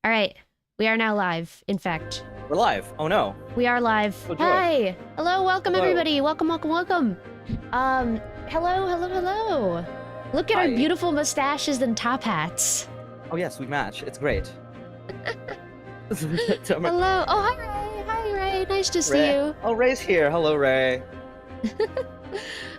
All right, we are now live. In fact, We're live. Oh no. we are live. Oh, joy. Hi, hello, welcome Hello. everybody. Welcome, welcome, welcome. Hello, hello, hello. Look at our Hi. beautiful mustaches and top hats. Oh yes, we match. It's great. Hello. Oh, hi Ray. Hi Ray. Nice to see Ray. you. Oh, Ray's here. Hello, Ray.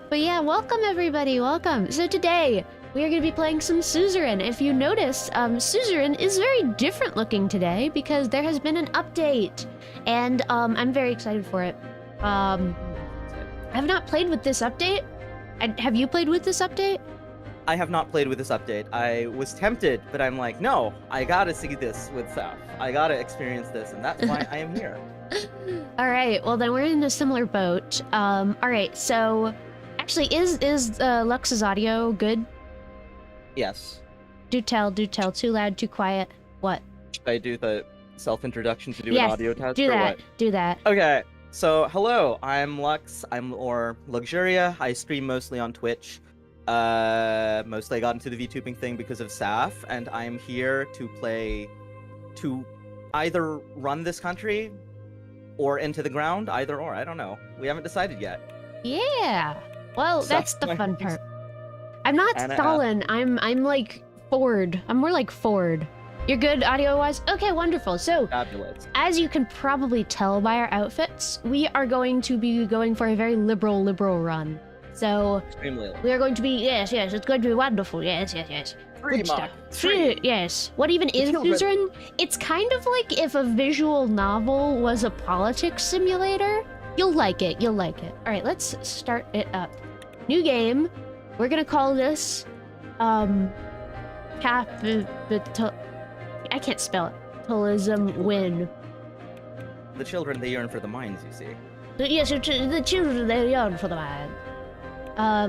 But yeah, welcome everybody. Welcome. So today we are going to be playing some Suzerain. If you notice, Suzerain is very different looking today because there has been an update, and I'm very excited for it. I have not played with this update. Have you played with this update? I have not played with this update. I was tempted, but I'm like, no, I gotta see this with Saf. I gotta experience this, and that's why I am here. All right. Well, then we're in a similar boat. All right. So, actually, is Lux's audio good? Yes. Do tell. Too loud, too quiet. What? Should I do the self-introduction to do Yes, an audio test do or that. what? Do that. Okay. So, hello, I'm Lux. or Luxuria. I stream mostly on Twitch. Mostly I got into the VTubing thing because of Saf, and I'm here to either run this country or into the ground, either or. I don't know. We haven't decided yet. Yeah. Well, So- that's the fun part. I'm not And, Stalin. I'm like Ford. I'm more like Ford. You're good audio-wise? Okay, wonderful. So, Fabulous. as you can probably tell by our outfits, we are going to be going for a very liberal run. So, Extremely. we are going to be, yes, it's going to be wonderful. Yes. Free Good stuff. mod. Free, yes. What even is children. Suzerain? It's kind of like if a visual novel was a politics simulator. You'll like it. All right, let's start it up. New game. We're gonna call this, I can't spell it. Capitalism win. The children, they yearn for the mines, you see. Yes, the children, they yearn for the man.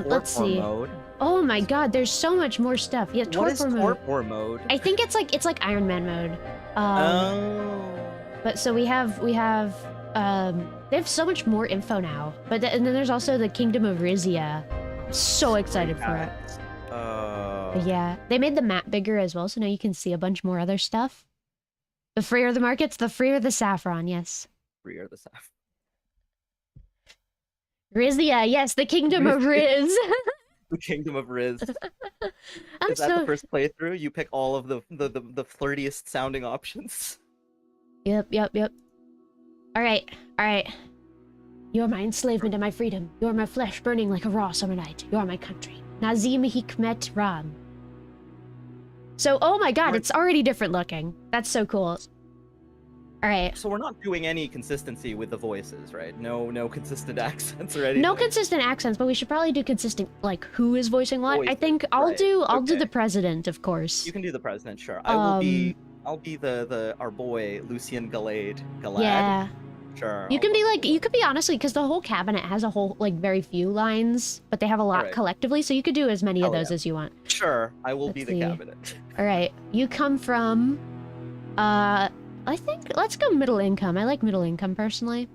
Let's Torpor see. Mode. Oh my god, there's so much more stuff. Yeah, What is torpor mode. torpor mode? I think it's like Iron Man mode. Oh. But so they have so much more info now. But and then there's also the Kingdom of Rizia. I'm so excited for it. But yeah, they made the map bigger as well, so now you can see a bunch more other stuff. The freer the markets, the freer the saffron. Yes. Freer the Saf. Rizia, yes, the Kingdom of Riz. The Kingdom of Riz. I'm Is that so the first playthrough? You pick all of the flirtiest sounding options. Yep. All right. You are my enslavement and my freedom. You are my flesh burning like a raw summer night. You are my country. Nazim Hikmet Ran. So, oh my god, it's already different looking. That's so cool. All right. So we're not doing any consistency with the voices, right? No consistent accents or anything. No consistent accents, but we should probably do consistent, like, who is voicing what. I Voices, think I'll right. do Okay. the president, of course. You can do the president, sure. I'll be our boy Lucien Galad. Yeah. Sure. You can be like, you could be honestly, because the whole cabinet has a whole, like, very few lines, but they have a lot Alright. collectively, so you could do as many of Hell those yeah. as you want. Sure, I will be Let's the see. cabinet. All right, you come from, I think, let's go middle income. I like middle income personally.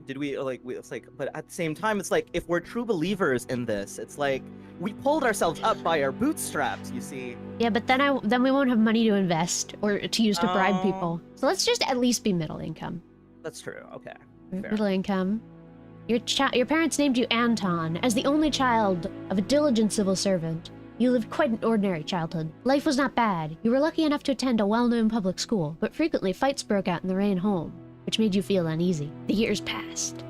Did we it's like, but at the same time, it's like if we're true believers in this, it's like we pulled ourselves up by our bootstraps. You see. Yeah, but then we won't have money to invest or to use to bribe Oh. people. So let's just at least be middle income. That's true. Okay. Fair. Middle income. Your parents named you Anton as the only child of a diligent civil servant. You lived quite an ordinary childhood. Life was not bad. You were lucky enough to attend a well-known public school, but frequently fights broke out in the rain home, which made you feel uneasy. The years passed.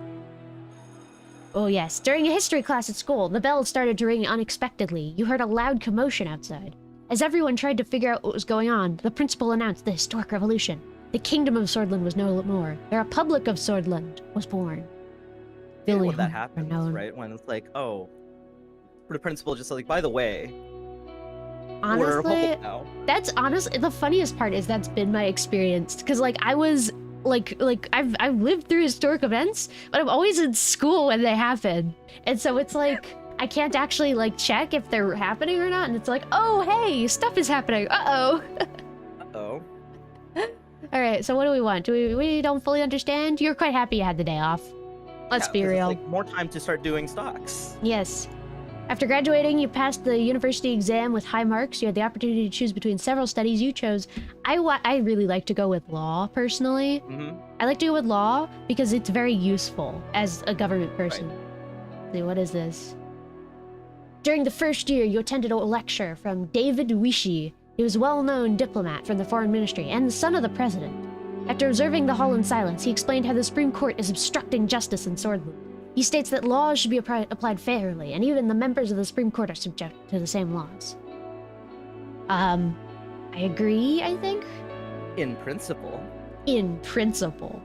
Oh yes, during a history class at school, the bell started to ring unexpectedly. You heard a loud commotion outside. As everyone tried to figure out what was going on, the principal announced the historic revolution. The kingdom of Swordland was no more. The Republic of Swordland was born. You know Billy when that Homer happens, known. right? When it's like, oh, the principal just like, by the way, we're a Honestly, republic now. that's honestly the funniest part is that's been my experience. Because like I was like I've lived through historic events, but I'm always in school when they happen, and so it's like I can't actually like check if they're happening or not. And it's like, oh hey, stuff is happening. Uh-oh. Uh-oh. All right, so what do we want? Do we don't fully understand? You're quite happy you had the day off. Let's Yeah, be 'cause it's, real. like, more time to start doing stocks. Yes. After graduating, you passed the university exam with high marks. You had the opportunity to choose between several studies. You chose... I really like to go with law, personally. Mm-hmm. I like to go with law because it's very useful as a government person. Right. See, what is this? During the first year, you attended a lecture from David Wishi. He was a well-known diplomat from the foreign ministry and the son of the president. After observing the hall in silence, he explained how the Supreme Court is obstructing justice in Swordloop. He states that laws should be applied fairly, and even the members of the Supreme Court are subject to the same laws. I agree, I think? In principle. In principle.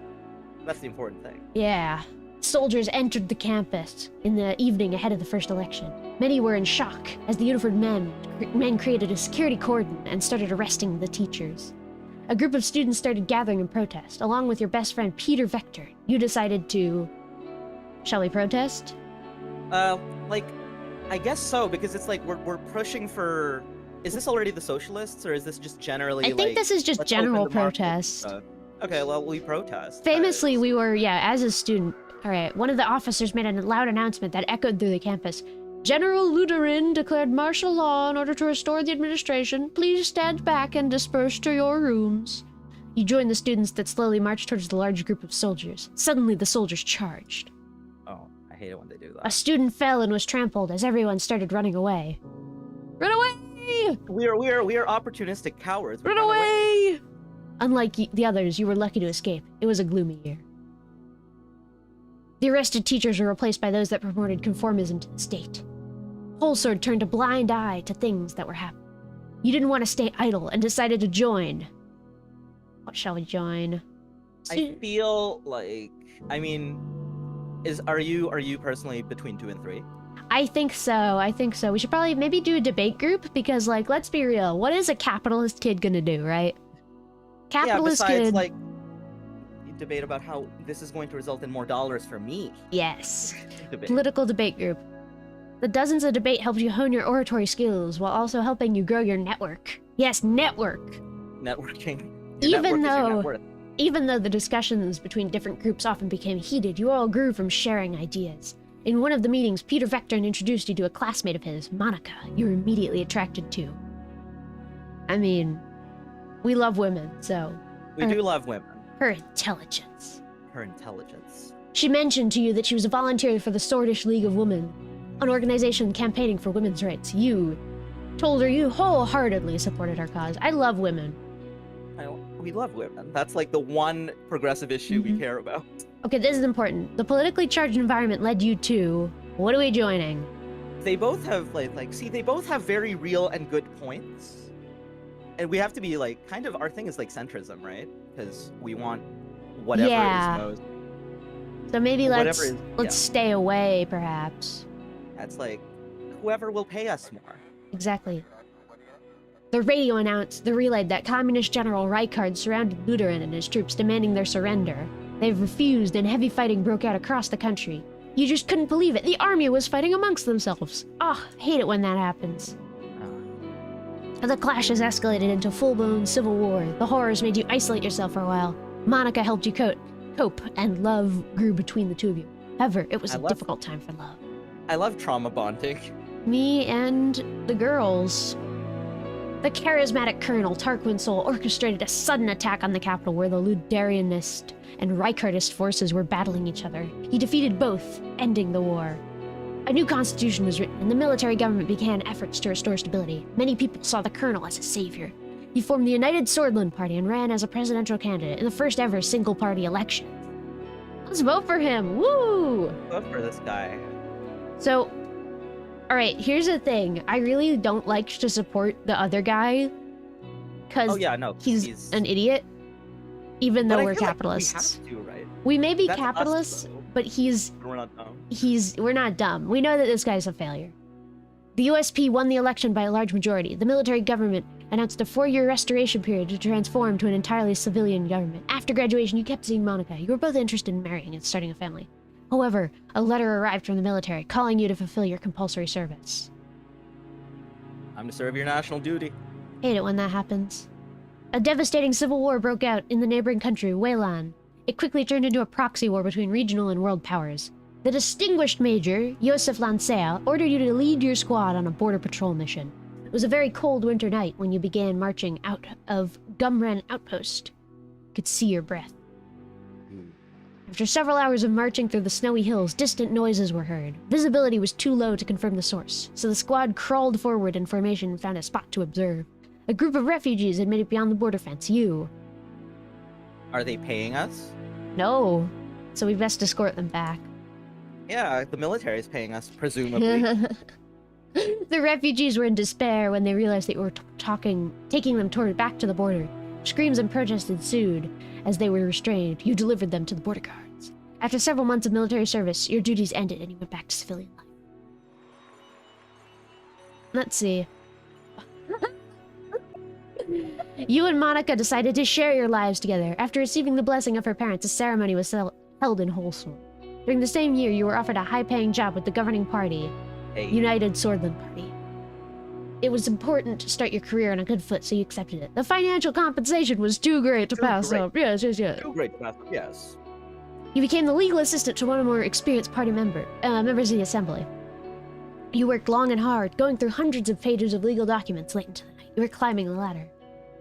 That's the important thing. Yeah. Soldiers entered the campus in the evening ahead of the first election. Many were in shock as the uniformed men created a security cordon and started arresting the teachers. A group of students started gathering in protest. Along with your best friend Peter Vector, you decided to... Shall we protest? I guess so, because it's like we're pushing for... Is this already the socialists, or is this just generally, I think this is just let's general open the market protest. stuff? Okay, well, we protest. Famously, guys. we were, as a student. Alright, one of the officers made a loud announcement that echoed through the campus. General Luderin declared martial law in order to restore the administration. Please stand back and disperse to your rooms. You joined the students that slowly marched towards the large group of soldiers. Suddenly, the soldiers charged. Oh, I hate it when they do A that. student fell and was trampled as everyone started running away. Run away! We are opportunistic cowards. We Run run away! Unlike the others, you were lucky to escape. It was a gloomy year. The arrested teachers were replaced by those that promoted conformism to the state. Wholesword turned a blind eye to things that were happening. You didn't want to stay idle and decided to join. What shall we join? I feel like, I mean, are you personally between 2 and 3? I think so. We should probably maybe do a debate group because, like, let's be real. What is a capitalist kid gonna do, right? Capitalist yeah, besides, kid. like, you debate about how this is going to result in more dollars for me. Yes. Debate. Political debate group. The dozens of debate helped you hone your oratory skills while also helping you grow your network. Yes, network. Networking. Your network is your net worth. Even though the discussions between different groups often became heated, you all grew from sharing ideas. In one of the meetings, Peter Vector introduced you to a classmate of his, Monica, you were immediately attracted to. I mean, we love women, so... We do love women. Her intelligence. Her intelligence. She mentioned to you that she was a volunteer for the Swordish League of Women, an organization campaigning for women's rights. You told her you wholeheartedly supported her cause. I love women. We love women. That's like the one progressive issue we care about. Okay, this is important. The politically charged environment led you to... What are we joining? They both have, they both have very real and good points. And we have to be, like, kind of, our thing is, like, centrism, right? Because we want whatever is most... So maybe let's yeah. stay away, perhaps. That's, like, whoever will pay us more. Exactly. The radio announced the relayed that Communist General Reichardt surrounded Luderin and his troops, demanding their surrender. They've refused, and heavy fighting broke out across the country. You just couldn't believe it. The army was fighting amongst themselves. Oh, hate it when that happens. The clashes escalated into full-blown civil war. The horrors made you isolate yourself for a while. Monica helped you cope, and love grew between the two of you. However, it was a difficult time for love. I love trauma bonding. Me and the girls. The charismatic Colonel Tarquin Sol orchestrated a sudden attack on the capital where the Luderianist and Reichardtist forces were battling each other. He defeated both, ending the war. A new constitution was written, and the military government began efforts to restore stability. Many people saw the Colonel as a savior. He formed the United Swordland Party and ran as a presidential candidate in the first ever single-party election. Let's vote for him! Woo! Vote for this guy. So, alright, here's the thing. I really don't like to support the other guy, because he's an idiot, even though we're capitalists. Like we have to, right? We may be capitalists, but we're not dumb. We're not dumb. We know that this guy's a failure. The USP won the election by a large majority. The military government announced a 4-year restoration period to transform to an entirely civilian government. After graduation, you kept seeing Monica. You were both interested in marrying and starting a family. However, a letter arrived from the military calling you to fulfill your compulsory service. I'm to serve your national duty. Hate it when that happens. A devastating civil war broke out in the neighboring country, Wayland. It quickly turned into a proxy war between regional and world powers. The distinguished Major, Joseph Lancea, ordered you to lead your squad on a border patrol mission. It was a very cold winter night when you began marching out of Gumren Outpost. You could see your breath. After several hours of marching through the snowy hills, distant noises were heard. Visibility was too low to confirm the source, so the squad crawled forward in formation and found a spot to observe. A group of refugees had made it beyond the border fence. You. Are they paying us? No. So we best escort them back. Yeah, the military is paying us, presumably. The refugees were in despair when they realized that you were taking them back to the border. Screams and protests ensued. As they were restrained, you delivered them to the border guards. After several months of military service, your duties ended and you went back to civilian life. Let's see. You and Monica decided to share your lives together. After receiving the blessing of her parents, a ceremony was held in Wholesome. During the same year, you were offered a high-paying job with the governing party, United Swordland Party. It was important to start your career on a good foot, so you accepted it. The financial compensation was too great to pass up. Yes. Too great to pass up, yes. You became the legal assistant to one of the more experienced party members of the assembly. You worked long and hard, going through hundreds of pages of legal documents late into the night. You were climbing the ladder.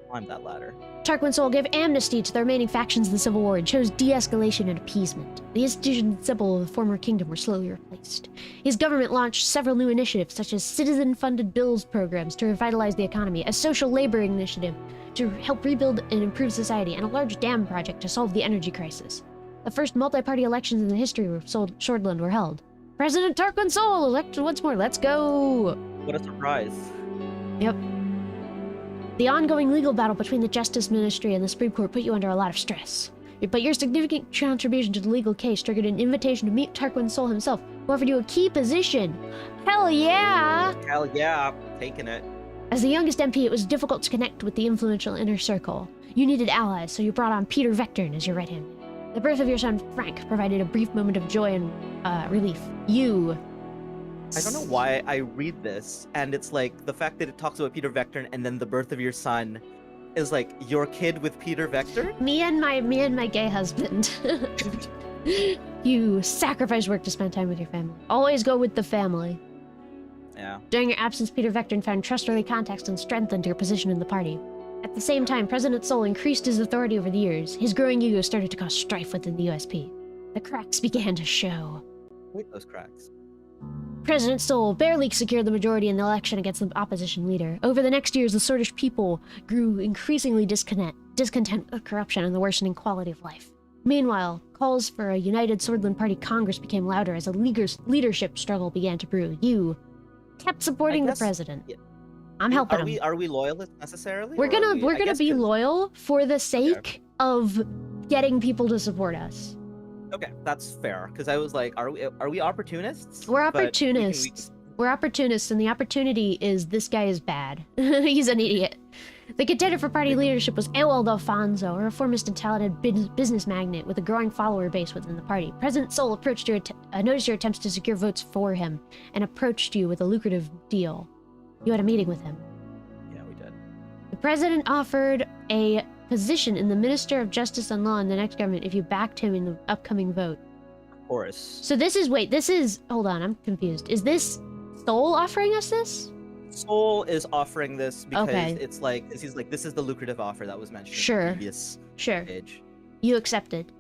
Climb that ladder. Tarquin Sol gave amnesty to the remaining factions of the Civil War and chose de-escalation and appeasement. The institutions and symbol of the former kingdom were slowly replaced. His government launched several new initiatives, such as citizen-funded bills programs to revitalize the economy, a social labor initiative to help rebuild and improve society, and a large dam project to solve the energy crisis. The first multi-party elections in the history of Swordland were held. President Tarquin Sol elected once more. Let's go! What a surprise. Yep. The ongoing legal battle between the Justice Ministry and the Supreme Court put you under a lot of stress. But your significant contribution to the legal case triggered an invitation to meet Tarquin Sol himself, who offered you a key position. Hell yeah! Hell yeah, taking it. As the youngest MP, it was difficult to connect with the influential inner circle. You needed allies, so you brought on Peter Vectorn as your right hand man. The birth of your son, Frank, provided a brief moment of joy and relief. You... I don't know why I read this, and it's like, the fact that it talks about Peter Vectorn and then the birth of your son is like, your kid with Peter Vectorn? Me and my gay husband. You sacrificed work to spend time with your family. Always go with the family. Yeah. During your absence, Peter Vectorn found trustworthy contacts and strengthened your position in the party. At the same time, President Sol increased his authority over the years. His growing ego started to cause strife within the USP. The cracks began to show. Wait, those cracks. President Sol barely secured the majority in the election against the opposition leader. Over the next years, the Swordish people grew increasingly discontent with corruption and the worsening quality of life. Meanwhile, calls for a united Swordland Party Congress became louder as a leadership struggle began to brew. You kept supporting the president. Yeah. I'm helping him. Are we loyalists necessarily? We're gonna be loyal for the sake of getting people to support us. Okay, that's fair. Because I was like, are we opportunists? We're opportunists. We're opportunists, and the opportunity is this guy is bad. He's an idiot. The contender for party leadership was Ewald Alfonso, a reformist and talented business magnate with a growing follower base within the party. President Sol approached noticed your attempts to secure votes for him, and approached you with a lucrative deal. You had a meeting with him. Yeah, we did. The president offered a position in the Minister of Justice and Law in the next government if you backed him in the upcoming vote. Of course. So this is, hold on, I'm confused. Is this Sol offering us this? Sol is offering this because it's like, he's like, this is the lucrative offer that was mentioned in the previous page. You accepted.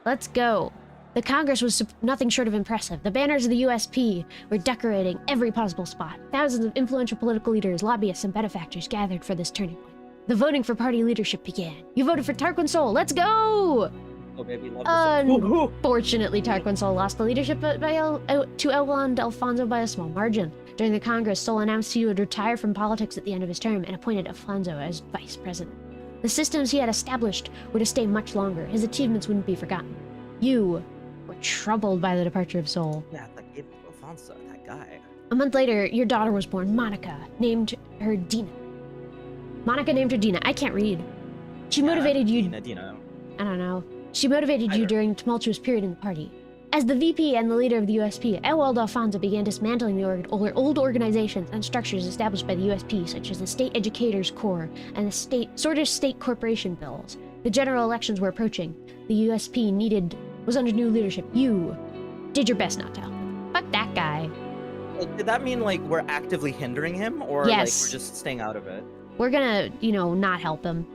Let's go. The Congress was nothing short of impressive. The banners of the USP were decorating every possible spot. Thousands of influential political leaders, lobbyists, and benefactors gathered for this turning point. The voting for party leadership began. You voted for Tarquin Sol. Let's go! Oh, baby, love Unfortunately, Tarquin Sol lost the leadership to Ewald Alfonso by a small margin. During the Congress, Sol announced he would retire from politics at the end of his term and appointed Alfonso as vice president. The systems he had established were to stay much longer. His achievements wouldn't be forgotten. You were troubled by the departure of Sol. Yeah, like Alfonso, that guy. A month later, your daughter was born, Monica, named her Dina. I can't read. She motivated you... Dina. I don't know. She motivated you during a tumultuous period in the party. As the VP and the leader of the USP, Ewald Alfonso began dismantling the old organizations and structures established by the USP, such as the State Educators Corps and the Swordist State Corporation bills. The general elections were approaching. The USP needed was under new leadership. You did your best not to help him. Fuck that guy. Like, did that mean like we're actively hindering him, or like Yes. we're just staying out of it? We're gonna, not help him.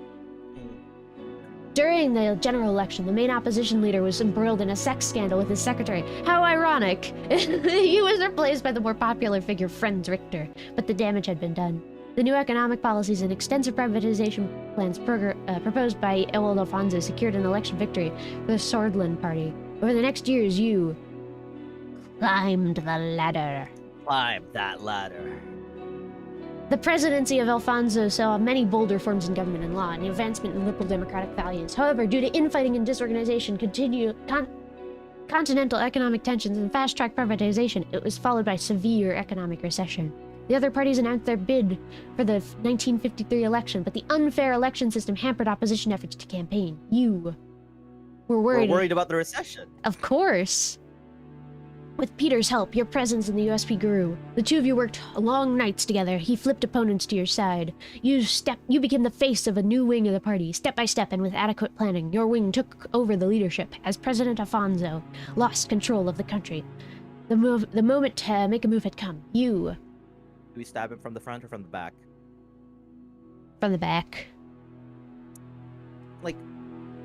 During the general election, the main opposition leader was embroiled in a sex scandal with his secretary. How ironic! He was replaced by the more popular figure Franz Richter, but the damage had been done. The new economic policies and extensive privatization plans proposed by Ewald Alfonso secured an election victory for the Sordland party. Over the next years, you climbed the ladder. Climb that ladder. The presidency of Alfonso saw many bold reforms in government and law and advancement in liberal democratic values. However, due to infighting and disorganization, continental economic tensions, and fast-track privatization, it was followed by severe economic recession. The other parties announced their bid for the 1953 election, but the unfair election system hampered opposition efforts to campaign. You were worried. We're worried about the recession. Of course. With Peter's help, your presence in the USP grew. The two of you worked long nights together. He flipped opponents to your side. You became the face of a new wing of the party. Step by step and with adequate planning, your wing took over the leadership as President Alfonso lost control of the country. The moment to make a move had come. You. Do we stab him from the front or from the back? From the back. Like,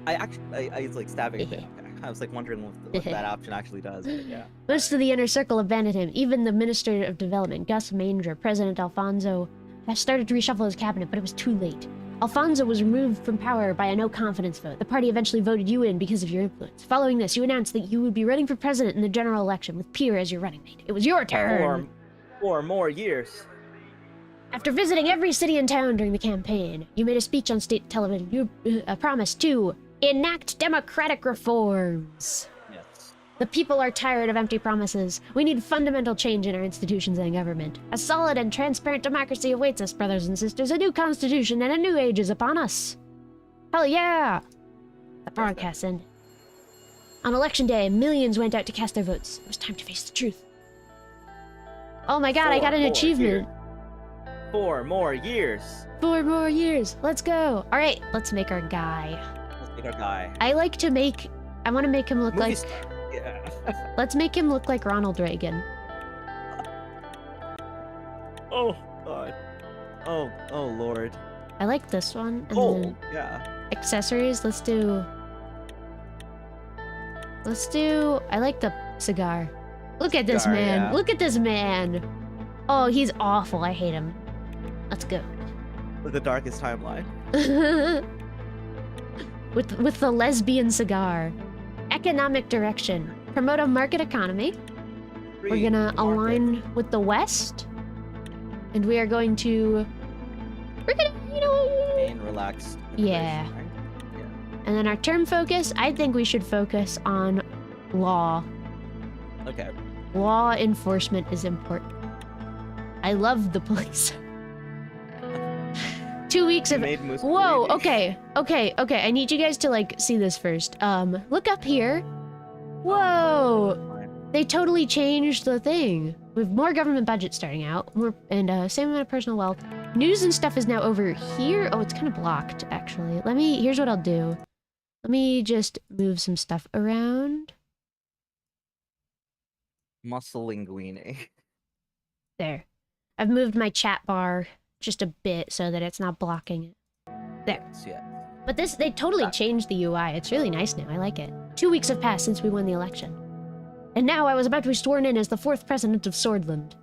I was like stabbing him. I was like wondering what that option actually does. But yeah. Most of the inner circle abandoned him. Even the Minister of Development, Gus Manger, President Alfonso, has started to reshuffle his cabinet, but it was too late. Alfonso was removed from power by a no-confidence vote. The party eventually voted you in because of your influence. Following this, you announced that you would be running for president in the general election with Peter as your running mate. It was your turn. 4 more years. After visiting every city and town during the campaign, you made a speech on state television. You promised to enact democratic reforms. Yes. The people are tired of empty promises. We need fundamental change in our institutions and government. A solid and transparent democracy awaits us, brothers and sisters. A new constitution and a new age is upon us. Hell yeah! The broadcast ended. On election day, millions went out to cast their votes. It was time to face the truth. Oh my god, I got an achievement. 4 more years. 4 more years. Let's go. All right, let's make our guy. Let's make our guy. I want to make him look Movie like... star. Yeah. Let's make him look like Ronald Reagan. Oh, God. Oh, Lord. I like this one. And Oh, then yeah. accessories, let's do... I like the cigar. Look at this Cigar, man. yeah. Look at this man. Oh, he's awful. I hate him. Let's go. With the darkest timeline. with the lesbian cigar. Economic direction. Promote a market economy. We're Free gonna market. align with the West. And we are going to... We're gonna, Gain relaxed. Yeah. integration, right? Yeah. And then our term focus, I think we should focus on law. Okay. Law enforcement is important. I love the police. 2 weeks of... Whoa, okay. I need you guys to, like, see this first. Look up here. Whoa! They totally changed the thing. We have more government budget starting out, and same amount of personal wealth. News and stuff is now over here. Oh, it's kind of blocked, actually. Here's what I'll do. Let me just move some stuff around. Muscle linguine. There. I've moved my chat bar just a bit so that it's not blocking it. There. Yeah. But they totally changed the UI. It's really nice now. I like it. 2 weeks have passed since we won the election. And now I was about to be sworn in as the 4th president of Swordland.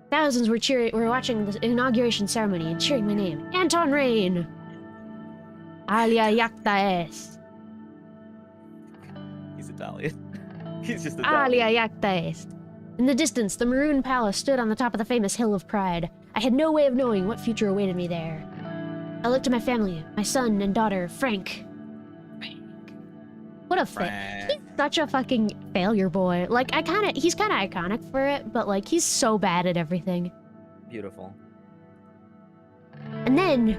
Thousands were watching the inauguration ceremony and cheering my name. Anton Rain! Alia Jacta es. He's Italian. He's just Italian. Alia Jacta est. In the distance, the Maroon Palace stood on the top of the famous Hill of Pride. I had no way of knowing what future awaited me there. I looked at my family, my son and daughter, Frank. What a He's such a fucking failure boy. Like, he's kinda iconic for it, but like, he's so bad at everything. Beautiful. And then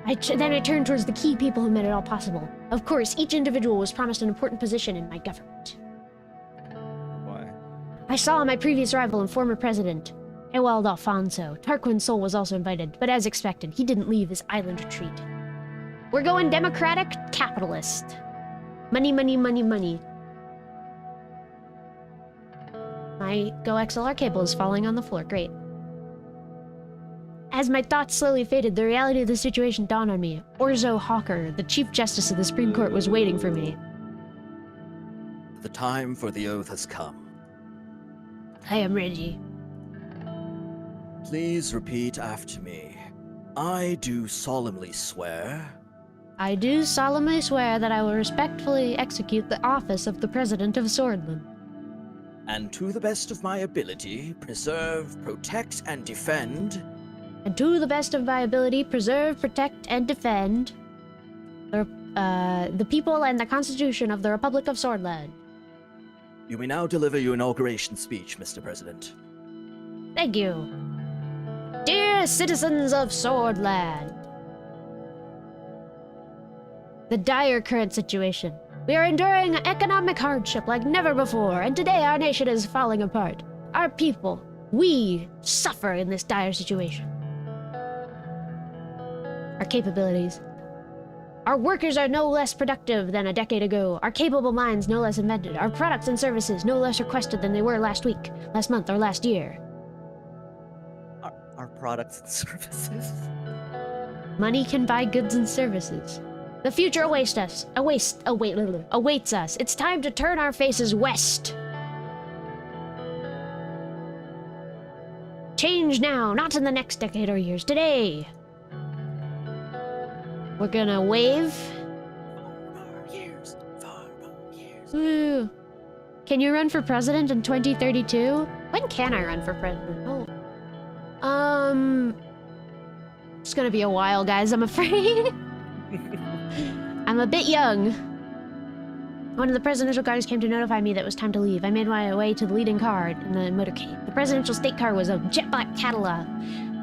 I turned towards the key people who made it all possible. Of course, each individual was promised an important position in my government. Why? I saw my previous rival and former president, Ewald Alfonso. Tarquin's soul was also invited, but as expected, he didn't leave his island retreat. We're going democratic capitalist. Money, money, money, money. my Go XLR cable is falling on the floor. Great. As my thoughts slowly faded, the reality of the situation dawned on me. Orzo Hawker, the Chief Justice of the Supreme Court, was waiting for me. The time for the oath has come. I am ready. Please repeat after me. I do solemnly swear. I do solemnly swear that I will respectfully execute the office of the President of Swordland. And to the best of my ability, preserve, protect, and defend. And to the best of my ability, preserve, protect, and defend the people and the Constitution of the Republic of Swordland. You may now deliver your inauguration speech, Mr. President. Thank you. Dear citizens of Swordland. The dire current situation. We are enduring economic hardship like never before, and today our nation is falling apart. Our people, we suffer in this dire situation. Our capabilities. Our workers are no less productive than a decade ago. Our capable minds no less invented. Our products and services no less requested than they were last week, last month, or last year. Our products and services. Money can buy goods and services. The future awaits us. Awaits us. It's time to turn our faces west. Change now, not in the next decade or years. Today. We're gonna wave. 4 more years. 4 more years. Woo. Can you run for president in 2032? When can I run for president? Oh. It's gonna be a while, guys, I'm afraid. I'm a bit young. One of the presidential guards came to notify me that it was time to leave. I made my way to the leading car in the motorcade. The presidential state car was a jet black Cadillac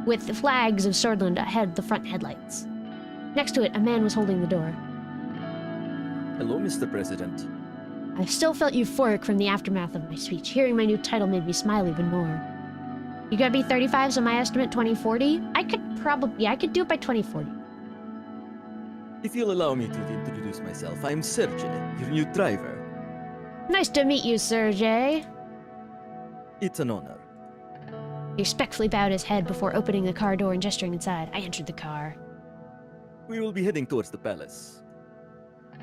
with the flags of Swordland ahead the front headlights. Next to it, a man was holding the door. Hello, Mr. President. I still felt euphoric from the aftermath of my speech. Hearing my new title made me smile even more. You gotta be 35, so my estimate 2040? I could do it by 2040. If you'll allow me to introduce myself, I'm Sergey, your new driver. Nice to meet you, Sergey. It's an honor. He respectfully bowed his head before opening the car door and gesturing inside. I entered the car. We will be heading towards the palace.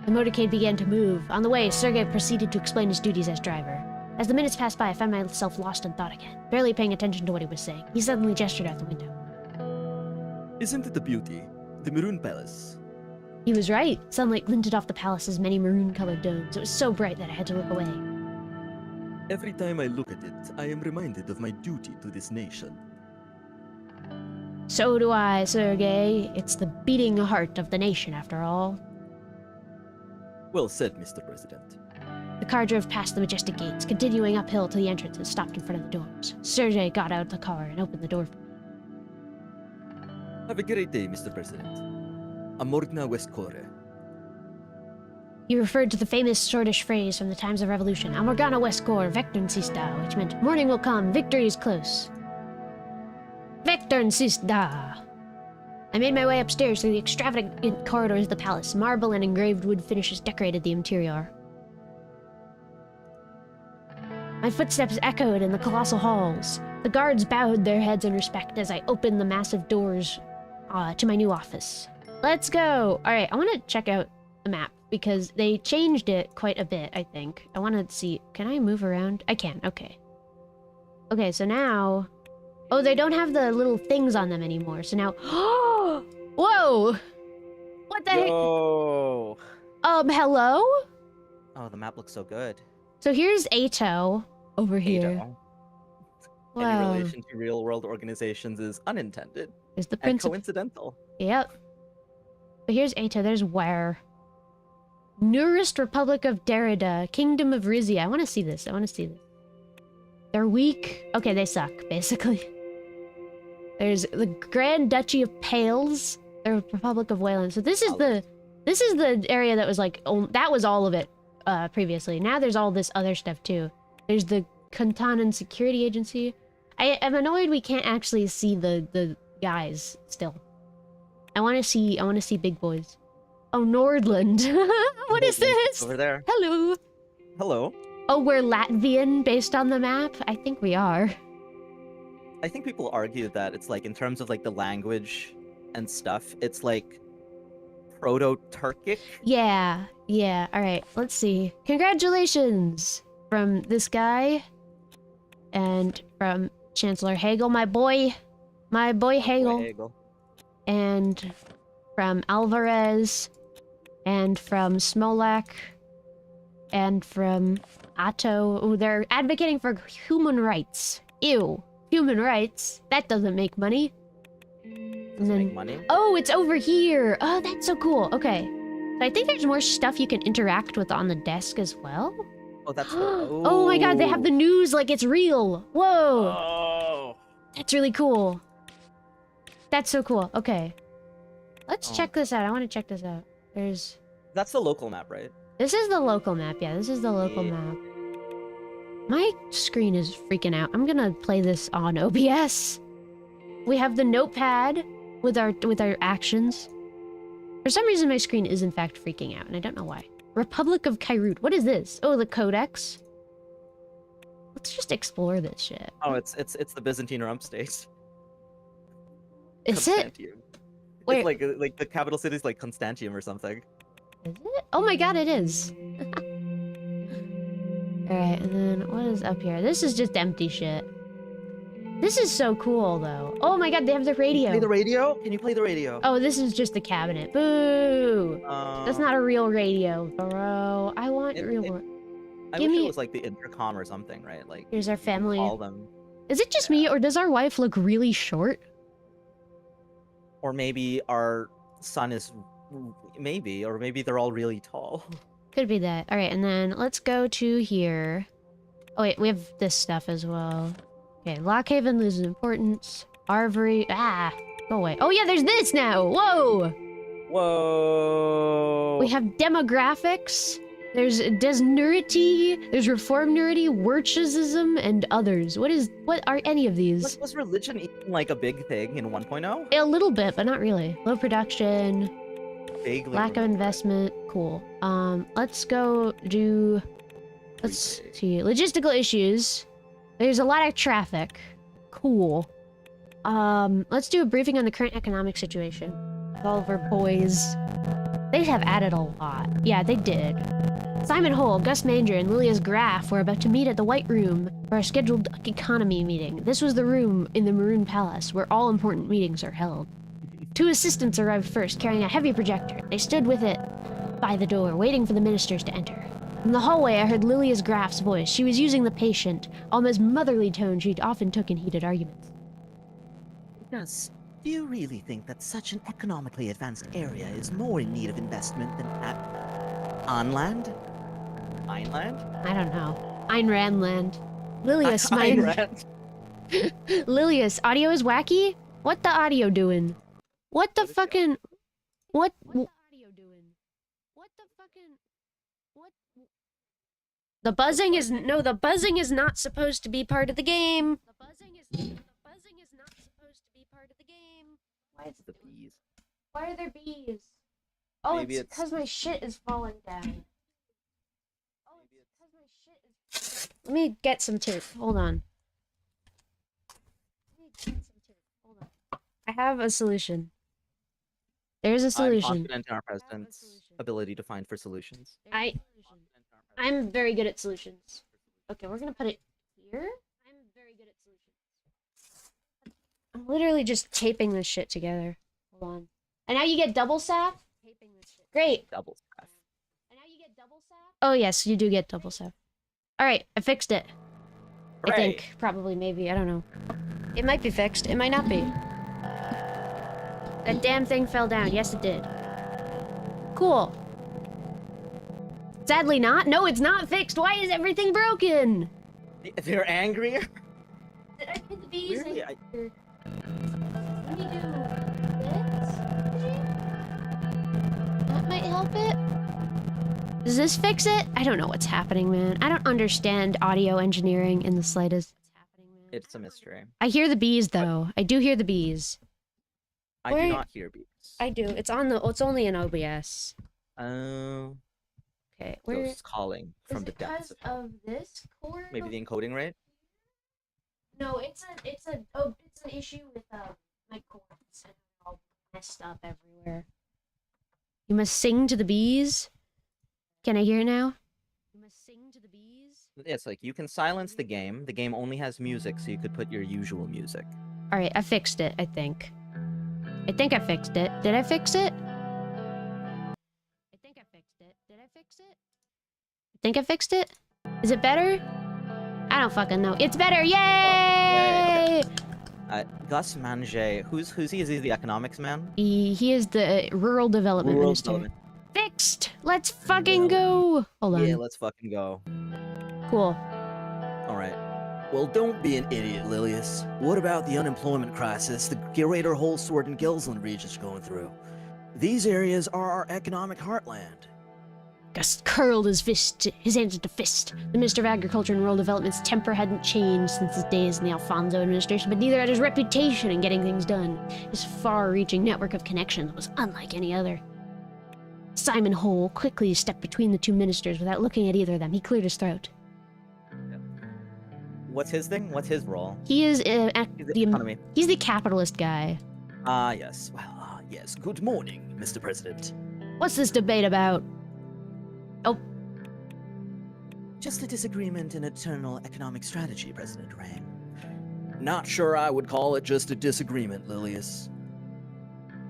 The motorcade began to move. On the way, Sergey proceeded to explain his duties as driver. As the minutes passed by, I found myself lost in thought again, barely paying attention to what he was saying. He suddenly gestured out the window. Isn't it a beauty? The Maroon Palace. He was right. Sunlight glinted off the palace's many maroon-colored domes. It was so bright that I had to look away. Every time I look at it, I am reminded of my duty to this nation. So do I, Sergey. It's the beating heart of the nation, after all. Well said, Mr. President. The car drove past the majestic gates, continuing uphill to the entrance and stopped in front of the doors. Sergey got out of the car and opened the door for me. Have a great day, Mr. President. Amorgna Westkore. He referred to the famous Swordish phrase from the times of revolution, Amorgana Westkor, Vectorn Sista, which meant, morning will come, victory is close. Vectorn Sista! I made my way upstairs through the extravagant corridors of the palace. Marble and engraved wood finishes decorated the interior. My footsteps echoed in the colossal halls. The guards bowed their heads in respect as I opened the massive doors to my new office. Let's go! Alright, I want to check out the map, because they changed it quite a bit, I think. I want to see... Can I move around? I can, okay. Okay, so now... Oh, they don't have the little things on them anymore, so now... Whoa! What the heck? Whoa! Hello? Oh, the map looks so good. So here's Ato over here. Ada. Wow. Any relation to real-world organizations is unintended There's the and principal. coincidental. Yep. But here's Ato, there's Ware. Nearest Republic of Derrida, Kingdom of Rizia. I want to see this, They're weak. Okay, they suck, basically. There's the Grand Duchy of Pales, the Republic of Wayland. So this is the area that was like, that was all of it previously. Now there's all this other stuff too. There's the Kantanan Security Agency. I am annoyed we can't actually see the guys still. I want to see big boys. Oh, Nordland. What is this? Over there. Hello. Hello. Oh, we're Latvian based on the map? I think we are. I think people argue that it's like in terms of like the language and stuff, it's like proto-Turkic. Yeah, yeah. All right, let's see. Congratulations from this guy and from Chancellor Hagel, my boy Hagel, Hegel. and from Alvarez, and from Smolak, and from Otto. Oh, they're advocating for human rights. Ew, human rights. That doesn't make money. Does it make money? Oh, it's over here. Oh, that's so cool. Okay. So I think there's more stuff you can interact with on the desk as well. Oh, that's Oh my god, they have the news like it's real. Whoa. Oh. That's really cool. That's so cool. Okay. Let's check this out. I want to check this out. That's the local map, right? This is the local map. Yeah, this is the local map. My screen is freaking out. I'm gonna play this on OBS. We have the notepad with our actions. For some reason, my screen is in fact freaking out, and I don't know why. Republic of Kairut. What is this? Oh, the Codex. Let's just explore this shit. Oh, it's the Byzantine rump state. Is it? Wait. It's like the capital city's like Constantium or something. Is it? Oh my god, it is. Alright, and then what is up here? This is just empty shit. This is so cool, though. Oh my god, they have the radio. Can you play the radio? Can you play the radio? Oh, this is just the cabinet. Boo! That's not a real radio, bro. I want real... I wish it was like the intercom or something, right? Like, here's our family. call them. Is it just me, or does our wife look really short? Or maybe our son is... Maybe. Or maybe they're all really tall. Could be that. Alright, and then let's go to here. Oh wait, we have this stuff as well. Okay, Lockhaven loses importance. Arvery... Ah! Go away. Oh yeah, there's this now! Whoa! Whoa! We have demographics. There's desnurity. There's reformnurity, Wirchism, and others. What are any of these? Was religion even like a big thing in 1.0? A little bit, but not really. Low production. Vaguely. Lack of investment. Cool. Let's go do... Let's see. Logistical issues. There's a lot of traffic. Cool. Let's do a briefing on the current economic situation. With all of our boys. They have added a lot. Yeah, they did. Simon Hole, Gus Manger, and Lilia's Graf were about to meet at the White Room for a scheduled economy meeting. This was the room in the Maroon Palace where all important meetings are held. Two assistants arrived first, carrying a heavy projector. They stood with it by the door, waiting for the ministers to enter. In the hallway, I heard Lilia's Graf's voice. She was using the patient, almost motherly tone she'd often took in heated arguments. Gus, do you really think that such an economically advanced area is more in need of investment than Onland? Einland? I don't know. Ayn Rand land. Lilius, my... Ayn Rand. Lilius, audio is wacky? What the audio doing? What the fucking... What the audio doing? What the fucking... What... The buzzing is... No, the buzzing is not supposed to be part of the game. The buzzing is not supposed to be part of the game. Why is The bees. Why are there bees? Oh, Maybe it's because my shit is falling down. Oh, it's because my shit is... Let me get some tape. Hold on. I have a solution. There's a I'm solution. confident in our president's ability to find for solutions. I'm very good at solutions. Okay, we're gonna put it here. I'm very good at solutions. I'm literally just taping this shit together. Hold on. And now you get double sap? Taping this shit. Great. Double staff. And now you get double sap? Oh yes, you do get double sap. Alright, I fixed it. I think. Probably, maybe, I don't know. It might be fixed, it might not be. That damn thing fell down. Yes, it did. Cool. Sadly not. No, it's not fixed. Why is everything broken? They're angrier? Did I put the bees in Weirdly, here? Let me do this. That might help it. Does this fix it? I don't know what's happening, man. I don't understand audio engineering in the slightest. What's happening, man? It's a mystery. I hear the bees, though. I do hear the bees. I do not hear bees. I do. It's on the. It's only in OBS. Oh. Okay, where Ghosts calling from is the it depths because of hell. of this cord? Maybe the encoding rate? No, it's an issue with my cords and all messed up everywhere. You must sing to the bees. Can I hear it now? You must sing to the bees. It's like you can silence the game. The game only has music, so you could put your usual music. All right, I fixed it. I think I fixed it. Did I fix it? I think I fixed it. Did I fix it? I think I fixed it. Is it better? I don't fucking know. It's better! Yay! Yay, Gus Mange, who's he? Is he the economics man? He is the rural development Rural minister. development. Fixed! Let's fucking go! Hold on. Yeah, let's fucking go. Cool. All right. Well, don't be an idiot, Lilius. What about the unemployment crisis the Greater Holsworth and Gelsland regions are going through? These areas are our economic heartland. Gus curled his hands into fist. The Minister of Agriculture and Rural Development's temper hadn't changed since his days in the Alfonso administration, but neither had his reputation in getting things done. His far-reaching network of connections was unlike any other. Simon Hole quickly stepped between the two ministers without looking at either of them. He cleared his throat. What's his thing? What's his role? He is He's the economy. he's the capitalist guy. Ah, yes. Well, yes. Good morning, Mr. President. What's this debate about? Oh, Just a disagreement in eternal economic strategy, President Rain. Not sure I would call it just a disagreement, Lilius.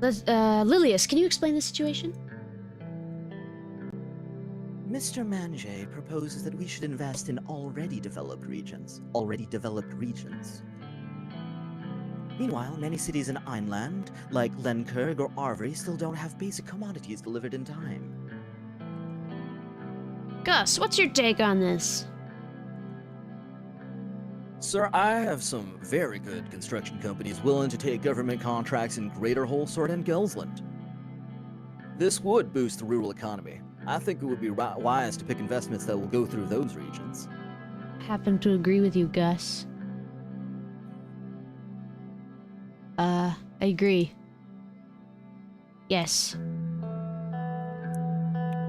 Lilius, can you explain the situation? Mr. Mange proposes that we should invest in already developed regions. Meanwhile, many cities in Einland, like Lenkerg or Arvery, still don't have basic commodities delivered in time. Gus, what's your take on this? Sir, I have some very good construction companies willing to take government contracts in Greater Holsworth and Gelsland. This would boost the rural economy. I think it would be wise to pick investments that will go through those regions. I happen to agree with you, Gus. I agree. Yes.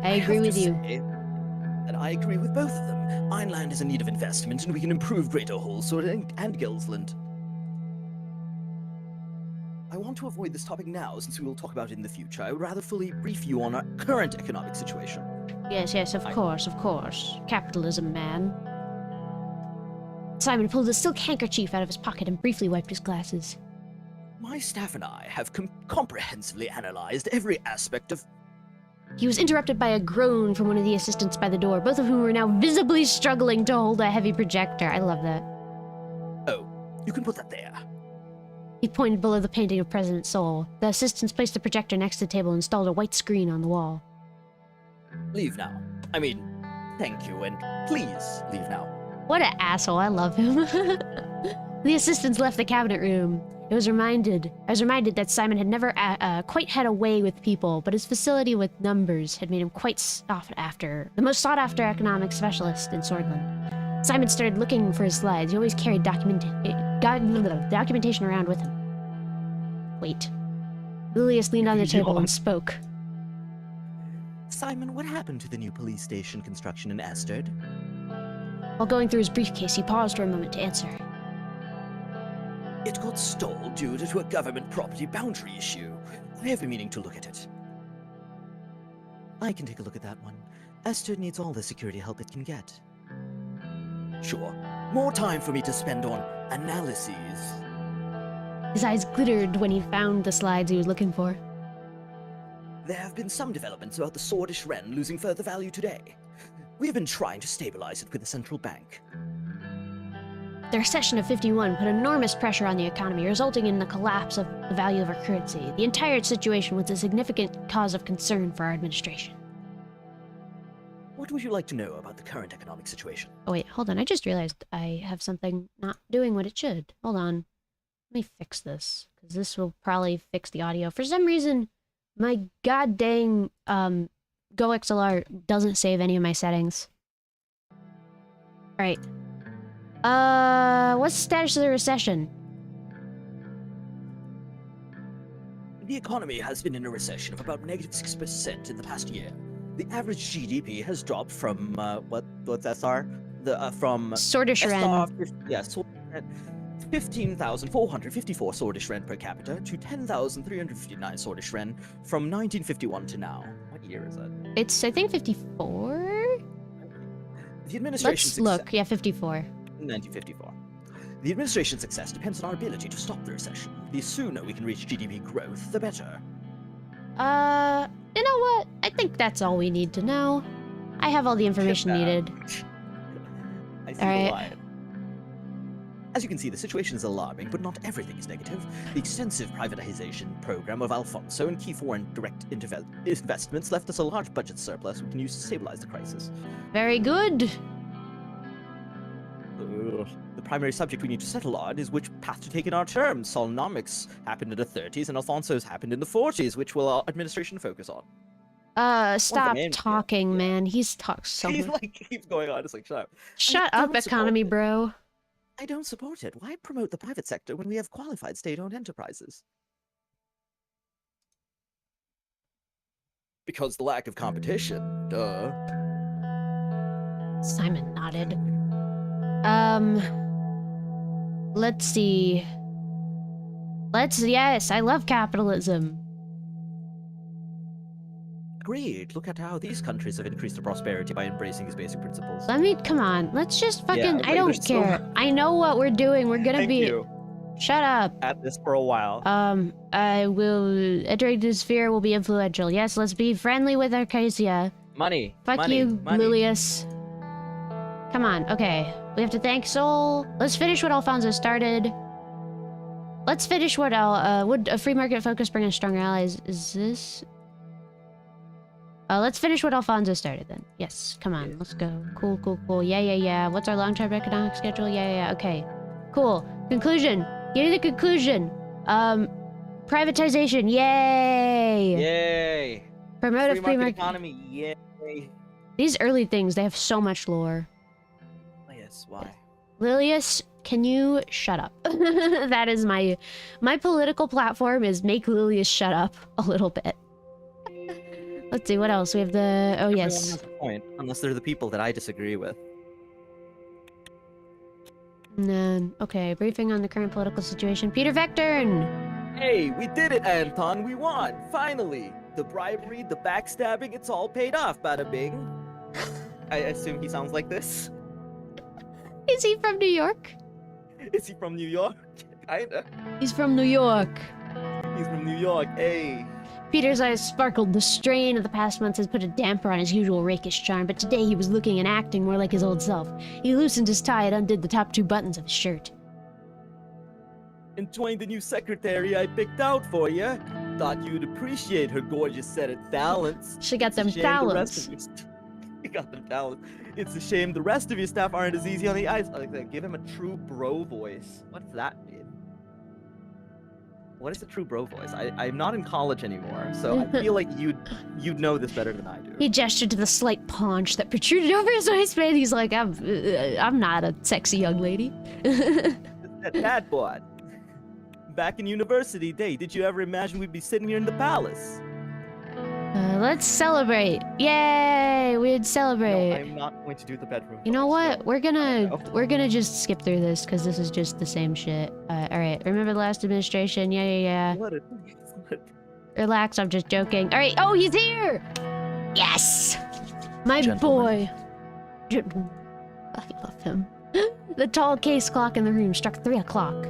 I agree with you. And I agree with both of them. Einland is in need of investment, and we can improve Greater Holsworth and Gelsland. I want to avoid this topic now, since we will talk about it in the future. I would rather fully brief you on our current economic situation. Yes, of course. Capitalism, man. Simon pulled a silk handkerchief out of his pocket and briefly wiped his glasses. My staff and I have comprehensively analyzed every aspect of... He was interrupted by a groan from one of the assistants by the door, both of whom were now visibly struggling to hold a heavy projector. I love that. Oh, you can put that there. He pointed below the painting of President Sol. The assistants placed the projector next to the table and installed a white screen on the wall. Leave now. I mean, thank you, and please leave now. What an asshole, I love him. The assistants left the cabinet room. I was reminded that Simon had never quite had a way with people, but his facility with numbers had made him quite the most sought-after economic specialist in Swordland. Simon started looking for his slides. He always carried documentation around with him. Wait. Lilius leaned on the table and spoke. Simon, what happened to the new police station construction in Esterd? While going through his briefcase, he paused for a moment to answer. It got stalled due to a government property boundary issue. I have been meaning to look at it. I can take a look at that one. Esterd needs all the security help it can get. Sure. More time for me to spend on analyses. His eyes glittered when he found the slides he was looking for. There have been some developments about the Swordish Wren losing further value today. We have been trying to stabilize it with the central bank. The recession of 51 put enormous pressure on the economy, resulting in the collapse of the value of our currency. The entire situation was a significant cause of concern for our administration. What would you like to know about the current economic situation? Oh wait, hold on. I just realized I have something not doing what it should. Hold on. Let me fix this, because this will probably fix the audio. For some reason, my god dang GoXLR doesn't save any of my settings. Alright. What's the status of the recession? The economy has been in a recession of about -6% in the past year. The average GDP has dropped from what's SR? From Sortish SR, Ren. yeah, 15,454 Sortish Ren per capita to 10,359 Sortish Ren from 1951 to now. What year is it? It's, I think, 54? The administration's Let's look. Yeah, 54. 1954. The administration's success depends on our ability to stop the recession. The sooner we can reach GDP growth, the better. You know what? I think that's all we need to know. I have all the information needed. I see Alright. the line. As you can see, the situation is alarming, but not everything is negative. The extensive privatization program of Alfonso and key foreign direct investments left us a large budget surplus we can use to stabilize the crisis. Very good. The primary subject we need to settle on is which path to take in our terms. Solnomics happened in the 30s, and Alfonso's happened in the 40s. Which will our administration focus on? Stop main- talking, yeah. man. He's talked so He's much. like keeps going on. It's like shut up. Shut I up, don't support economy it. bro. I don't support it. Why promote the private sector when we have qualified state-owned enterprises? Because the lack of competition. Duh. Simon nodded. Let's see. Yes, I love capitalism. Agreed. Look at how these countries have increased their prosperity by embracing these basic principles. Come on, let's just fucking, Yeah, I like, don't there's so care. I know what we're doing, we're gonna Thank be, you. shut up. At this for a while. I will, entering the sphere will be influential. Yes, let's be friendly with Arcasia. Money. Fuck money, you, money. Lilius. Come on, okay. We have to thank Sol. Let's finish what Alfonso started. Let's finish what would a free market focus bring us stronger allies? Is this? Let's finish what Alfonso started then. Yes, come on, let's go. Cool. Yeah. What's our long-term economic schedule? Yeah. Okay. Cool. Conclusion. Give me the conclusion. Privatization. Yay! Yay. Promote a free market. economy. Yay. These early things, they have so much lore. Oh, yes. Why? Lilius, can you shut up? That is my political platform is make Lilius shut up a little bit. Let's see, what else? We have the... Oh, Everyone yes. has a point, unless they're the people that I disagree with. And then, okay, briefing on the current political situation. Peter Vectorn! Hey, we did it, Anton. We won. Finally. The bribery, the backstabbing, it's all paid off, bada bing. I assume he sounds like this. Is he from New York? Is he from New York? Kinda. He's from New York. He's from New York. Hey. Peter's eyes sparkled. The strain of the past months has put a damper on his usual rakish charm, but today he was looking and acting more like his old self. He loosened his tie and undid the top 2 buttons of his shirt. Enjoying the new secretary I picked out for you. Thought you'd appreciate her gorgeous set of talents. She got It's a them shame the rest talents. of your You got them talents. It's a shame the rest of your staff aren't as easy on the eyes. Like, give him a true bro voice. What's that mean? What is a true bro voice? I'm not in college anymore, so I feel like you'd know this better than I do. He gestured to the slight paunch that protruded over his waistband. He's like, I'm not a sexy young lady. That boy. Back in university day, did you ever imagine we'd be sitting here in the palace? Let's celebrate. Yay, we'd No, celebrate. I'm not going to do the bedroom. You know voice, what? no. We're gonna just skip through this because this is just the same shit. All right. Remember the last administration? Yeah. What a... Relax. I'm just joking. All right. Oh, he's here. Yes, my Gentlemen. boy. I love him. The tall case clock in the room struck 3 o'clock.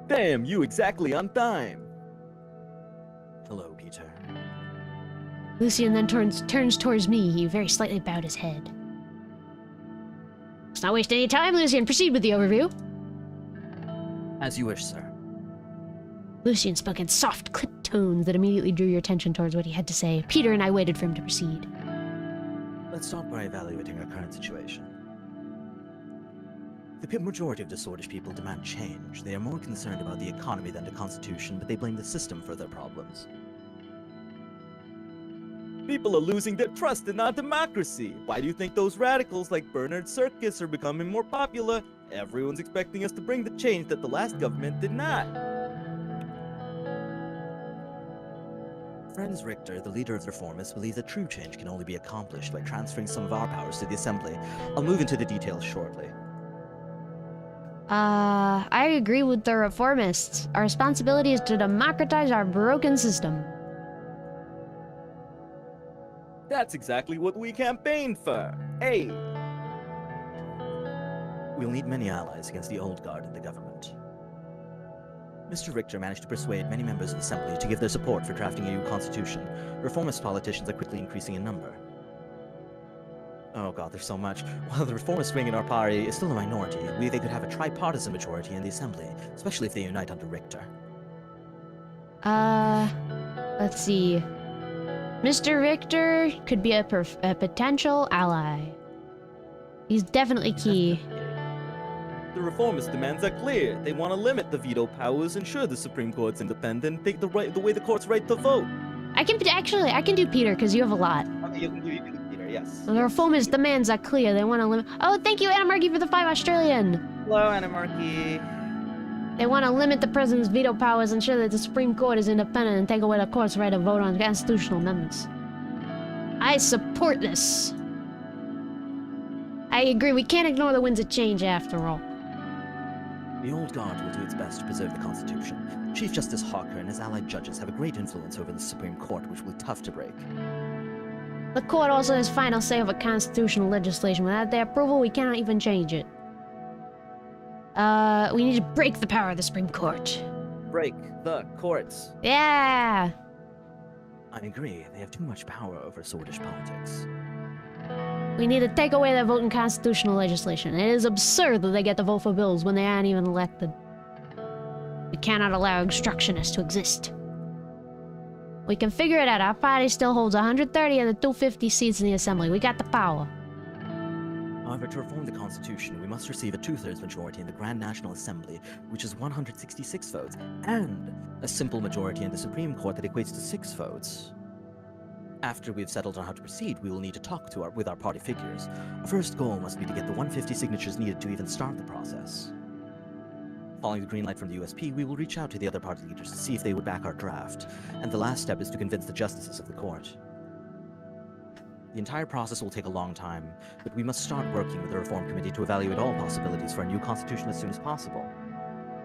Damn, you exactly on time. Hello, Peter. Lucian then turns towards me. He very slightly bowed his head. Let's not waste any time, Lucian. Proceed with the overview. As you wish, sir. Lucian spoke in soft, clipped tones that immediately drew your attention towards what he had to say. Peter and I waited for him to proceed. Let's start by evaluating our current situation. The majority of the Swordish people demand change. They are more concerned about the economy than the constitution, but they blame the system for their problems. People are losing their trust in our democracy. Why do you think those radicals like Bernard Circus are becoming more popular? Everyone's expecting us to bring the change that the last government did not. friends Richter, the leader of the reformists, believe that true change can only be accomplished by transferring some of our powers to the Assembly. I'll move into the details shortly. I agree with the reformists. Our responsibility is to democratize our broken system. That's exactly what we campaigned for. Hey! We'll need many allies against the old guard in the government. Mr. Richter managed to persuade many members of the Assembly to give their support for drafting a new constitution. Reformist politicians are quickly increasing in number. Oh god, there's so much. While the reformist wing in our party is still a minority, they could have a tripartisan majority in the Assembly, especially if they unite under Richter. Let's see. Mr. Richter could be a potential ally. He's definitely key. The reformist demands are clear. They want to limit the veto powers, ensure the Supreme Court's independent, take the way the court's right to vote. I can do Peter because you have a lot. Okay, you can do Peter, yes. The reformist demands are clear. They want to limit. Oh, thank you, Anarchy, for the 5 Australian. Hello, Anarchy. They want to limit the president's veto powers, ensure that the Supreme Court is independent, and take away the court's right to vote on constitutional amendments. I support this. I agree. We can't ignore the winds of change after all. The old guard will do its best to preserve the Constitution. Chief Justice Hawker and his allied judges have a great influence over the Supreme Court, which will be tough to break. The court also has final say over constitutional legislation. Without their approval, we cannot even change it. We need to break the power of the Supreme Court. Break the courts. Yeah! I agree, they have too much power over swordish politics. We need to take away their vote in constitutional legislation. It is absurd that they get to vote for bills when they aren't even elected. We cannot allow obstructionists to exist. We can figure it out. Our party still holds 130 of the 250 seats in the Assembly. We got the power. However, to reform the Constitution, we must receive a 2/3 majority in the Grand National Assembly, which is 166 votes, and a simple majority in the Supreme Court that equates to 6 votes. After we've settled on how to proceed, we will need to talk with our party figures. Our first goal must be to get the 150 signatures needed to even start the process. Following the green light from the USP, we will reach out to the other party leaders to see if they would back our draft, and the last step is to convince the justices of the court. The entire process will take a long time, but we must start working with the Reform Committee to evaluate all possibilities for a new constitution as soon as possible.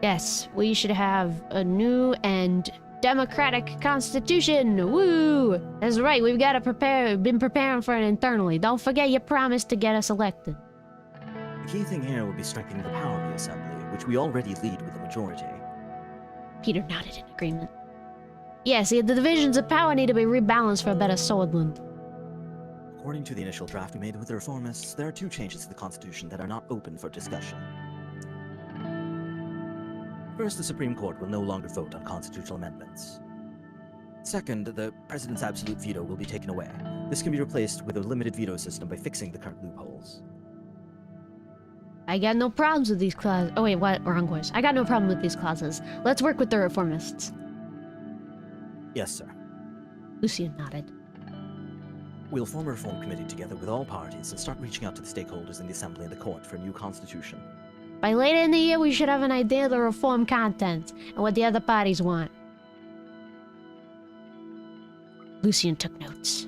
Yes, we should have a new and democratic constitution. Woo! That's right, we've got to been preparing for it internally. Don't forget your promise to get us elected. The key thing here will be strengthening the power of the Assembly, which we already lead with a majority. Peter nodded in agreement. Yeah, see, the divisions of power need to be rebalanced for a better Swordland. According to the initial draft we made with the reformists, there are 2 changes to the Constitution that are not open for discussion. First, the Supreme Court will no longer vote on constitutional amendments. Second, the President's absolute veto will be taken away. This can be replaced with a limited veto system by fixing the current loopholes. I got no problems with these clauses. Oh wait, what? Wrong voice. I got no problem with these clauses. Let's work with the reformists. Yes, sir. Lucian nodded. We'll form a reform committee together with all parties and start reaching out to the stakeholders in the Assembly and the Court for a new constitution. By later in the year, we should have an idea of the reform content and what the other parties want. Lucian took notes.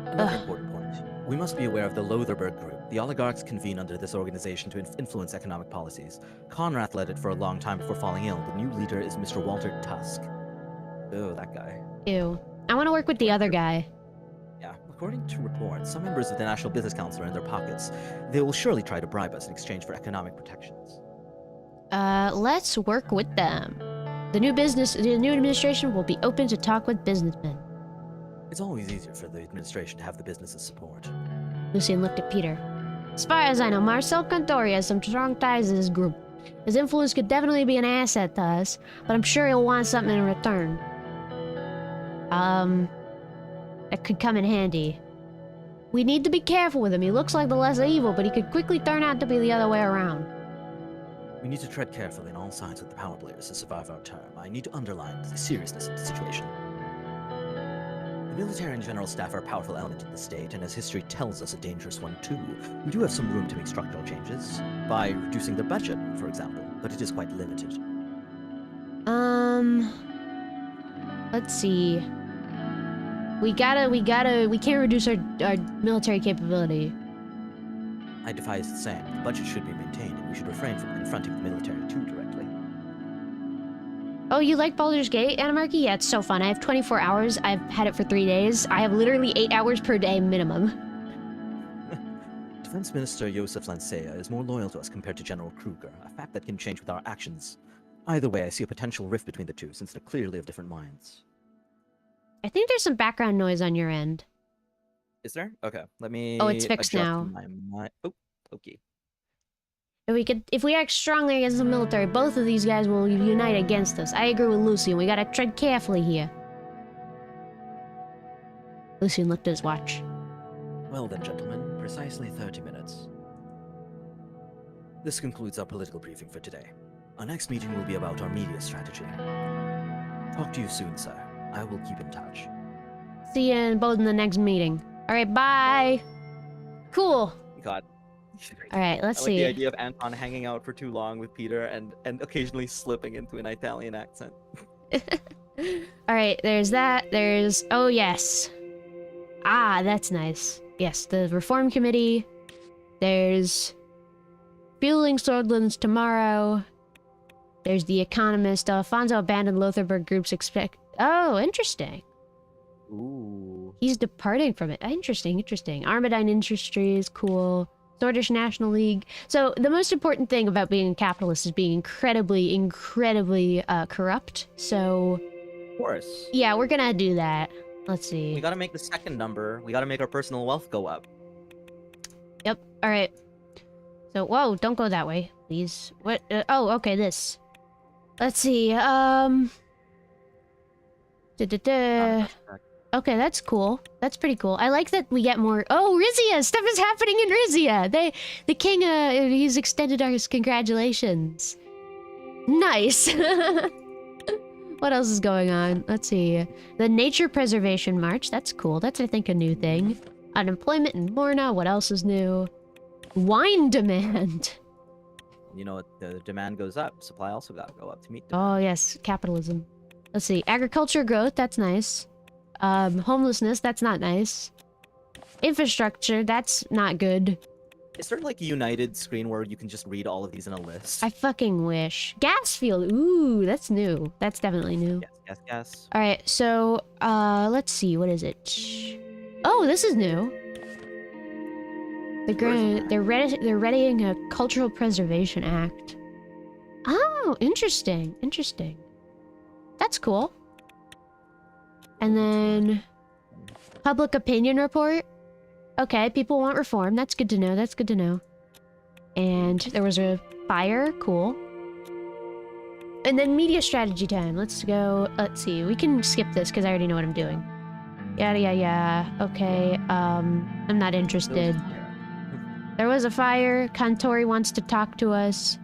Another important point. We must be aware of the Lothar-Berg group. The oligarchs convene under this organization to influence economic policies. Conrad led it for a long time before falling ill. The new leader is Mr. Walter Tusk. Oh, that guy. Ew. I want to work with the other guy. Yeah, according to reports, some members of the National Business Council are in their pockets. They will surely try to bribe us in exchange for economic protections. Let's work with them. The new administration will be open to talk with businessmen. It's always easier for the administration to have the business's support. Lucian looked at Peter. As far as I know, Marcel Contori has some strong ties in his group. His influence could definitely be an asset to us, but I'm sure he'll want something in return. That could come in handy. We need to be careful with him. He looks like the lesser evil, but he could quickly turn out to be the other way around. We need to tread carefully on all sides with the power players to survive our term. I need to underline the seriousness of the situation. The military and general staff are a powerful element in the state, and as history tells us, a dangerous one too. We do have some room to make structural changes, by reducing their budget, for example, but it is quite limited. Let's see. We can't reduce our military capability. I defy the same. The budget should be maintained, and we should refrain from confronting the military too directly. Oh, you like Baldur's Gate, Animarchy? Yeah, it's so fun. I have 24 hours. I've had it for 3 days. I have literally 8 hours per day minimum. Defense Minister Josef Lancea is more loyal to us compared to General Kruger, a fact that can change with our actions. Either way, I see a potential rift between the two, since they're clearly of different minds. I think there's some background noise on your end. Is there? Okay, let me. Oh, it's fixed adjust now. My mic. Oh, okay. If we act strongly against the military, both of these guys will unite against us. I agree with Lucian. We gotta tread carefully here. Lucian looked at his watch. Well then, gentlemen, precisely 30 minutes. This concludes our political briefing for today. Our next meeting will be about our media strategy. Talk to you soon, sir. I will keep in touch. See you both in the next meeting. Alright, bye! Cool. God. Alright, let's I like see. the idea of Anton hanging out for too long with Peter and occasionally slipping into an Italian accent. Alright, there's that. There's... Oh, yes. Ah, that's nice. Yes, the Reform Committee. There's... Fueling Swordlands tomorrow. There's The Economist. Alfonso abandoned Lotharberg Group's expect... Oh, interesting. Ooh. He's departing from it. Interesting, interesting. Armadine Industries, cool. Swordfish National League. So the most important thing about being a capitalist is being incredibly corrupt. So... Of course. Yeah, we're gonna do that. Let's see. We gotta make the second number. We gotta make our personal wealth go up. Yep, alright. So, whoa, don't go that way, please. What? Oh, okay, this. Let's see, Okay, that's cool. That's pretty cool. I like that we get more... Oh, Rizia! Stuff is happening in Rizia! The king, he's extended our congratulations. Nice! What else is going on? Let's see. The Nature Preservation March. That's cool. That's, I think, a new thing. Unemployment in Morna. What else is new? Wine demand. You know, the demand goes up. Supply also gotta go up to meet Oh, yes. Capitalism. Let's see. Agriculture growth. That's nice. Homelessness. That's not nice. Infrastructure. That's not good. Is there like a united screen where you can just read all of these in a list? I fucking wish. Gas field. Ooh, that's new. That's definitely new. Yes. Alright, so, let's see. What is it? Oh, this is new. They're readying a Cultural Preservation Act. Oh, interesting. Interesting. That's cool. And then... Public Opinion Report. Okay, people want reform. That's good to know. That's good to know. And there was a fire. Cool. And then media strategy time. Let's go. Let's see. We can skip this because I already know what I'm doing. Yada yada yada. Okay. I'm not interested. There was a fire. Kantori wants to talk to us.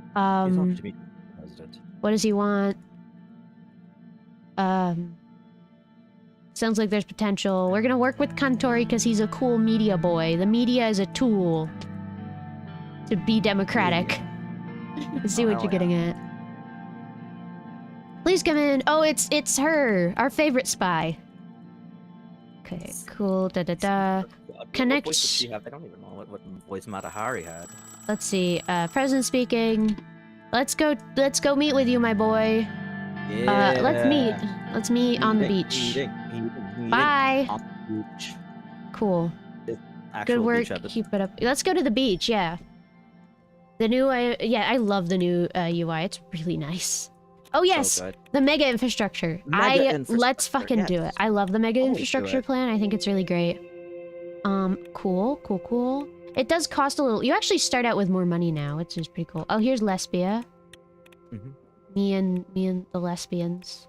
He's offered to meet the president. What does he want? Sounds like there's potential. We're gonna work with Kantori because he's a cool media boy. The media is a tool to be democratic. Let's see what you're getting at. Please come in. Oh, it's her, our favorite spy. Okay, cool. Da da da. Connect. What voice does she have? I don't even know what voice Matahari had. Let's see. President speaking. Let's go meet with you, my boy. Yeah. Let's meet on the beach. Bye. On the beach. Cool. Actual Good work. beach episode. Keep it up. Let's go to the beach. Yeah. The new I love the new UI. It's really nice. Oh yes, So good. the mega infrastructure. Let's fucking do it. I love the mega Always do infrastructure it. plan. I think it's really great. Cool. It does cost a little. You actually start out with more money now, which is pretty cool. Oh, here's Lesbia. Mhm. Me and the lesbians.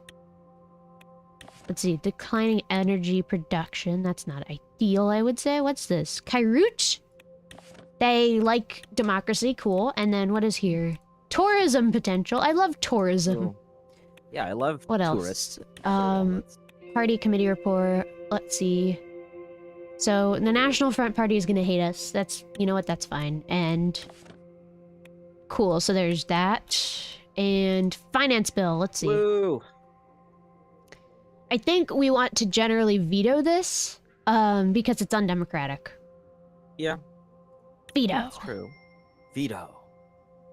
Let's see. Declining energy production. That's not ideal, I would say. What's this? Kairut? They like democracy. Cool. And then what is here? Tourism potential. I love tourism. Cool. Yeah, I love What else? tourists. Party committee report. Let's see. So the National Front Party is gonna hate us. That's, you know what? That's fine. And cool. So there's that. And finance bill. Let's see. Woo! I think we want to generally veto this, because it's undemocratic. Yeah, Veto. that's true. Veto.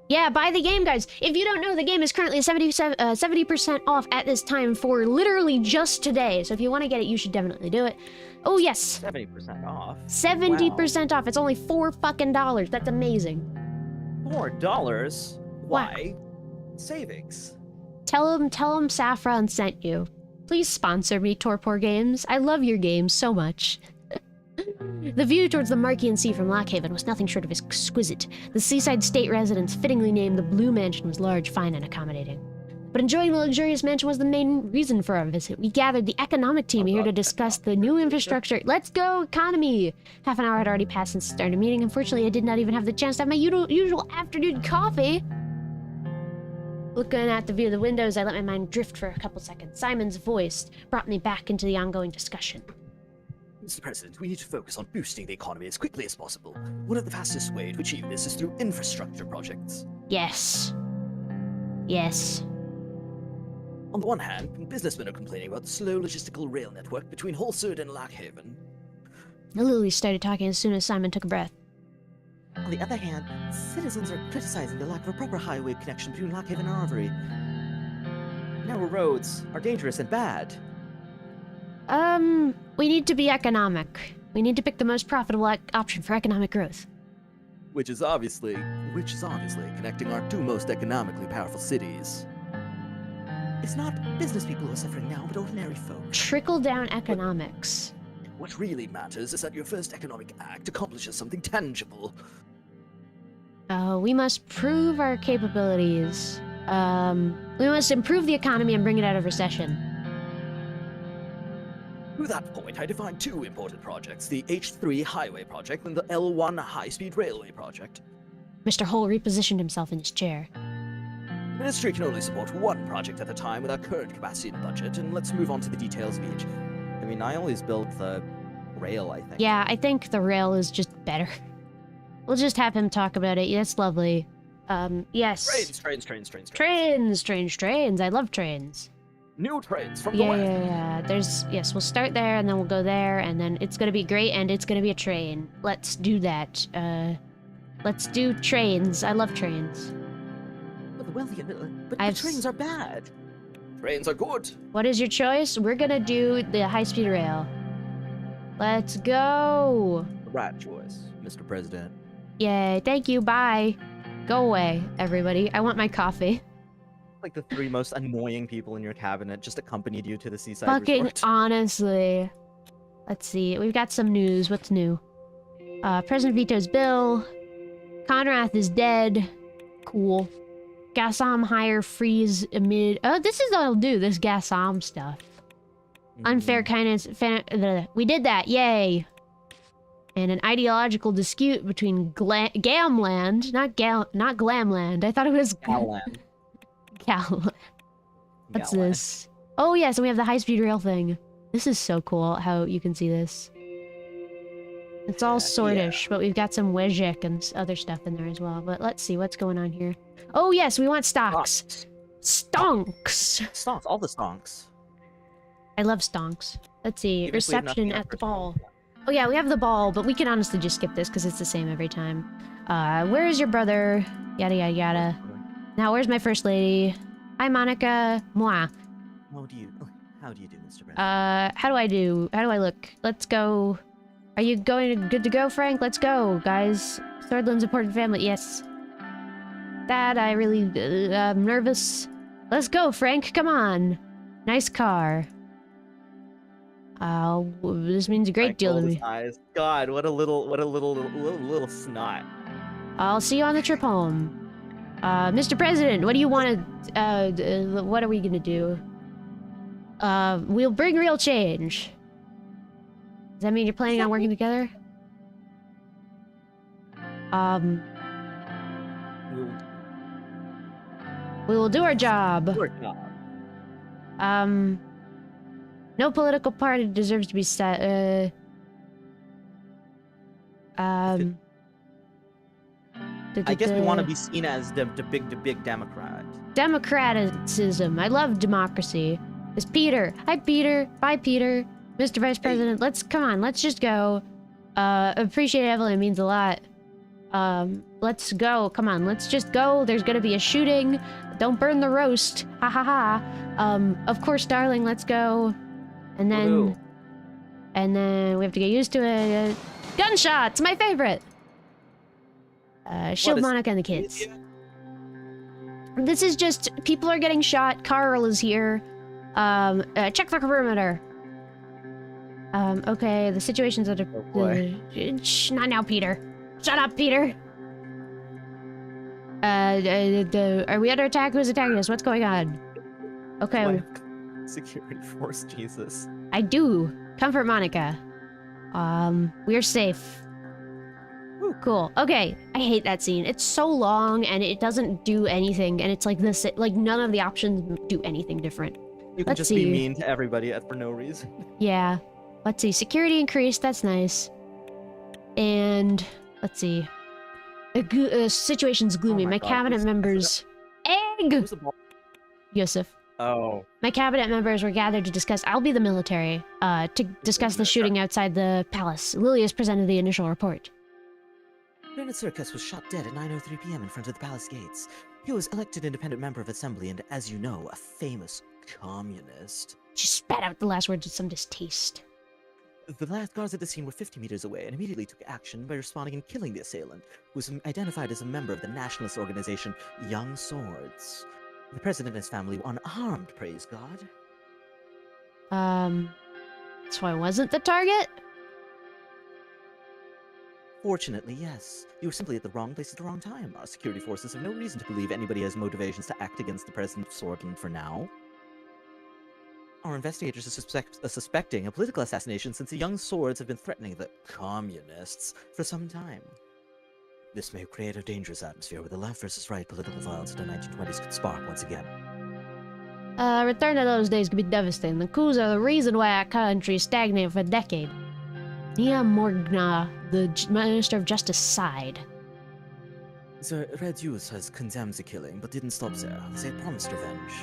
Yeah, buy the game, guys. If you don't know, the game is currently 70% off at this time for literally just today. So if you want to get it, you should definitely do it. Oh, yes. 70% off. 70% off. It's only $4 fucking. That's amazing. $4? Why? Savings. Tell them Saffron sent you. Please sponsor me, Torpor Games. I love your games so much. The view towards the Markian Sea from Lockhaven was nothing short of exquisite. The seaside state residence, fittingly named the Blue Mansion, was large, fine, and accommodating. But enjoying the luxurious mansion was the main reason for our visit. We gathered the economic team here to discuss the new infrastructure. Let's go, economy! Half an hour had already passed since the start of the meeting. Unfortunately, I did not even have the chance to have my usual afternoon coffee. Looking at the view of the windows, I let my mind drift for a couple seconds. Simon's voice brought me back into the ongoing discussion. Mr. President, we need to focus on boosting the economy as quickly as possible. One of the fastest ways to achieve this is through infrastructure projects. Yes. Yes. On the one hand, businessmen are complaining about the slow logistical rail network between Holswood and Lockhaven. The lilies started talking as soon as Simon took a breath. On the other hand, citizens are criticizing the lack of a proper highway connection between Lockhaven and Arvery. Narrow roads are dangerous and bad. We need to be economic. We need to pick the most profitable option for economic growth. Which is obviously connecting our two most economically powerful cities. It's not business people who are suffering now, but ordinary folk. Trickle-down economics. What really matters is that your first economic act accomplishes something tangible. We must prove our capabilities. We must improve the economy and bring it out of recession. To that point, I defined two important projects, the H3 highway project and the L1 high-speed railway project. Mr. Hull repositioned himself in his chair. The Ministry can only support one project at a time with our current capacity and budget, and let's move on to the details of each. I mean, I always built the rail, I think. Yeah, I think the rail is just better. We'll just have him talk about it. That's lovely. Yes. Trains. I love trains. New trains from the west. Yeah. Yes, we'll start there, and then we'll go there, and then it's gonna be great, and it's gonna be a train. Let's do that. Let's do trains. I love trains. But the wealthy and but I've the trains are bad. Trains are good. What is your choice? We're gonna do the high-speed rail. Let's go! Right choice, Mr. President. Yay, thank you, bye. Go away, everybody. I want my coffee. Like the three most annoying people in your cabinet just accompanied you to the seaside Fucking resort. honestly. Let's see, we've got some news. What's new? President vetoes bill. Conrath is dead. Cool. Gassam hire freeze amid... Oh, this is all I'll do, this Gassam stuff. Unfair kindness... We did that, yay! And an ideological dispute between Gamland, not Glamland. I thought it was... Galan. Galan. What's Galan. this? Oh yes, and we have the high-speed rail thing. This is so cool how you can see this. It's all sortish, but we've got some Wejik and other stuff in there as well. But let's see what's going on here. Oh yes, we want stocks. Stonks. Stonks, all the stonks. I love stonks. Let's see, Even if we have reception nothing at the else. ball. Oh yeah, we have the ball, but we can honestly just skip this because it's the same every time. Where is your brother? Yada yada yada. Now where's my first lady? Hi Monica. Moi. How do you do, Mr. President? How do I do? How do I look? Let's go. Are you good to go, Frank? Let's go, guys. Swordland's important family. Yes. Dad, I really, I'm nervous. Let's go, Frank. Come on. Nice car. This means a great Frank deal to rolled his me. eyes. God, what a little snot. I'll see you on the trip home. Mr. President, what do you want to, what are we gonna do? We'll bring real change. Does that mean you're planning on working together? We will do our job. Good job. No political party deserves to be set, I guess we want to be seen as the big Democrat. Democraticism. I love democracy. It's Peter. Hi, Peter. Bye, Peter. Mr. Vice President, come on, let's just go. Appreciate Evelyn, means a lot. Let's go. Come on, let's just go. There's gonna be a shooting. Don't burn the roast. Ha ha ha. Of course, darling, let's go. And then... Woohoo. And then we have to get used to it. Gunshots! My favorite! Shield Monica and the kids. This is just... People are getting shot. Carl is here. Check the perimeter. Okay, the situation's under... Oh boy. Shh, not now, Peter. Shut up, Peter! Are we under attack? Who's attacking us? What's going on? Okay. Security force, Jesus. I do. Comfort Monica. We're safe. Ooh, cool. Okay, I hate that scene. It's so long, and it doesn't do anything, and it's like this, like none of the options do anything different. You can Let's just see. be mean to everybody for no reason. Yeah. Let's see. Security increased. That's nice. And let's see. Situation's gloomy. Oh my my God, cabinet who's- members. Egg. Who's the ball? Yusuf. Oh. My cabinet members were gathered to discuss. I'll be the military. To discuss the shooting outside the palace. Lily has presented the initial report. Bernard Circus was shot dead at 9:03 p.m. in front of the palace gates. He was elected independent member of assembly and, as you know, a famous communist. She spat out the last words with some distaste. The last guards at the scene were 50 meters away and immediately took action by responding and killing the assailant, who was identified as a member of the nationalist organization Young Swords. The president and his family were unharmed, praise God. So I wasn't the target? Fortunately, yes. You were simply at the wrong place at the wrong time. Our security forces have no reason to believe anybody has motivations to act against the president of Swordland for now. Our investigators are suspecting a political assassination since the Young Swords have been threatening the communists for some time. This may create a dangerous atmosphere where the left versus right political violence of the 1920s could spark once again. Return to those days could be devastating. The coups are the reason why our country is stagnated for a decade. Nia Morgna, the Minister of Justice, sighed. The Red Youth has condemned the killing, but didn't stop there. They promised revenge.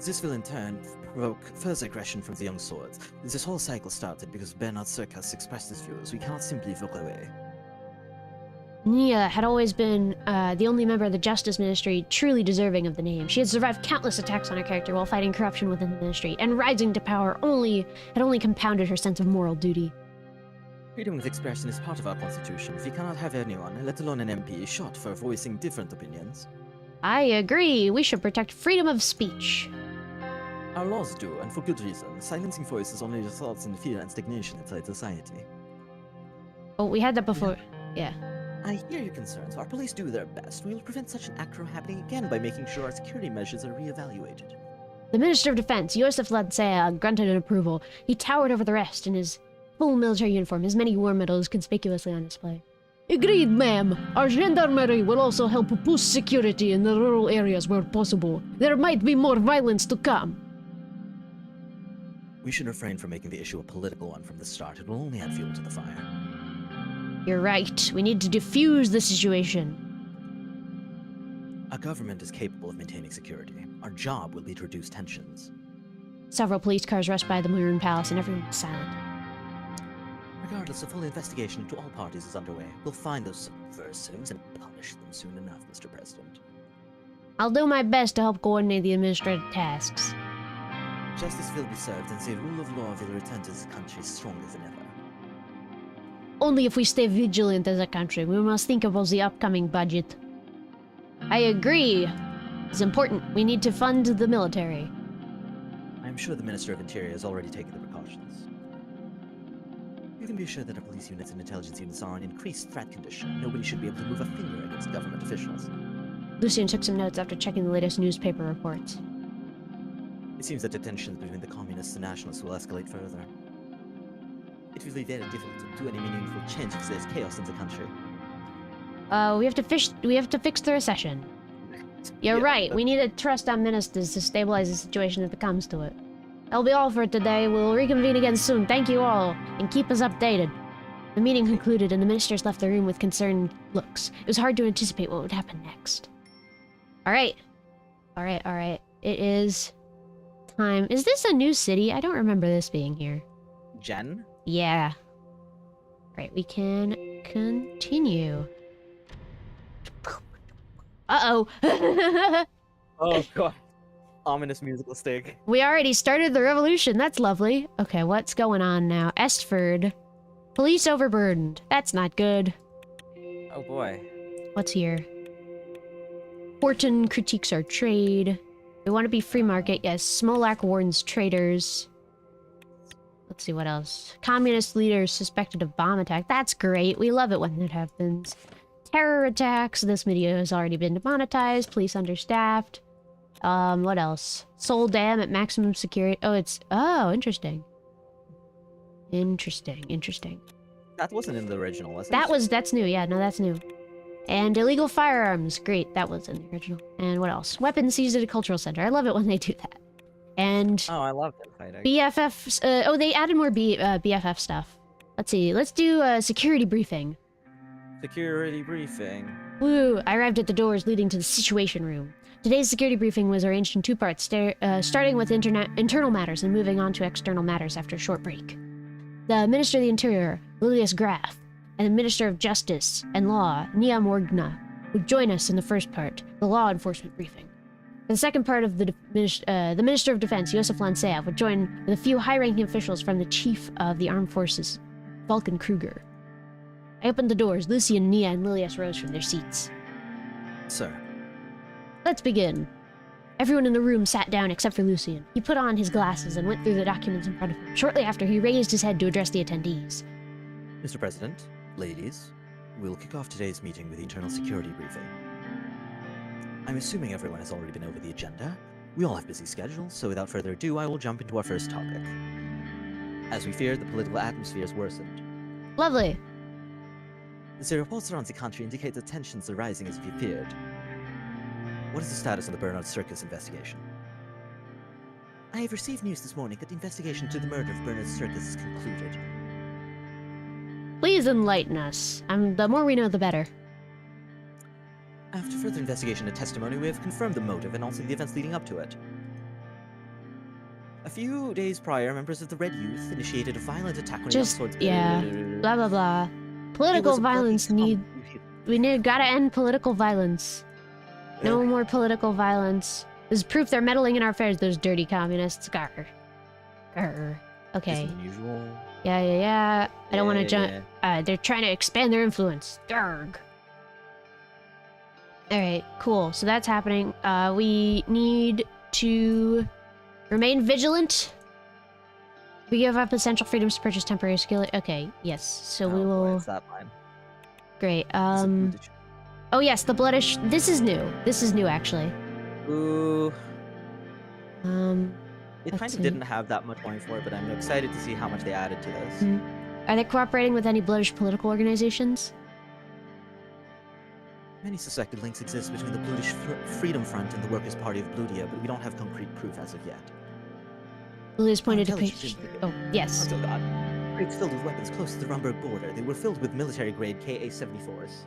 This will in turn provoke further aggression from the Young Swords. This whole cycle started because Bernard Circus expressed his views. We cannot simply look away. Nia had always been the only member of the Justice Ministry truly deserving of the name. She had survived countless attacks on her character while fighting corruption within the ministry, and rising to power had only compounded her sense of moral duty. Freedom of expression is part of our constitution. We cannot have anyone, let alone an MP, shot for voicing different opinions. I agree. We should protect freedom of speech. Our laws do, and for good reason. Silencing voices only results in fear and stagnation inside society. Oh, we had that before. Yeah. I hear your concerns. Our police do their best. We will prevent such an act from happening again by making sure our security measures are re-evaluated. The Minister of Defense, Yosef Ladsea, grunted in approval. He towered over the rest in his full military uniform, his many war medals conspicuously on display. Agreed, ma'am. Our gendarmerie will also help boost security in the rural areas where possible. There might be more violence to come. We should refrain from making the issue a political one from the start. It will only add fuel to the fire. You're right. We need to defuse the situation. Our government is capable of maintaining security. Our job will be to reduce tensions. Several police cars rushed by the Maroon Palace and everyone was silent. Regardless, a full investigation into all parties is underway. We'll find those subversives and punish them soon enough, Mr. President. I'll do my best to help coordinate the administrative tasks. Justice will be served and the rule of law will return to this country stronger than ever. Only if we stay vigilant as a country. We must think about the upcoming budget. I agree. It's important. We need to fund the military. I'm sure the Minister of Interior has already taken the precautions. You can be assured that our police units and intelligence units are in increased threat condition. Nobody should be able to move a finger against government officials. Lucian took some notes after checking the latest newspaper reports. It seems that the tensions between the communists and nationalists will escalate further. It will be very difficult to do any meaningful change if there's chaos in the country. We have to fix the recession. You're Yeah, right. We need to trust our ministers to stabilize the situation if it comes to it. That'll be all for today. We'll reconvene again soon. Thank you all, and keep us updated. The meeting concluded, and the ministers left the room with concerned looks. It was hard to anticipate what would happen next. All right. It is time. Is this a new city? I don't remember this being here. Jen? Yeah. Right, we can continue. Uh-oh. Oh god. Ominous musical stick. We already started the revolution. That's lovely. Okay, what's going on now? Estford. Police overburdened. That's not good. Oh boy. What's here? Horton critiques our trade. We want to be free market. Yes. Smolak warns traders. Let's see what else. Communist leaders suspected of bomb attack. That's great. We love it when that happens. Terror attacks. This video has already been demonetized. Police understaffed. What else? Seoul Dam at maximum security. Oh, interesting. Interesting. That wasn't in the original, was it? That's new. Yeah, no, that's new. And illegal firearms. Great, that was in the original. And what else? Weapons seized at a cultural center. I love it when they do that. And Oh, I love that fight. BFFs. They added more BFF stuff. Let's see. Let's do a security briefing. Security briefing. Woo! I arrived at the doors leading to the Situation Room. Today's security briefing was arranged in two parts, starting with internal matters and moving on to external matters after a short break. The Minister of the Interior, Lilius Graf, and the Minister of Justice and Law, Nia Morgna, would join us in the first part, the law enforcement briefing. For the second part of the Minister of Defense, Josef Lancea, would join with a few high-ranking officials from the Chief of the Armed Forces, Vulcan Kruger. I opened the doors. Lucian, Nia, and Lilius rose from their seats. Sir, Let's begin. Everyone in the room sat down except for Lucian. He put on his glasses and went through the documents in front of him. Shortly after, he raised his head to address the attendees. Mr. President, ladies, we'll kick off today's meeting with the internal security briefing. I'm assuming everyone has already been over the agenda. We all have busy schedules, so without further ado, I will jump into our first topic. As we feared, the political atmosphere has worsened. Lovely. The reports around the country indicate that tensions are rising as we feared. What is the status of the Bernard Circus investigation? I have received news this morning that the investigation into the murder of Bernard Circus is concluded. Please enlighten us. The more we know, the better. After further investigation and testimony, we have confirmed the motive and also the events leading up to it. A few days prior, members of the Red Youth initiated a violent attack on Just, towards yeah. Blah, blah, blah. Political violence gotta end political violence. No more political violence. This is proof they're meddling in our affairs, those dirty communists. Grr. Grr. Okay. This is unusual. Yeah. I don't want to jump. Yeah. They're trying to expand their influence. Grr. Alright, cool. So that's happening. We need to remain vigilant. We give up essential freedoms to purchase temporary skill. Okay, yes. So we will. Boy, it's that line. Great. Oh yes, the bloodish. This is new. This is new, actually. Ooh. It Let's kind see. of didn't have that much going for it, but I'm excited to see how much they added to this. Are they cooperating with any bloodish political organizations? Many suspected links exist between the British Freedom Front and the Workers' Party of Bludia, but we don't have concrete proof as of yet. Liz pointed to Intelligence page. indicated- Oh, yes. Oh god. Crates filled with weapons close to the Rumberg border. They were filled with military-grade KA-74s.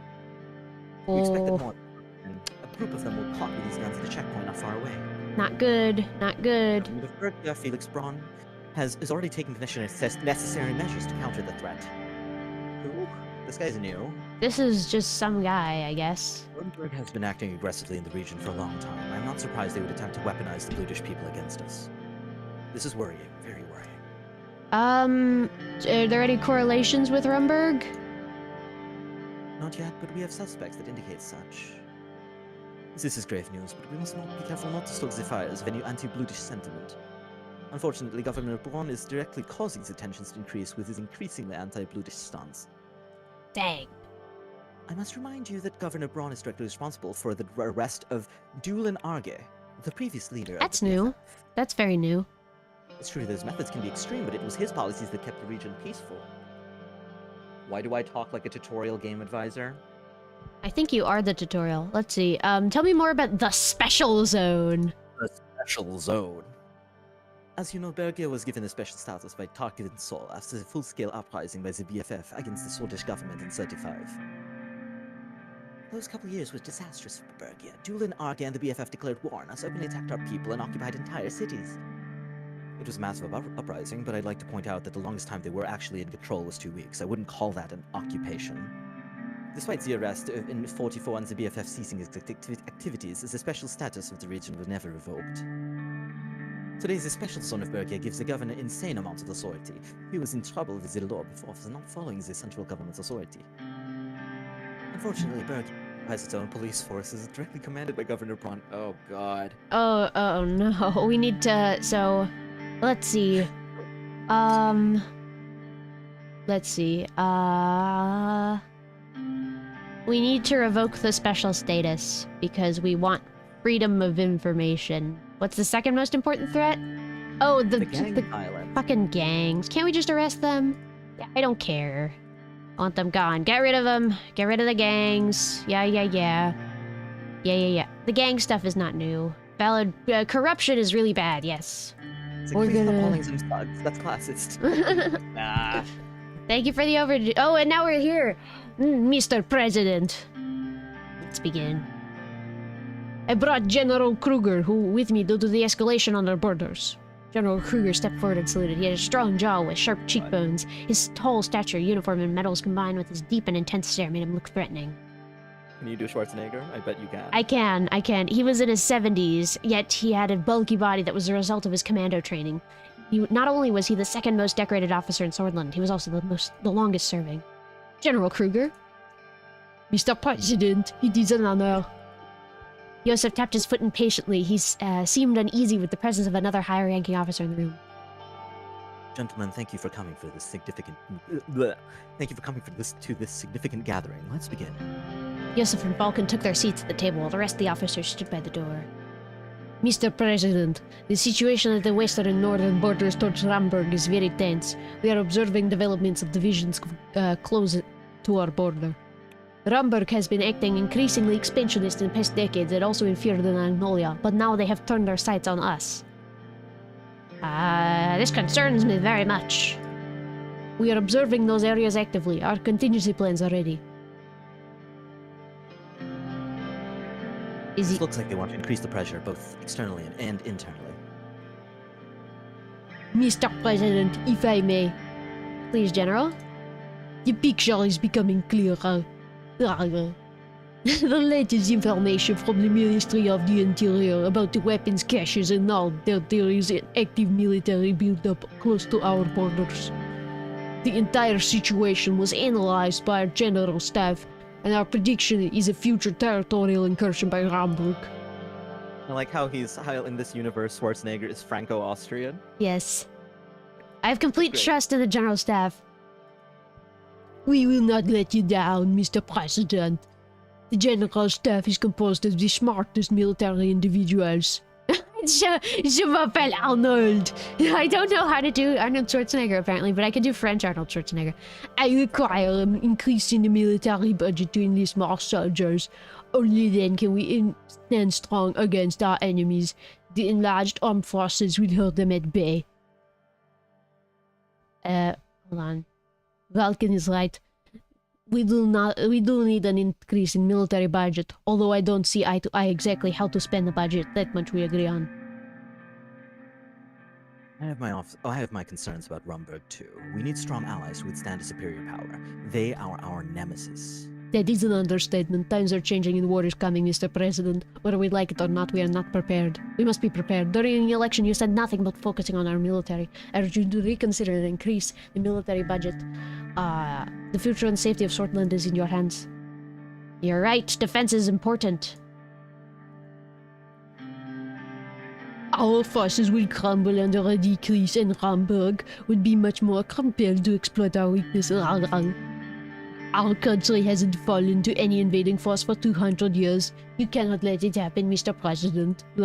We expect that Oh, more, and a group of them were caught with these guns at a checkpoint not far away. not good. Not good. The Bergia Felix Braun has already taken necessary measures to counter the threat. Ooh, this guy's new. This is just some guy, I guess. Rumberg has been acting aggressively in the region for a long time. I'm not surprised they would attempt to weaponize the British people against us. This is worrying, very worrying. Are there any correlations with Rumberg? Not yet, but we have suspects that indicate such. This is grave news, but we must not be careful not to stoke the fires of any anti-British sentiment. Unfortunately, Governor Braun is directly causing the tensions to increase with his increasingly anti-British stance. Dang. I must remind you that Governor Braun is directly responsible for the arrest of Dulan Arge, the previous leader That's of the new. BFF. That's very new. It's true that his methods can be extreme, but it was his policies that kept the region peaceful. Why do I talk like a tutorial game advisor? I think you are the tutorial. Let's see. Tell me more about the special zone. The special zone. As you know, Bergia was given a special status by Tarkin and Sol after the full-scale uprising by the BFF against the Swedish government in 35. Those couple years were disastrous for Bergia. Dulan Arge and the BFF declared war on us, openly attacked our people, and occupied entire cities. It was a massive uprising, but I'd like to point out that the longest time they were actually in control was 2 weeks. I wouldn't call that an occupation. Despite the arrest in 44 and the BFF ceasing its activities, the special status of the region was never revoked. Today, the special son of Bergia gives the governor insane amounts of authority. He was in trouble with the law before for not following the central government's authority. Unfortunately, Bergia has its own police forces directly commanded by Governor Bron. Oh God. Oh no. We need to. So, let's see. Let's see. We need to revoke the special status because we want freedom of information. What's the second most important threat? Oh, the Island. fucking gangs. Can't we just arrest them? I don't care. I want them gone. Get rid of them. Get rid of the gangs. Yeah. The gang stuff is not new. Valid. Corruption is really bad, yes. It's We're like, please stop gonna- calling them thugs. That's classist. Nah. Thank you for the overview. Oh, and now we're here. Mr. President. Let's begin. I brought General Kruger, who with me due to the escalation on our borders. General Kruger stepped forward and saluted. He had a strong jaw with sharp cheekbones. His tall stature, uniform, and medals combined with his deep and intense stare made him look threatening. Can you do Schwarzenegger? I bet you can. I can. He was in his 70s, yet he had a bulky body that was the result of his commando training. Not only was he the second most decorated officer in Swordland, he was also the longest serving. General Kruger? Mr. President, it is an honor. Yosef tapped his foot impatiently. He seemed uneasy with the presence of another high-ranking officer in the room. Gentlemen, thank you for coming for this significant. Thank you for coming to this significant gathering. Let's begin. Yosef and Falcon took their seats at the table while the rest of the officers stood by the door. Mr. President, the situation at the western and northern borders towards Ramberg is very tense. We are observing developments of divisions close to our border. Ramberg has been acting increasingly expansionist in the past decades and also inferior than Magnolia, but now they have turned their sights on us. This concerns me very much. We are observing those areas actively. Our contingency plans are ready. It looks like they want to increase the pressure, both externally and internally. Mr. President, if I may. Please, General. The picture is becoming clearer. The latest information from the Ministry of the Interior about the weapons caches and all that there is an active military build-up close to our borders. The entire situation was analyzed by our General Staff, and our prediction is a future territorial incursion by Ramberg. I like how in this universe Schwarzenegger is Franco-Austrian. Yes. I have complete Great. trust in the General Staff. We will not let you down, Mr. President. The General Staff is composed of the smartest military individuals. Je m'appelle Arnold. I don't know how to do Arnold Schwarzenegger apparently, but I can do French Arnold Schwarzenegger. I require an increase in the military budget to enlist more soldiers. Only then can we stand strong against our enemies. The enlarged armed forces will hold them at bay. Hold on. Vulcan is right. We do need an increase in military budget, although I don't see eye to eye exactly how to spend the budget. That much we agree on. I have my concerns about Rumberg too. We need strong allies to withstand a superior power. They are our nemesis. That is an understatement. Times are changing and war is coming, Mr. President. Whether we like it or not, we are not prepared. We must be prepared. During the election, you said nothing about focusing on our military. I urge you to reconsider and increase the military budget. The future and safety of Swortland is in your hands. You're right. Defense is important. Our forces will crumble under a decrease, and Ramberg would be much more compelled to exploit our weakness. Our country hasn't fallen to any invading force for 200 years. You cannot let it happen, Mr. President. We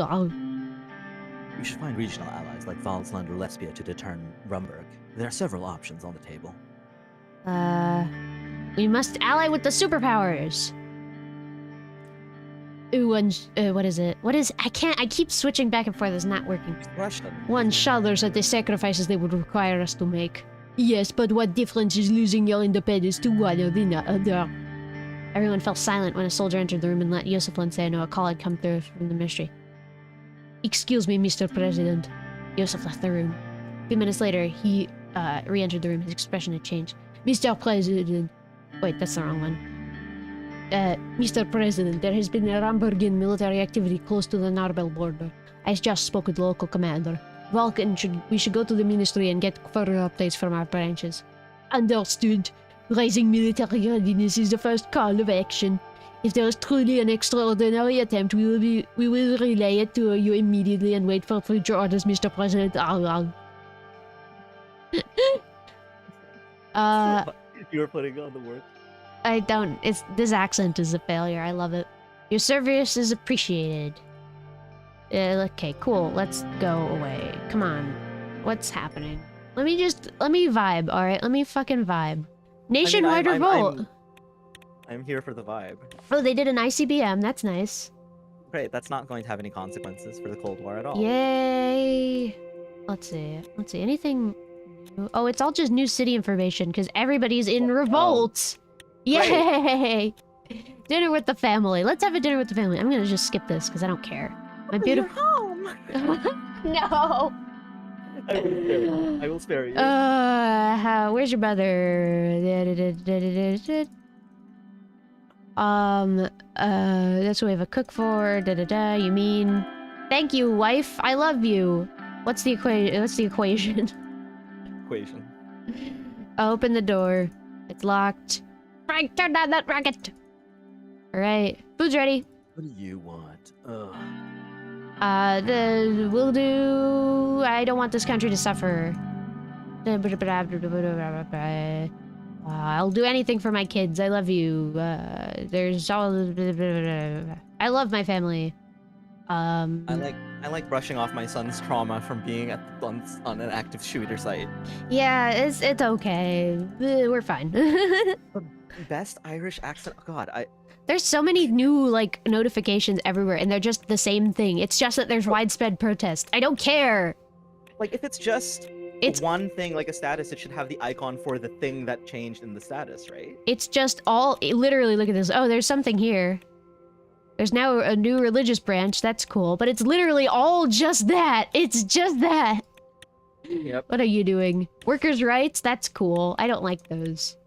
should find regional allies like Valsland or Lesbia to deter Rumberg. There are several options on the table. We must ally with the superpowers. What is it? I keep switching back and forth, it's not working. Russian. One shudders at the sacrifices they would require us to make. Yes, but what difference is losing your independence to one or the other? Everyone fell silent when a soldier entered the room and let Yosef say no, a call had come through from the ministry. Excuse me, Mr. President. Yosef left the room. A few minutes later, he re-entered the room. His expression had changed. Mr. President. Wait, that's the wrong one. Mr. President, there has been a Ramburgian military activity close to the Narbel border. I just spoke with the local commander. We should go to the ministry and get further updates from our branches. Understood. Raising military readiness is the first call of action. If there is truly an extraordinary attempt, we will relay it to you immediately and wait for future orders, Mr. President. You were putting on the work. I don't. This accent is a failure. I love it. Your service is appreciated. Okay, cool. Let's go away. Come on. What's happening? Let me vibe, alright? Let me fucking vibe. Nationwide revolt! I'm here for the vibe. Oh, they did an ICBM. That's nice. Great, that's not going to have any consequences for the Cold War at all. Yay! Let's see. Anything new? Oh, it's all just new city information, because everybody's in revolt! Yay! Dinner with the family. Let's have a dinner with the family. I'm gonna just skip this, because I don't care. My beautiful... home! No! I will spare you. Where's your brother? That's what we have a cook for. You mean? Thank you, wife. I love you. What's the equation? Equation. Open the door. It's locked. Frank, turn down that rocket. All right, food's ready. What do you want? We'll do... I don't want this country to suffer. I'll do anything for my kids. I love you. There's all... I love my family. I like brushing off my son's trauma from being on an active shooter site. Yeah, it's okay. We're fine. Best Irish accent? Oh God, There's so many new, like, notifications everywhere, and they're just the same thing. It's just that there's widespread protest. I don't care! Like, if it's just one thing, like a status, it should have the icon for the thing that changed in the status, right? It's just all... Literally, look at this. Oh, there's something here. There's now a new religious branch. That's cool. But it's literally all just that. It's just that. Yep. What are you doing? Workers' rights? That's cool. I don't like those.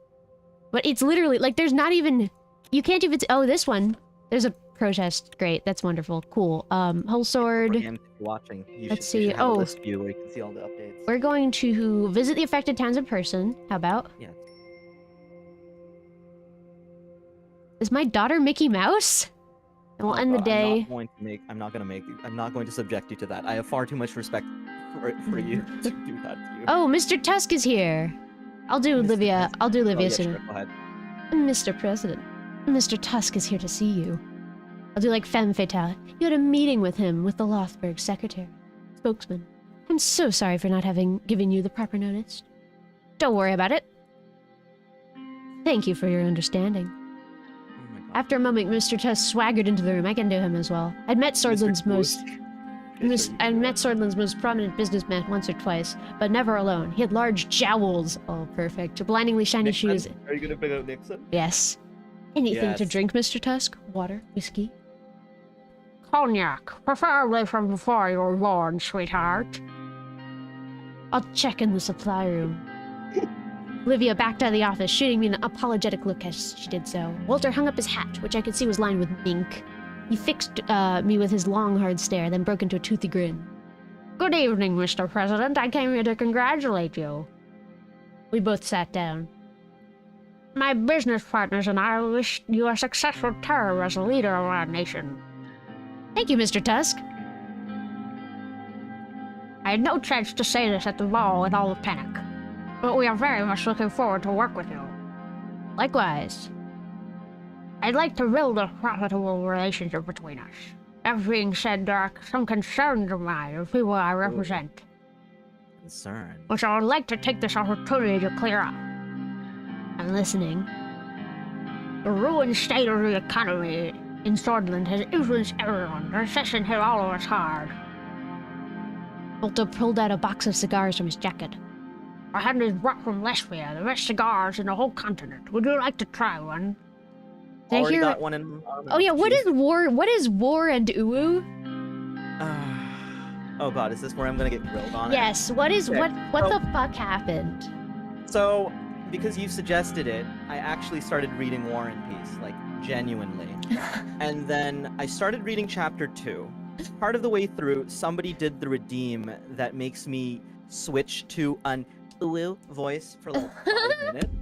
But it's literally... Like, there's not even... You can't even... Oh, this one. There's a protest. Great. That's wonderful. Cool. Whole sword. Watching. Let's see. You should have a list view where you can see all the updates. We're going to visit the affected towns in person. How about? Yeah. Is my daughter Mickey Mouse? And we'll end the day. I'm not going to subject you to that. I have far too much respect for you to do that to you. Oh, Mr. Tusk is here. I'll do Olivia. I'll do Olivia soon. Sure, go ahead. Mr. President, Mr. Tusk is here to see you. I'll do like femme fatale. You had a meeting with him, with the Lothberg secretary, spokesman. I'm so sorry for not having given you the proper notice. Don't worry about it. Thank you for your understanding. Oh my God. After a moment, Mr. Tusk swaggered into the room. I can do him as well. I'd met Swordland's most prominent businessman once or twice, but never alone. He had large jowls. Oh, perfect. Blindingly shiny Nixon? shoes. Are you gonna bring out Nixon? Yes. Anything to Yes. drink, Mr. Tusk? Water? Whiskey? Cognac. Preferably from before you were born, sweetheart. I'll check in the supply room. Olivia backed out of the office, shooting me an apologetic look as she did so. Walter hung up his hat, which I could see was lined with ink. He fixed me with his long, hard stare, then broke into a toothy grin. Good evening, Mr. President. I came here to congratulate you. We both sat down. My business partners and I wish you a successful term as a leader of our nation. Thank you, Mr. Tusk. I had no chance to say this at the ball with all the panic, but we are very much looking forward to work with you. Likewise. I'd like to build a profitable relationship between us. That being said, there are some concerns of mine of people I represent, Concern. which I would like to take this opportunity to clear up. I'm listening. The ruined state of the economy in Swordland has influenced everyone. The recession hit all of us hard. Walter pulled out a box of cigars from his jacket. I had these brought from Lesbia, the best cigars in the whole continent. Would you like to try one? Did I Already hear... got one in. Oh yeah, what is war? What is war and uwu? Oh god, is this where I'm gonna get grilled on it? Yes. What is Okay, what so- the fuck happened? So, because you suggested it, I actually started reading War and Peace, like, genuinely. And then I started reading chapter 2. Part of the way through, somebody did the redeem that makes me switch to an uwu voice for like 5 minutes.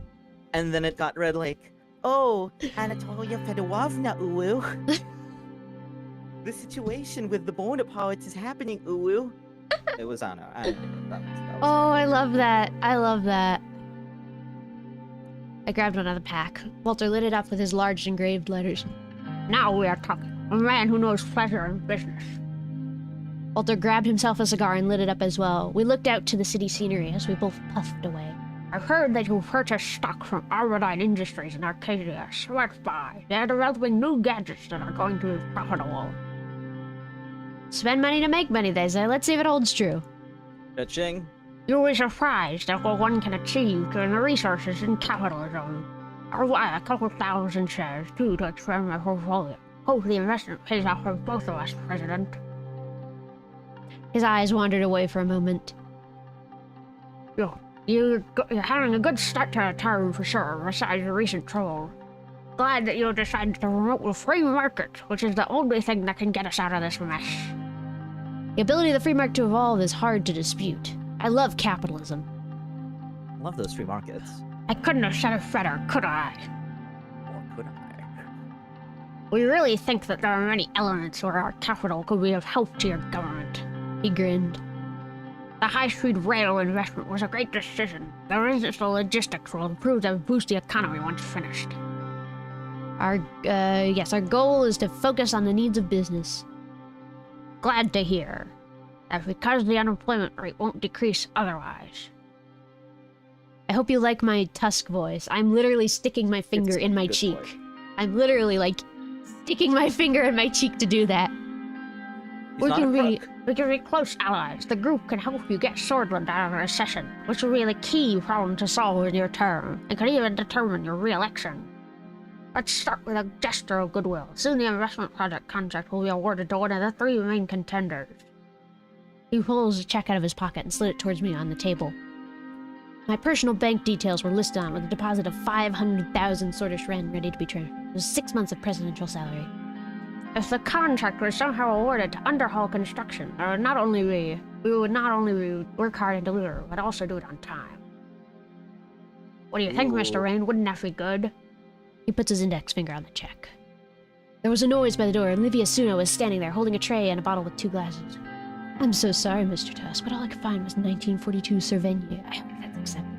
And then it got read like, oh, Anatolia Fedorovna, uwu. The situation with the Bonapartes is happening, uwu. It was Anna. That was Oh, I love that. I love that. I grabbed one out of the pack. Walter lit it up with his large engraved letters. Now we are talking. A man who knows pleasure and business. Walter grabbed himself a cigar and lit it up as well. We looked out to the city scenery as we both puffed away. I've heard that you've purchased stock from Armadine Industries in Arcadia. Smart buy. They're developing new gadgets that are going to be profitable. Spend money to make money, they say. Let's see if it holds true. Cha-ching. You'll be surprised at what one can achieve given the resources in capitalism. I'll buy a couple thousand shares, too, to expand my portfolio. Hope the investment pays off for both of us, President. His eyes wandered away for a moment. You're having a good start to a term for sure, besides your recent trouble. Glad that you decided to promote the free market, which is the only thing that can get us out of this mess. The ability of the free market to evolve is hard to dispute. I love capitalism. Love those free markets. I couldn't have said it better, could I? Or could I? We really think that there are many elements where our capital could be of help to your government. He grinned. The high-speed rail investment was a great decision. The resistance logistics will improve and boost the economy once finished. Our goal is to focus on the needs of business. Glad to hear that because the unemployment rate won't decrease otherwise. I hope you like my Tusk voice. I'm literally sticking my finger It's in my good cheek. voice. I'm literally, like, sticking my finger in my cheek to do that. He's We not a can be close allies. The group can help you get Swordland out of recession, which will be the key problem to solve in your term, and could even determine your re-election. Let's start with a gesture of goodwill. Soon the investment project contract will be awarded to one of the 3 main contenders. He pulls a check out of his pocket and slid it towards me on the table. My personal bank details were listed on it with a deposit of 500,000 Swedish ren ready to be transferred. It was 6 months of presidential salary. If the contract was somehow awarded to Underhall Construction, we would not only work hard and deliver, but also do it on time. What do you think, Mr. Ooh. Rain? Wouldn't that be good? He puts his index finger on the check. There was a noise by the door, and Livia Suna was standing there, holding a tray and a bottle with 2 glasses. I'm so sorry, Mr. Tusk, but all I could find was 1942 Cervenia. I hope that's acceptable.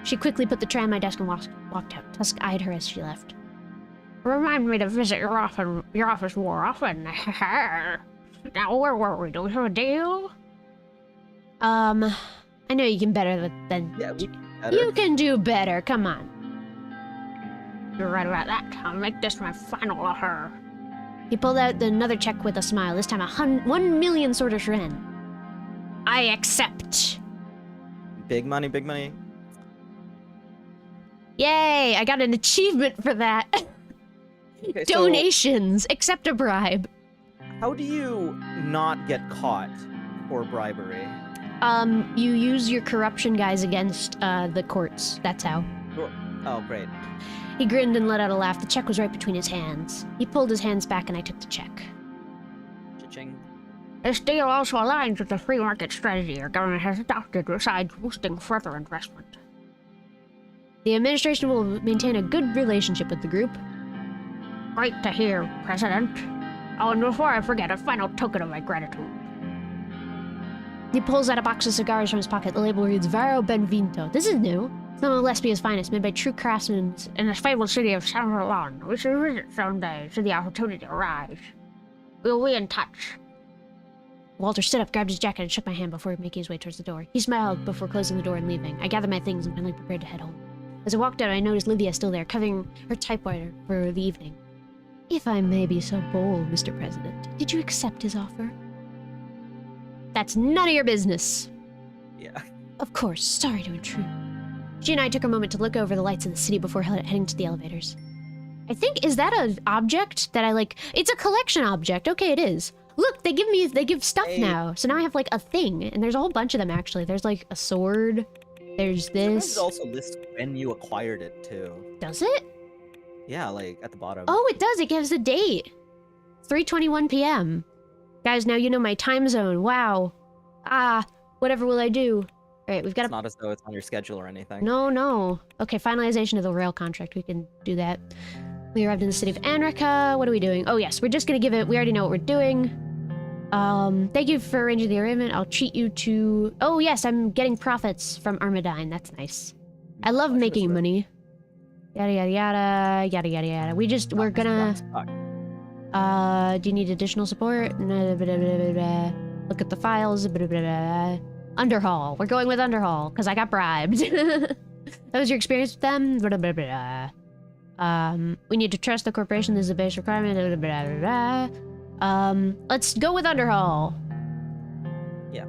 She quickly put the tray on my desk and walked out. Tusk eyed her as she left. Remind me to visit your office more often. Now, where were we? Do we have a deal? I know you can better than... Yeah, You can do better, come on. You're right about that. I'll make this my final offer. He pulled out another check with a smile, this time 1 million Swedish ren. I accept. Big money, big money. Yay, I got an achievement for that. Okay, so Donations, accept a bribe. how do you not get caught for bribery? You use your corruption guys against the courts. That's how. Oh, great. He grinned and let out a laugh. The check was right between his hands. He pulled his hands back and I took the check. Cha-ching. This deal also aligns with the free market strategy our government has adopted, besides boosting further investment. The administration will maintain a good relationship with the group. Great to hear, President. Oh, and before I forget, a final token of my gratitude. He pulls out a box of cigars from his pocket. The label reads Varo Benvinto. This is new. Some of Lespia's finest, made by true craftsmen in the fabled city of San Roland. We should visit someday, should the opportunity arise. We'll be in touch. Walter stood up, grabbed his jacket, and shook my hand before making his way towards the door. He smiled before closing the door and leaving. I gathered my things and finally prepared to head home. As I walked out, I noticed Livia still there, covering her typewriter for the evening. If I may be so bold, Mr. President, did you accept his offer? That's none of your business. Yeah. Of course, sorry to intrude. She and I took a moment to look over the lights of the city before heading to the elevators. I think, is that an object that I like? It's a collection object. Okay, it is. Look, they give stuff Hey. now. So now I have like a thing, and there's a whole bunch of them actually. There's like a sword. There's Sometimes this. it also lists when you acquired it too. Does it? Yeah, like at the bottom. Oh, it does. It gives a date. 3:21 p.m. Guys, now you know my time zone. Wow. Whatever will I do? All right, we've got It's not as though it's on your schedule or anything. No. Okay, finalization of the rail contract. We can do that. We arrived in the city of Anrika. What are we doing? Oh, yes, we're just gonna give it... We already know what we're doing. Thank you for arranging the arrangement. I'll treat you to... Oh, yes, I'm getting profits from Armadine. That's nice. I love making money. Yada, yada, yada. Yada, yada, yada. We're gonna... Do you need additional support? Look at the files. Underhaul. We're going with Underhaul, because I got bribed. That was your experience with them? We need to trust the corporation. This is a base requirement. Let's go with Underhaul. Yeah.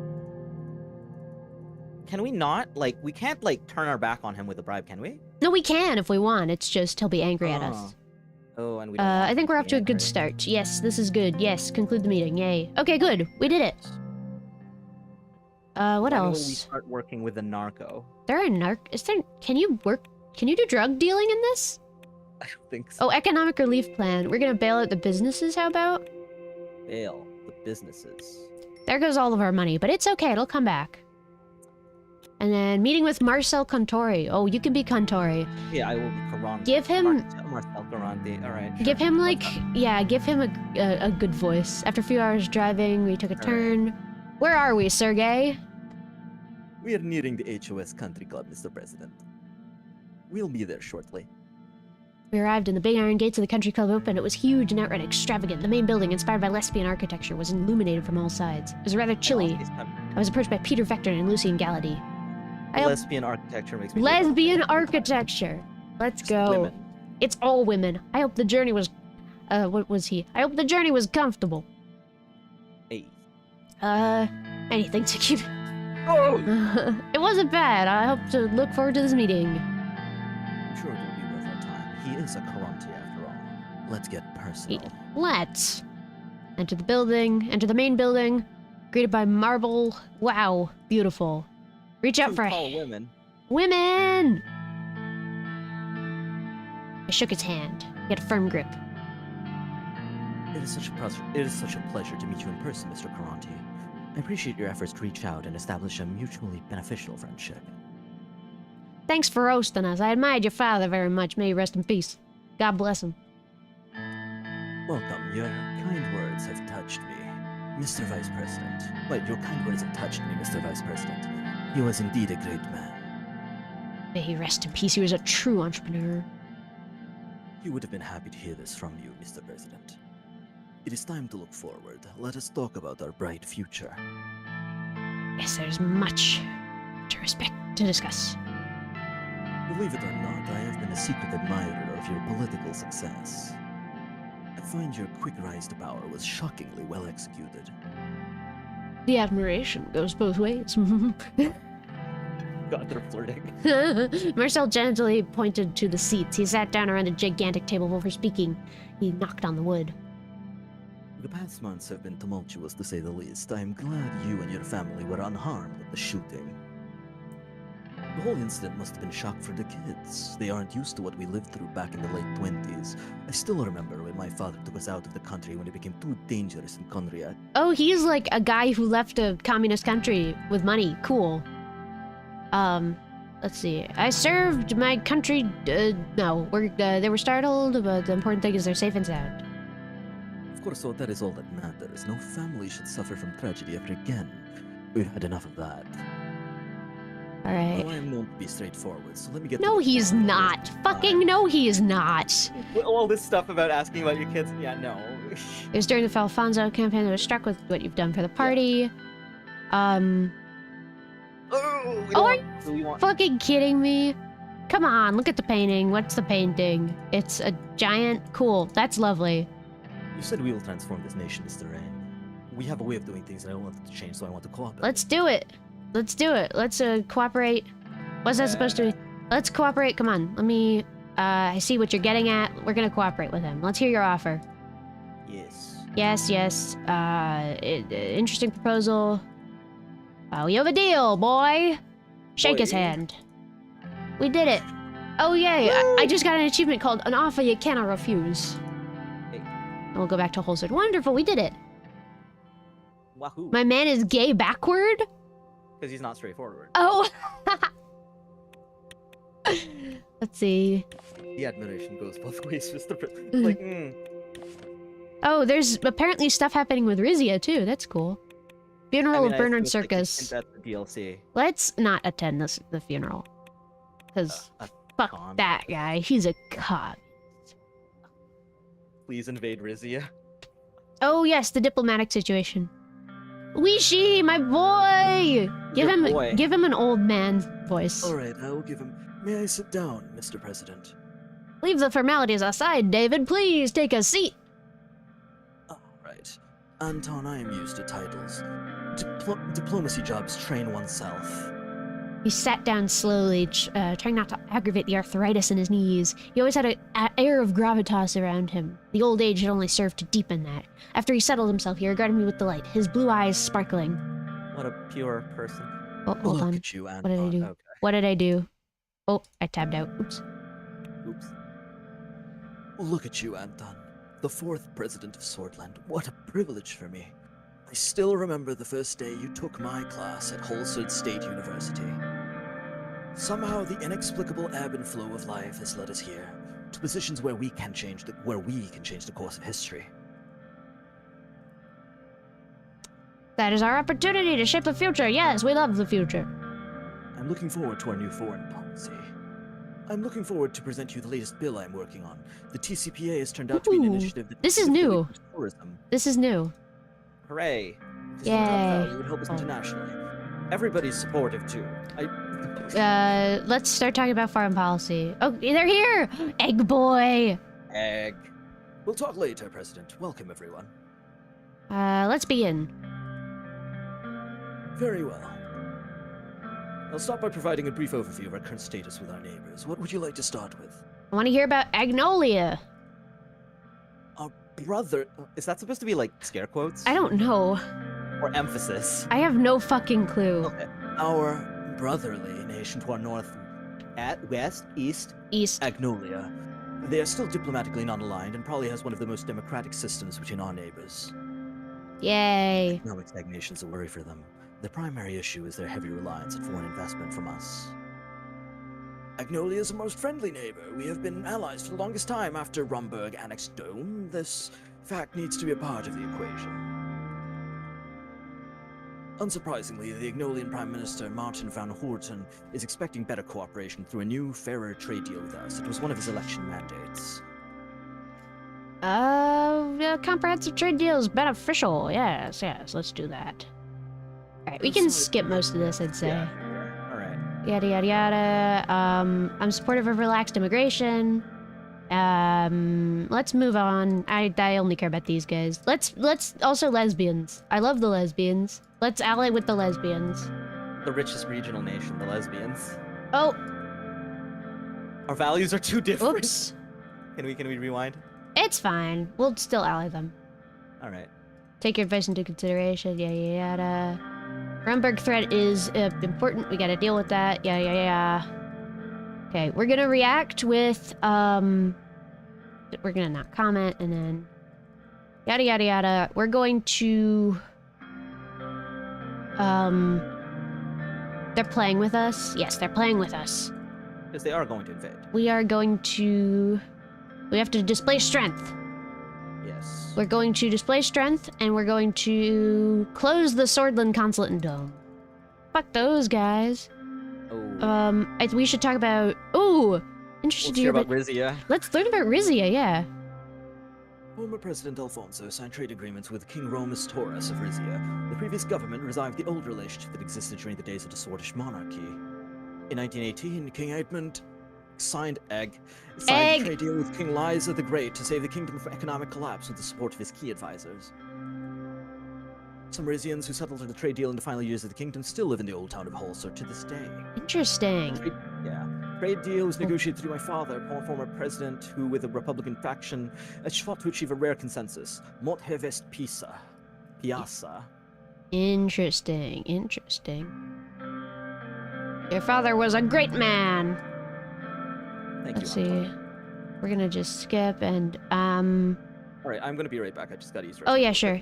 Can we not? Like, we can't, like, turn our back on him with a bribe, can we? No, we can if we want. It's just he'll be angry at us. Oh, and we don't I think we're him off to a good angry. start. Yes, this is good. Yes, conclude the meeting. Yay. Okay, good. We did it. What When will we else? start working with a narco? There are Is there... Can you do drug dealing in this? I don't think so. Oh, economic relief plan. We're gonna bail out the businesses, how about? Bail the businesses. There goes all of our money, but it's okay, it'll come back. And then meeting with Marcel Contori. Oh, you can be Contori. Yeah, I will be Caronte. Give him- Marcel Caronte. All right. Give sure. him like, What's up? yeah, give him a good voice. After a few hours driving, we took a turn. Where are we, Sergey? We are nearing the HOS Country Club, Mr. President. We'll be there shortly. We arrived and the big iron gates of the country club opened. It was huge and outright extravagant. The main building, inspired by lesbian architecture, was illuminated from all sides. It was rather chilly. I was approached by Peter Vector and Lucian Gallaty. Lesbian architecture makes me. Lesbian architecture. Let's Just go. women. It's all women. I hope the journey was... what was he? I hope the journey was comfortable. Hey. Anything to keep... Oh! It wasn't bad. I hope to look forward to this meeting. I'm sure it will be worth our time. He is a Caronte after all. Let's get personal. Let's enter the building, enter the main building, greeted by marble. Wow, beautiful. Reach out Two for tall women. women. I shook his hand. He had a firm grip. It is such a pleasure to meet you in person, Mr. Caronte. I appreciate your efforts to reach out and establish a mutually beneficial friendship. Thanks for roasting us. I admired your father very much. May he rest in peace. God bless him. Welcome. Your kind words have touched me, Mr. Vice President. Wait, your kind words have touched me, Mr. Vice President. He was indeed a great man. May he rest in peace. He was a true entrepreneur. He would have been happy to hear this from you, Mr. President. It is time to look forward. Let us talk about our bright future. Yes, there's much to discuss. Believe it or not, I have been a secret admirer of your political success. I find your quick rise to power was shockingly well executed. The admiration goes both ways. God, they're flirting. Marcel gently pointed to the seats. He sat down around a gigantic table before speaking. He knocked on the wood. The past months have been tumultuous to say the least. I am glad you and your family were unharmed at the shooting. The whole incident must have been shock for the kids. They aren't used to what we lived through back in the late 20s. I still remember when my father took us out of the country when it became too dangerous in Conriat. Oh, he's like a guy who left a communist country with money. Cool. Let's see. I served my country. No, they were startled, but the important thing is they're safe and sound. Of course, so that is all that matters. No family should suffer from tragedy ever again. We've had enough of that. All right. Well, I am known to be straightforward, so let me get No, to the he's point. not. Fucking no, he is not. All this stuff about asking about your kids. Yeah, no. It was during the Alfonso campaign that I was struck with what you've done for the party. Oh, we want. Fucking kidding me? Come on, look at the painting. What's the painting? It's a giant... Cool, that's lovely. You said we will transform this nation, Mr. Rain. We have a way of doing things and I don't want it to change, so I want to cooperate. Let's do it. Let's do it. Let's cooperate. What's that supposed to be? Let's cooperate. Come on. Let me... I see what you're getting at. We're gonna cooperate with him. Let's hear your offer. Yes. Yes, yes. Interesting proposal. We have a deal, boy. Shake his Boy. hand. We did it. Oh, yay. I just got an achievement called An Offer You Cannot Refuse. Hey. And we'll go back to Holstered. Wonderful, we did it. Wahoo. My man is gay backward? Because he's not straightforward. Oh. Let's see. The admiration goes both ways, Mr. Like, Oh, there's apparently stuff happening with Rizia, too. That's cool. Funeral of Bernard Circus. That's the DLC. Let's not attend the funeral. Because fuck con. that guy. He's a cop. Please invade Rizia. Oh, yes, the diplomatic situation. Weishi, my boy! Give him an old man voice. All right, I will give him. May I sit down, Mr. President? Leave the formalities aside, David. Please take a seat. All right. Anton, I am used to titles. Diplomacy jobs train oneself. He sat down slowly, trying not to aggravate the arthritis in his knees. He always had an air of gravitas around him. The old age had only served to deepen that. After he settled himself, he regarded me with delight, his blue eyes sparkling. What a pure person. Oh, hold on. Look at you, Anton. What did I do? Okay. What did I do? Oh, I tabbed out. Oops. Oops. Look at you, Anton. The 4th president of Swordland. What a privilege for me. I still remember the first day you took my class at Holstered State University. Somehow the inexplicable ebb and flow of life has led us here, to positions where we can change the course of history. That is our opportunity to shape the future. Yes, we love the future. I'm looking forward to our new foreign policy. I'm looking forward to present you the latest bill I'm working on. The TCPA has turned out to be an Ooh, initiative that this is specifically new. boosts tourism. This is new. Hooray. This is top Yay. value. It would help us internationally. Everybody's supportive, too. Let's start talking about foreign policy. Oh, they're here! Egg boy! Egg. We'll talk later, President. Welcome, everyone. Let's begin. Very well. I'll start by providing a brief overview of our current status with our neighbors. What would you like to start with? I want to hear about Agnolia. Our brother... Is that supposed to be like scare quotes? I don't know. Or emphasis? I have no fucking clue. Okay. Our brotherly nation to our north, At west, east. East. Agnolia. They are still diplomatically non-aligned and probably has one of the most democratic systems between our neighbors. Yay. Economic stagnation is a worry for them. The primary issue is their heavy reliance on foreign investment from us. Agnolia is a most friendly neighbor. We have been allies for the longest time after Rumburg annexed Dome. This fact needs to be a part of the equation. Unsurprisingly, the Agnolian Prime Minister Martin van Hoorten is expecting better cooperation through a new, fairer trade deal with us. It was one of his election mandates. Comprehensive trade deal is beneficial. Yes, let's do that. Alright, we can skip most of this, I'd say. Yeah. Alright. Yada yada yada. I'm supportive of relaxed immigration. Let's move on. I only care about these guys. Let's also lesbians. I love the lesbians. Let's ally with the lesbians. The richest regional nation, the lesbians. Oh, Our values are too different. oops. Can we rewind? It's fine. We'll still ally them. Alright. Take your advice into consideration. Yada yada. Rumburg threat is important. We gotta deal with that. Yeah. Okay, we're gonna react with, we're gonna not comment, and then yada yada yada. We're going to, they're playing with us. Yes, they're playing with us. Because they are going to invade. We have to display strength. Yes. We're going to display strength, and we're going to close the Swordland Consulate and Dome. Fuck those guys. Oh. We should talk about... Ooh! Interested Let's to hear hear about Rizia. Let's learn about Rizia, yeah. Former President Alfonso signed trade agreements with King Romus Taurus of Rizia. The previous government revived the old relationship that existed during the days of the Swordish monarchy. In 1918, King Edmund signed a trade deal with King Liza the Great to save the kingdom from economic collapse with the support of his key advisors. Some Rizians who settled in the trade deal in the final years of the kingdom still live in the old town of Holster to this day. Interesting. Yeah. Trade deal was negotiated through my father, former president, who, with the Republican faction, has fought to achieve a rare consensus. Mot hevest piazza. Interesting, interesting. Your father was a great man. Thank Let's you, see. Anton. We're gonna just skip and Alright, I'm gonna be right back. I just gotta use Oh yeah, sure.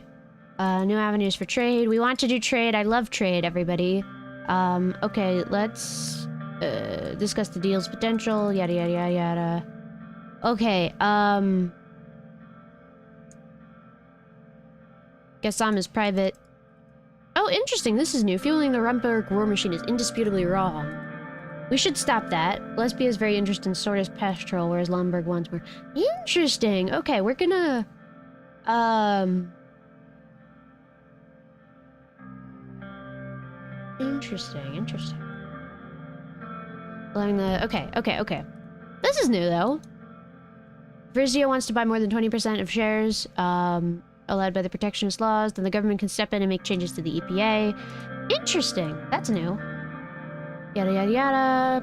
New avenues for trade. We want to do trade. I love trade, everybody. Okay, let's discuss the deal's potential. Yada yada yada yada. Okay, Gassam is private. Oh, interesting. This is new. Fueling the Rumberg war machine is indisputably wrong. We should stop that. Lesbia is very interested in Sortis Pastoral, whereas Lumberg wants more. Interesting. Okay, we're gonna... Interesting, interesting. Allowing the... Okay. This is new, though. Vrizio wants to buy more than 20% of shares, allowed by the protectionist laws. Then the government can step in and make changes to the EPA. Interesting. That's new. Yada yada yada.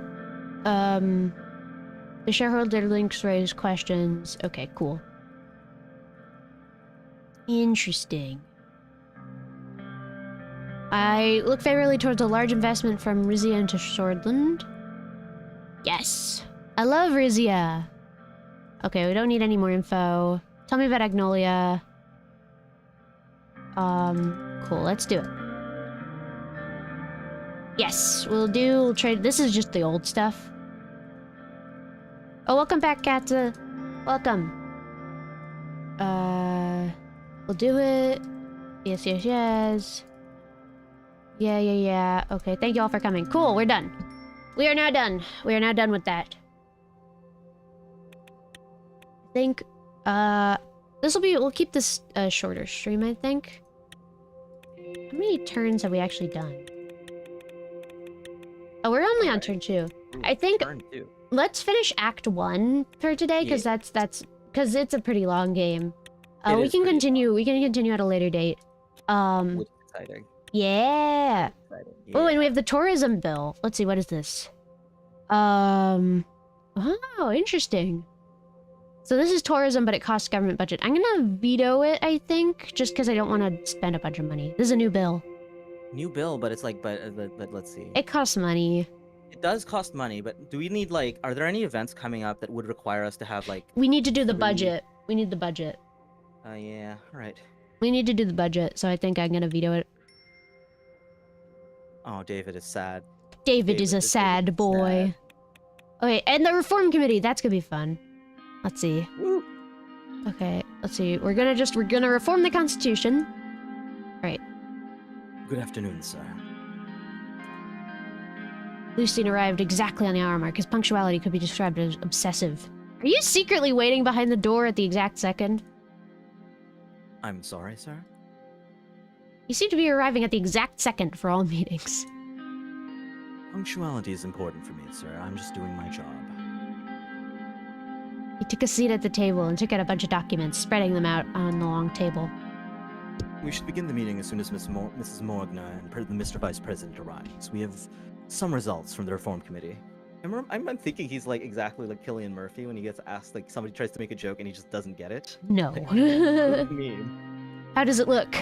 The shareholder links raise questions. Okay, cool. Interesting. I look favorably towards a large investment from Rizia into Swordland. Yes! I love Rizia! Okay, we don't need any more info. Tell me about Agnolia. Cool, let's do it. Yes, we'll trade. This is just the old stuff. Oh, welcome back, Katza. Welcome. We'll do it. Yes. Yeah. Okay, thank you all for coming. Cool, we're done. We are now done. We are now done with that. I think, we'll keep this a shorter stream, I think. How many turns have we actually done? Oh, we're only on turn 2. I think let's finish Act 1 for today, because that's because it's a pretty long game. We can continue. We can continue at a later date. Which is exciting. Yeah. Oh, and we have the tourism bill. Let's see, what is this? Oh, interesting. So this is tourism, but it costs government budget. I'm gonna veto it, I think, just because I don't want to spend a bunch of money. This is a new bill. New bill, but it's like, but let's see. It costs money. It does cost money, but do we need, like, are there any events coming up that would require us to have, like... We need to do the budget. We need the budget. Yeah, alright. We need to do the budget, so I think I'm gonna veto it. Oh, David is sad. David is a sad boy. Okay, and the reform committee, that's gonna be fun. Let's see. Woo. Okay, let's see. We're gonna reform the Constitution. Alright. Good afternoon, sir. Lucien arrived exactly on the hour mark. His punctuality could be described as obsessive. Are you secretly waiting behind the door at the exact second? I'm sorry, sir? You seem to be arriving at the exact second for all meetings. Punctuality is important for me, sir. I'm just doing my job. He took a seat at the table and took out a bunch of documents, spreading them out on the long table. We should begin the meeting as soon as Mrs. Morgner and the Mr. Vice President arrives. We have some results from the Reform Committee. I'm thinking he's like exactly like Cillian Murphy when he gets asked, like somebody tries to make a joke and he just doesn't get it. No. What do you mean? How does it look?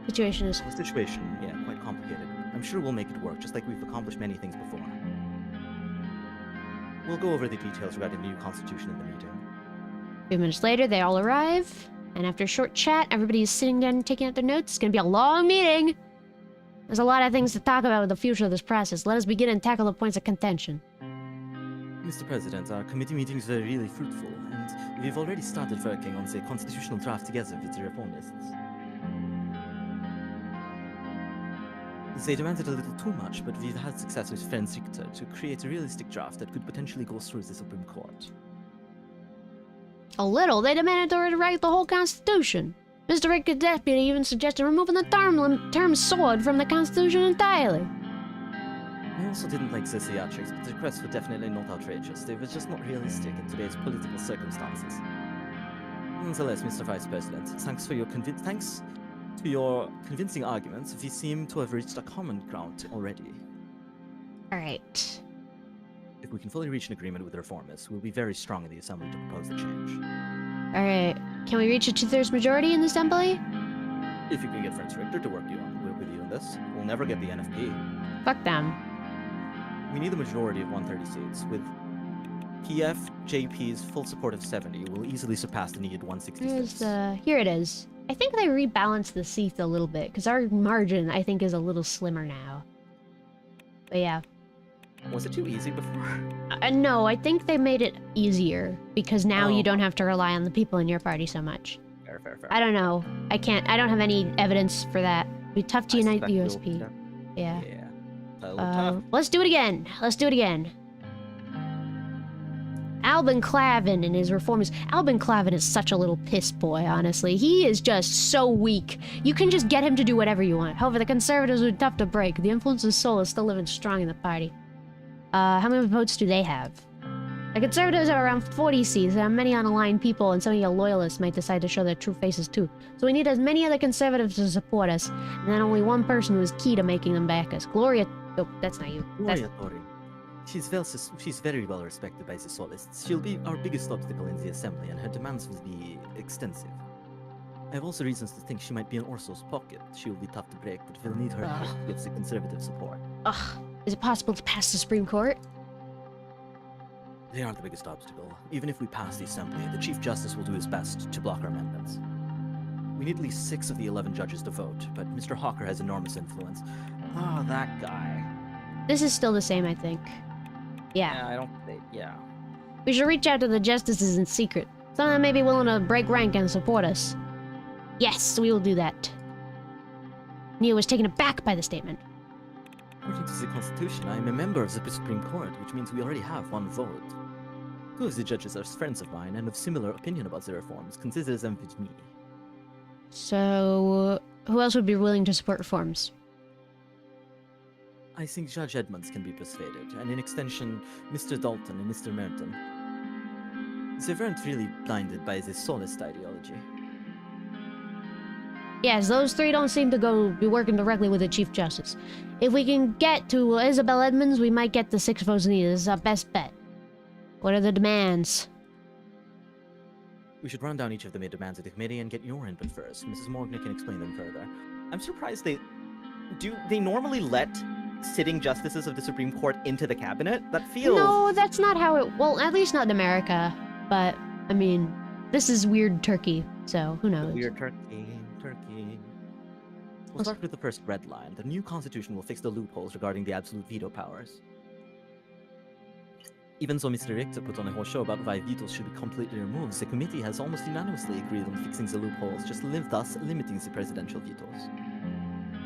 Situation is... The situation, yeah, quite complicated. I'm sure we'll make it work, just like we've accomplished many things before. We'll go over the details regarding the new constitution in the meeting. A few minutes later, they all arrive, and after a short chat, everybody is sitting down and taking out their notes. It's gonna be a long meeting! There's a lot of things to talk about with the future of this process. Let us begin and tackle the points of contention. Mr. President, our committee meetings were really fruitful, and we've already started working on the constitutional draft together with the reformists. They demanded a little too much, but we've had success with Franz Richter to create a realistic draft that could potentially go through the Supreme Court. A little? They demanded to rewrite the whole Constitution. Mr. Richter's deputy even suggested removing the term sword from the Constitution entirely. I also didn't like the theatrics, but the requests were definitely not outrageous. They were just not realistic in today's political circumstances. Nonetheless, Mr. Vice President, thanks to your convincing arguments, we seem to have reached a common ground already. Alright. If we can fully reach an agreement with the reformists, we'll be very strong in the Assembly to propose the change. Alright, can we reach a 2/3 majority in the Assembly? If you can get Prince Richter to work with you on this, we'll never get the NFP. Fuck them. We need a majority of 130 seats. With PFJP's full support of 70, we'll easily surpass the needed 166. Here it is. I think they rebalanced the seats a little bit, because our margin, I think, is a little slimmer now. But yeah. Was it too easy before? No, I think they made it easier, because now you Oh. don't have to rely on the people in your party so much. Fair. I don't know. I don't have any evidence for that. It'd be tough to I unite the suspect we'll- USP. Yeah. Yeah. That'll look tough. Let's do it again. Albin Clavin and his reformers. Albin Clavin is such a little piss boy, honestly. He is just so weak. You can just get him to do whatever you want. However, the conservatives are tough to break. The influence of soul is still living strong in the party. How many votes do they have? The conservatives have around 40 seats, and many unaligned people and some of your loyalists might decide to show their true faces too. So we need as many other conservatives to support us, and then only one person who is key to making them back us. Gloria... Oh, that's not you. That's... Gloria Tori. She's very well respected by the Solists. She'll be our biggest obstacle in the Assembly, and her demands will be extensive. I have also reasons to think she might be in Orso's pocket. She will be tough to break, but we'll need her help to get the conservative support. Ugh. Is it possible to pass the Supreme Court? They aren't the biggest obstacle. Even if we pass the Assembly, the Chief Justice will do his best to block our amendments. We need at least 6 of the 11 judges to vote, but Mr. Hawker has enormous influence. Oh, that guy. This is still the same, I think. Yeah. Yeah, I don't think. Yeah. We should reach out to the justices in secret. Some of them may be willing to break rank and support us. Yes, we will do that. Neo was taken aback by the statement. According to the Constitution, I am a member of the Supreme Court, which means we already have 1 vote. 2 of the judges are friends of mine and of similar opinion about the reforms. Consider them with me. So, who else would be willing to support reforms? I think Judge Edmonds can be persuaded, and in extension, Mr. Dalton and Mr. Merton. They weren't really blinded by the Solist ideology. Yes, those 3 don't seem to be working directly with the Chief Justice. If we can get to Isabel Edmonds, we might get the 6 votes needed. This is our best bet. What are the demands? We should run down each of the demands of the committee and get your input first. Mrs. Morgan can explain them further. I'm surprised they normally let sitting justices of the Supreme Court into the cabinet? That feels... No, that's not how it... Well, at least not in America. But, I mean, this is weird Turkey, so who knows? Weird Turkey. We'll start with the first red line. The new constitution will fix the loopholes regarding the absolute veto powers. Even though Mr. Richter put on a whole show about why vetoes should be completely removed, the committee has almost unanimously agreed on fixing the loopholes, thus limiting the presidential vetoes.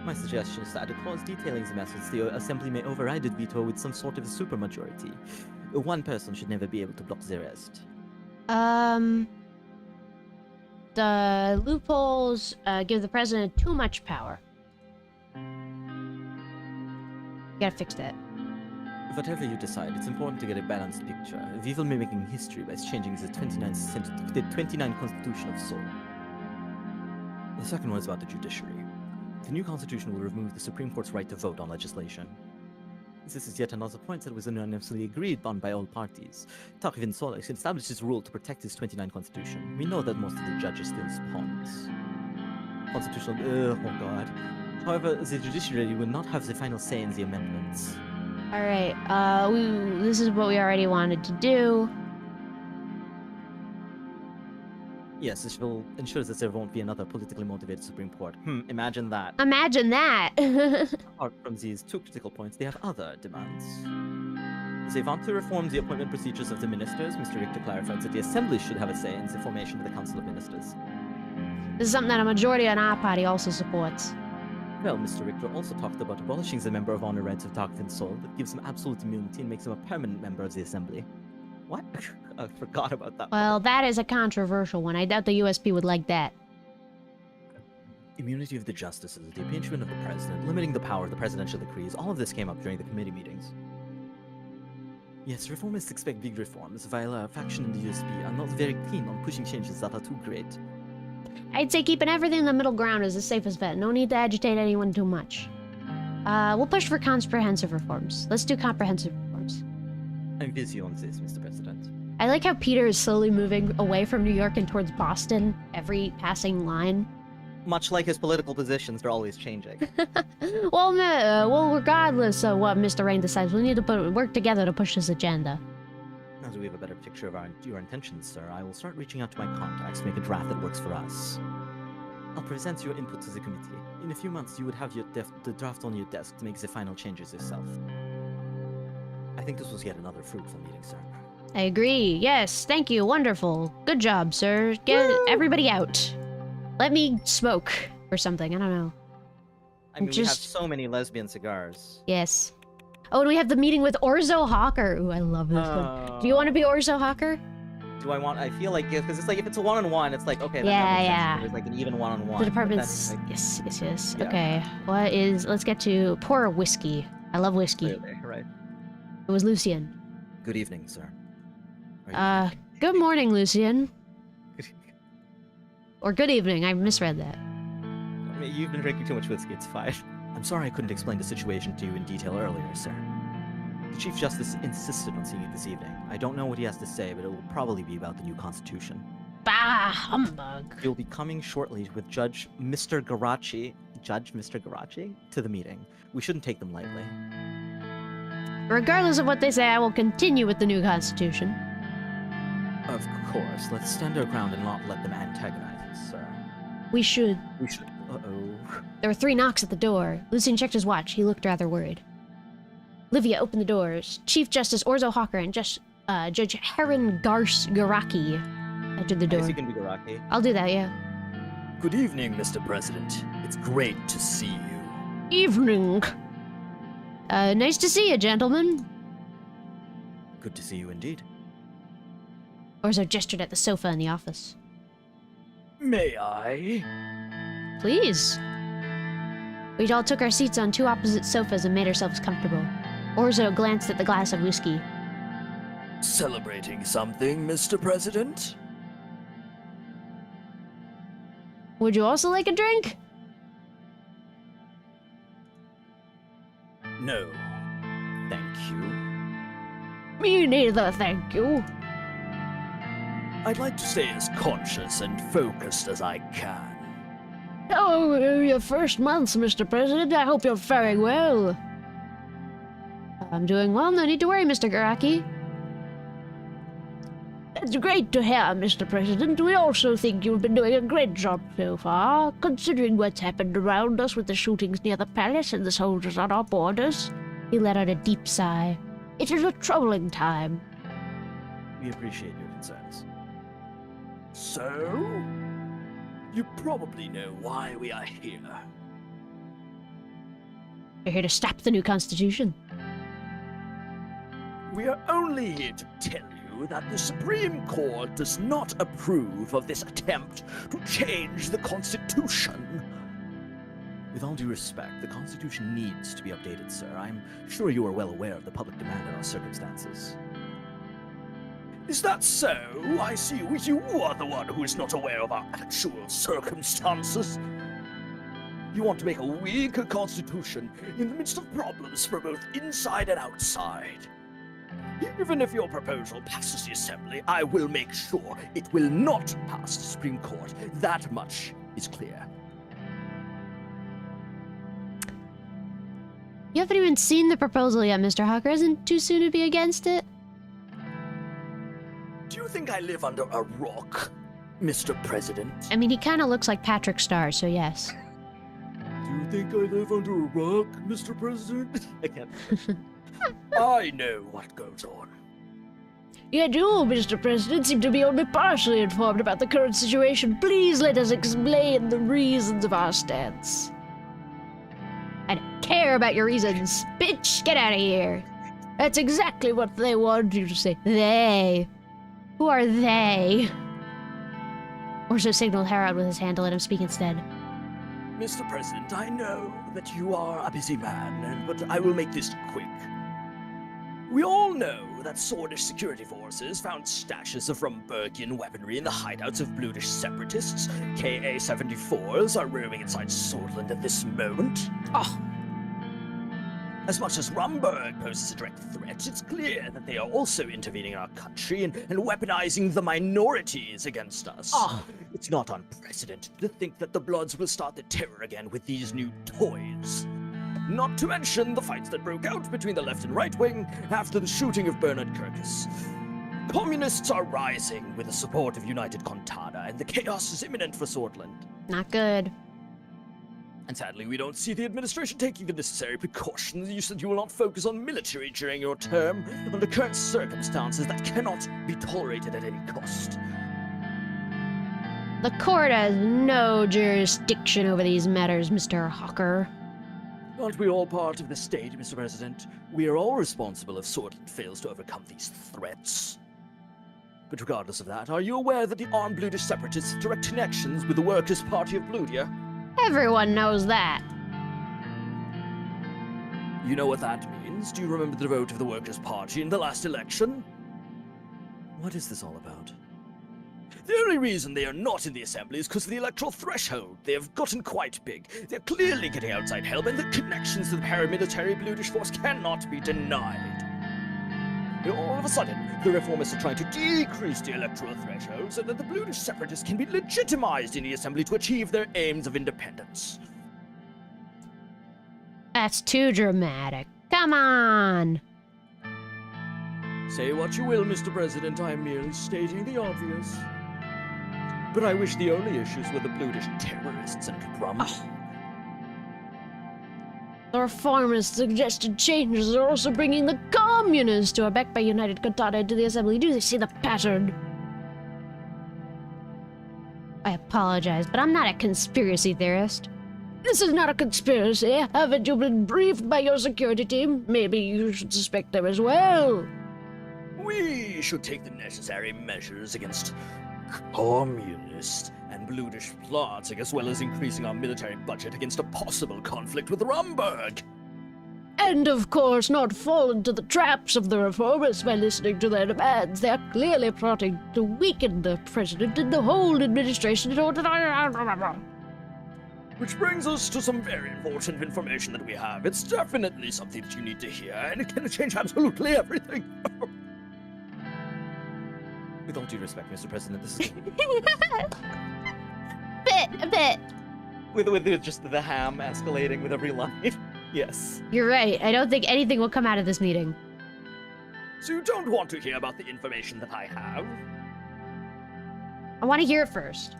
My suggestion is to add a clause detailing the methods the Assembly may override a veto with some sort of supermajority. 1 person should never be able to block the rest. The loopholes give the president too much power. Gotta fix that. Whatever you decide, it's important to get a balanced picture. We will be making history by changing the 29th Constitution of Seoul. The second one is about the judiciary. The new constitution will remove the Supreme Court's right to vote on legislation. This is yet another point that was unanimously agreed on by all parties. Takvin Solix established this rule to protect his 29th constitution. We know that most of the judges still pawns. Constitutional... oh god. However, the judiciary will not have the final say in the amendments. Alright, this is what we already wanted to do. Yes, this will ensure that there won't be another politically motivated Supreme Court. Imagine that. Imagine that! Apart from these 2 critical points, they have other demands. They want to reform the appointment procedures of the ministers. Mr. Richter clarified that the Assembly should have a say in the formation of the Council of Ministers. This is something that a majority on our party also supports. Well, Mr. Richter also talked about abolishing the Member of Honor rights of Takvin Sol that gives him absolute immunity and makes him a permanent member of the Assembly. What? I forgot about that. Well, that is a controversial one. I doubt the USP would like that. Immunity of the justices, the impeachment of the president, limiting the power of the presidential decrees, all of this came up during the committee meetings. Yes, reformists expect big reforms, while a faction in the USP are not very keen on pushing changes that are too great. I'd say keeping everything in the middle ground is the safest bet. No need to agitate anyone too much. We'll push for comprehensive reforms. Let's do comprehensive reforms. I'm busy on this, Mr. President. I like how Peter is slowly moving away from New York and towards Boston every passing line. Much like his political positions, they're always changing. Well, regardless of what Mr. Rain decides, we need to work together to push this agenda. Now that we have a better picture of your intentions, sir, I will start reaching out to my contacts to make a draft that works for us. I'll present your input to the committee. In a few months, you would have the draft on your desk to make the final changes yourself. I think this was yet another fruitful meeting, sir. I agree. Yes, thank you. Wonderful. Good job, sir. Get everybody out. Let me smoke or something. I don't know. I mean, we have so many lesbian cigars. Yes. Oh, and we have the meeting with Orzo Hawker. Ooh, I love this one. Do you want to be Orzo Hawker? Do I want? I feel like because it's like if it's a one-on-one, it's like okay. Yeah. There's like an even one-on-one. The department's Like, yes. Yeah. Okay. Let's get to pour whiskey. I love whiskey. clearly, right. It was Lucien. Good evening, sir. Are you- Good morning, Lucien. Or good evening. I misread that. I mean, you've been drinking too much whiskey. It's fine. I'm sorry I couldn't explain the situation to you in detail earlier, sir. The Chief Justice insisted on seeing you this evening. I don't know what he has to say, but it will probably be about the new constitution. Bah, humbug. You'll be coming shortly with Judge Mr. Garachi, to the meeting. We shouldn't take them lightly. Regardless of what they say, I will continue with the new constitution. Of course. Let's stand our ground and not let them antagonize us, sir. We should. Uh-oh. There were 3 knocks at the door. Lucien checked his watch. He looked rather worried. Livia opened the doors. Chief Justice Orzo Hawker and Judge Heron Garaki entered the I guess door. you can be Garaki. I'll do that, yeah. Good evening, Mr. President. It's great to see you. Evening. Nice to see you, gentlemen. Good to see you indeed. Orzo gestured at the sofa in the office. May I? Please. We all took our seats on 2 opposite sofas and made ourselves comfortable. Orzo glanced at the glass of whiskey. Celebrating something, Mr. President? Would you also like a drink? No. Thank you. Me neither, thank you. I'd like to stay as conscious and focused as I can. Oh, your first months, Mr. President. I hope you're faring well. I'm doing well. No need to worry, Mr. Garaki. It's great to hear, Mr. President. We also think you've been doing a great job so far, considering what's happened around us with the shootings near the palace and the soldiers on our borders. He let out a deep sigh. It is a troubling time. We appreciate your concerns. So? You probably know why we are here. We're here to stop the new constitution. We are only here to tell you that the Supreme Court does not approve of this attempt to change the Constitution. With all due respect, the Constitution needs to be updated, sir. I'm sure you are well aware of the public demand in our circumstances. Is that so? I see you are the one who is not aware of our actual circumstances. You want to make a weaker constitution in the midst of problems for both inside and outside. Even if your proposal passes the Assembly, I will make sure it will not pass the Supreme Court. That much is clear. You haven't even seen the proposal yet, Mr. Hawker. Isn't it too soon to be against it? Do you think I live under a rock, Mr. President? I mean, he kind of looks like Patrick Star, so yes. Do you think I live under a rock, Mr. President? I can't. I know what goes on. You do, Mr. President, seem to be only partially informed about the current situation. Please let us explain the reasons of our stance. I don't care about your reasons. Bitch, get out of here. That's exactly what they wanted you to say. They. Who are they? Orzo signaled Harrod with his hand to let him speak instead. Mr. President, I know that you are a busy man, but I will make this quick. We all know that Swordish security forces found stashes of Rumburgian weaponry in the hideouts of Bludish separatists. KA-74s are roaming inside Swordland at this moment. Oh. As much as Rumberg poses a direct threat, it's clear that they are also intervening in our country and weaponizing the minorities against us. Oh. It's not unprecedented to think that the Bloods will start the terror again with these new toys. Not to mention the fights that broke out between the left and right wing after the shooting of Bernard Kirkus. Communists are rising with the support of United Contana, and the chaos is imminent for Swordland. Not good. And sadly, we don't see the administration taking the necessary precautions. You said you will not focus on military during your term. Under current circumstances, that cannot be tolerated at any cost. The court has no jurisdiction over these matters, Mr. Hawker. Aren't we all part of the state, Mr. President? We are all responsible if Swordland fails to overcome these threats. But regardless of that, are you aware that the armed Bludish separatists have direct connections with the Workers' Party of Bludia? Everyone knows that. You know what that means? Do you remember the vote of the Workers' Party in the last election? What is this all about? The only reason they are not in the assembly is because of the electoral threshold. They have gotten quite big. They're clearly getting outside help, and the connections to the paramilitary Bludish force cannot be denied. And all of a sudden, the reformists are trying to decrease the electoral threshold so that the Bludish separatists can be legitimized in the assembly to achieve their aims of independence. That's too dramatic. Come on! Say what you will, Mr. President, I am merely stating the obvious. But I wish the only issues were the Bludish terrorists and Crumb. The reformist suggested changes are also bringing the communists who are backed by United Contana into the assembly. Do they see the pattern? I apologize, but I'm not a conspiracy theorist. This is not a conspiracy. Haven't you been briefed by your security team? Maybe you should suspect them as well. We should take the necessary measures against communist and Bludish plots, as well as increasing our military budget against a possible conflict with Rumberg. And of course, not fall into the traps of the reformists by listening to their demands. They are clearly plotting to weaken the president and the whole administration in order to... Which brings us to some very important information that we have. It's definitely something that you need to hear, and it can change absolutely everything. With all due respect, Mr. President, this is A bit. with just the ham escalating with every line. Yes. You're right. I don't think anything will come out of this meeting. So you don't want to hear about the information that I have? I want to hear it first.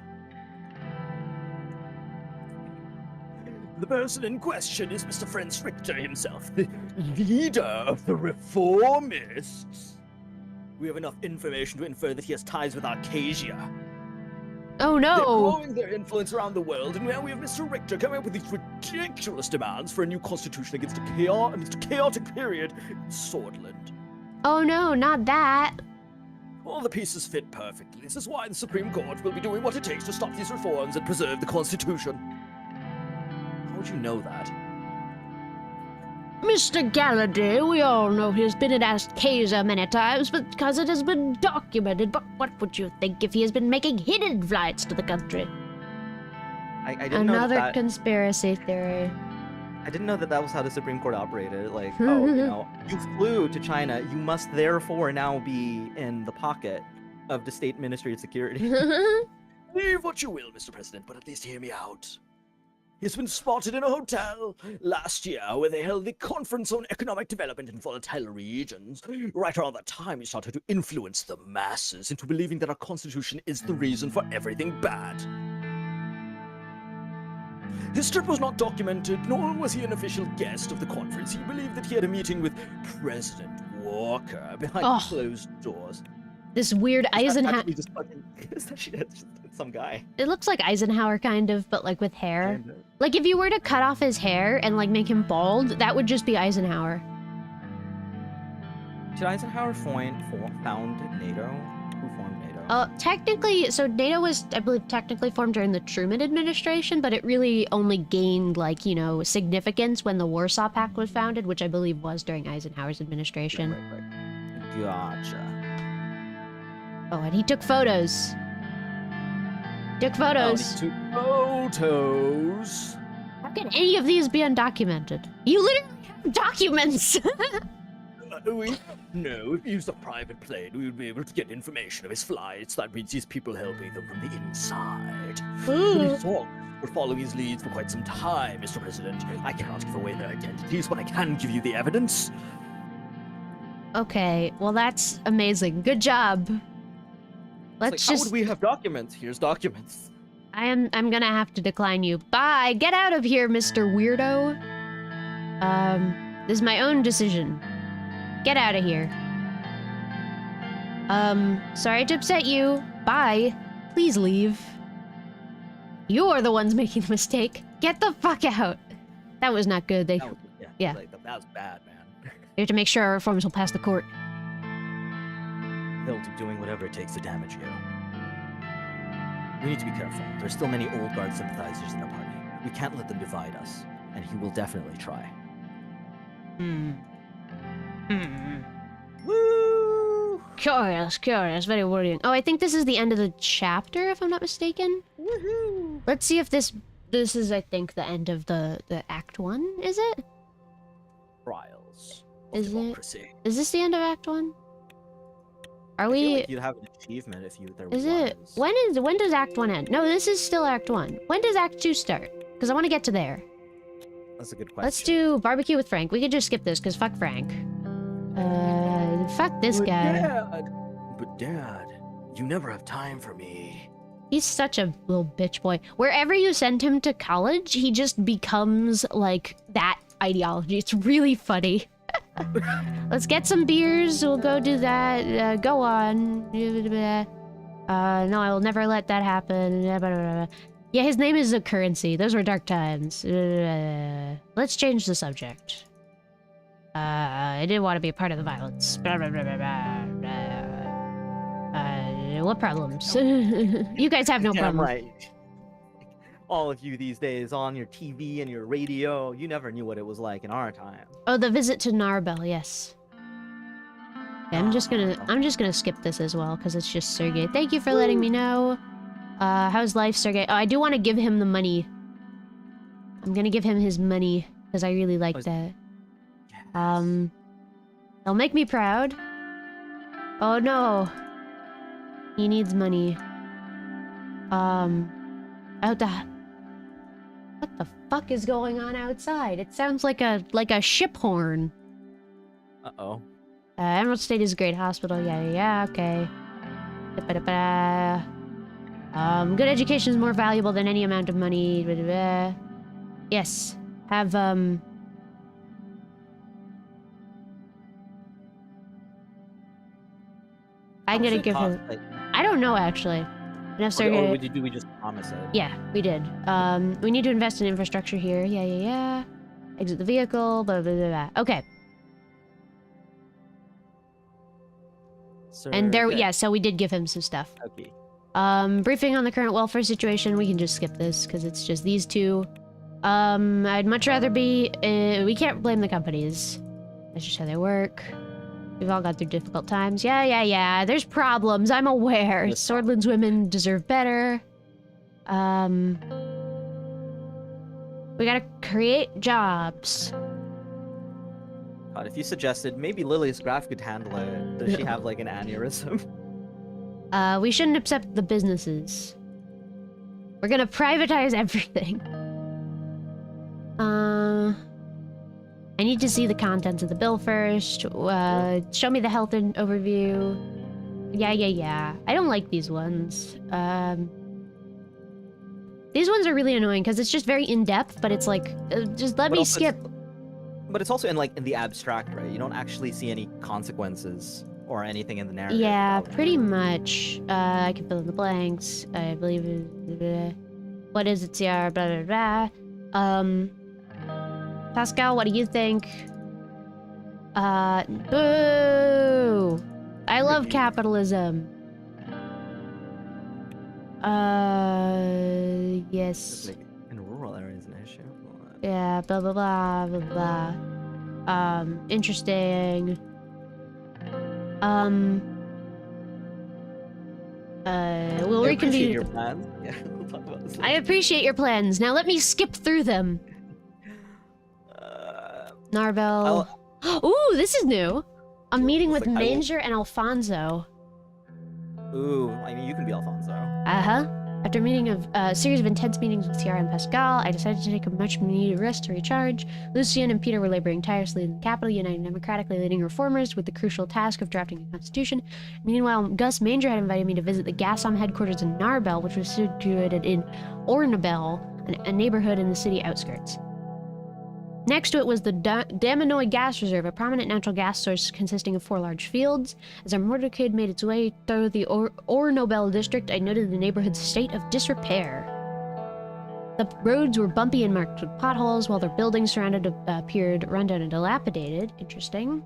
The person in question is Mr. Franz Richter himself, the leader of the reformists. We have enough information to infer that he has ties with Arcasia. Oh They're no! growing their influence around the world, and now we have Mr. Richter coming up with these ridiculous demands for a new constitution against a chaotic period in Swordland. Oh no, not that. All the pieces fit perfectly. This is why the Supreme Court will be doing what it takes to stop these reforms and preserve the Constitution. How would you know that? Mr. Galladay, we all know he's been in Arcasia many times because it has been documented, but what would you think if he has been making hidden flights to the country? I didn't know Another that. conspiracy theory. I didn't know that was how the Supreme Court operated. Like, oh, you flew to China. You must therefore now be in the pocket of the State Ministry of Security. Believe what you will, Mr. President, but at least hear me out. He's been spotted in a hotel last year where they held the Conference on Economic Development in Volatile Regions. Right around that time, he started to influence the masses into believing that our constitution is the reason for everything bad. His trip was not documented, nor was he an official guest of the conference. He believed that he had a meeting with President Walker behind closed doors. This weird Eisenhower. Just fucking, it's just some guy. It looks like Eisenhower kind of, but like with hair. Kind of. Like if you were to cut off his hair and like make him bald, that would just be Eisenhower. Did Eisenhower found NATO? Who formed NATO? Technically, so NATO was, I believe, technically formed during the Truman administration, but it really only gained like, you know, significance when the Warsaw Pact was founded, which I believe was during Eisenhower's administration. Right. Gotcha. Oh, and he took photos. Took photos. Took photos. How can any of these be undocumented? You literally have documents! No, if we use a private plane, we would be able to get information of his flights. That means these people helping them from the inside. We thought we're following his leads for quite some time, Mr. President. I cannot give away their identities, but I can give you the evidence. Okay, well that's amazing. Good job. Let's How just... would we have documents? Here's documents. I'm gonna have to decline you. Bye! Get out of here, Mr. Weirdo! This is my own decision. Get out of here. Sorry to upset you. Bye. Please leave. You're the ones making the mistake. Get the fuck out. That was not good. Yeah. That was bad, man. We have to make sure our reforms will pass the court. They'll do doing whatever it takes to damage you. We need to be careful. There's still many old guard sympathizers in our party. We can't let them divide us, and he will definitely try. Woo! Curious, very worrying. Oh, I think this is the end of the chapter, if I'm not mistaken. Woohoo! Let's see if this is, I think, the end of the Act 1, is it? Trials of Is it? democracy. Is this the end of Act 1? Are I feel we... like you'd have an achievement if there Is was. it... When does Act 1 end? No, this is still Act 1. When does Act 2 start? Because I want to get to there. That's a good question. Let's do barbecue with Frank. We could just skip this, because fuck Frank. Fuck this guy. But Dad, you never have time for me. He's such a little bitch boy. Wherever you send him to college, he just becomes, like, that ideology. It's really funny. Let's get some beers. We'll go do that. Go on. No, I will never let that happen. Yeah, his name is a currency. Those were dark times. Let's change the subject. I didn't want to be a part of the violence. What problems? You guys have no Damn problem. right. All of you these days on your TV and your radio, you never knew what it was like in our time. Oh, the visit to Narbel, yes. Yeah, I'm just gonna skip this as well, because it's just Sergey. Thank you for letting me know. How's life, Sergey? Oh, I do want to give him the money. I'm gonna give him his money, because I really like that. It'll make me proud. Oh no. He needs money. What the fuck is going on outside? It sounds like a ship horn. Uh-oh. Emerald State is a great hospital. Yeah, okay. Good education is more valuable than any amount of money. Yes. Have, I'm gonna give him... I don't know, actually. Enough, sir. Or do we just promise it? Yeah, we did. We need to invest in infrastructure here. Yeah. Exit the vehicle, blah, blah, blah, blah. Okay. And there, yeah, so we did give him some stuff. Okay. Briefing on the current welfare situation. We can just skip this, because it's just these two. I'd much rather be... we can't blame the companies. That's just how they work. We've all gone through difficult times. Yeah. There's problems. I'm aware. Swordland's women deserve better. We gotta create jobs. God, if you suggested maybe Lily's graph could handle it, does she have like an aneurysm? We shouldn't upset the businesses. We're gonna privatize everything. I need to see the contents of the bill first. Show me the health overview. Yeah. I don't like these ones. These ones are really annoying because it's just very in-depth, but it's like, just let me skip. But it's also in the abstract, right? You don't actually see any consequences or anything in the narrative. Yeah, pretty much. I can fill in the blanks. I believe it. What is it, CR? Blah, blah, blah. Pascal, what do you think? Boo! I love capitalism. Yes. In rural areas, an issue. Yeah, blah, blah, blah, blah, blah. Interesting. We'll reconvene. Your plans. Yeah, we'll talk about this later. I appreciate your plans. Now let me skip through them. Narbel. Ooh, this is new. A meeting with Like, I will- Manger and Alfonso. Ooh, I mean, you can be Alfonso. Uh-huh. After a series of intense meetings with Ciara and Pascal, I decided to take a much-needed rest to recharge. Lucien and Peter were laboring tirelessly in the capital, uniting democratically leading reformers with the crucial task of drafting a constitution. Meanwhile, Gus Manger had invited me to visit the Gassom headquarters in Narbel, which was situated in Ornabel, a neighborhood in the city outskirts. Next to it was the Daminoy Gas Reserve, a prominent natural gas source consisting of 4 large fields. As our motorcade made its way through the Ornobel district, I noted the neighborhood's state of disrepair. The roads were bumpy and marked with potholes, while their buildings surrounded appeared rundown and dilapidated. Interesting.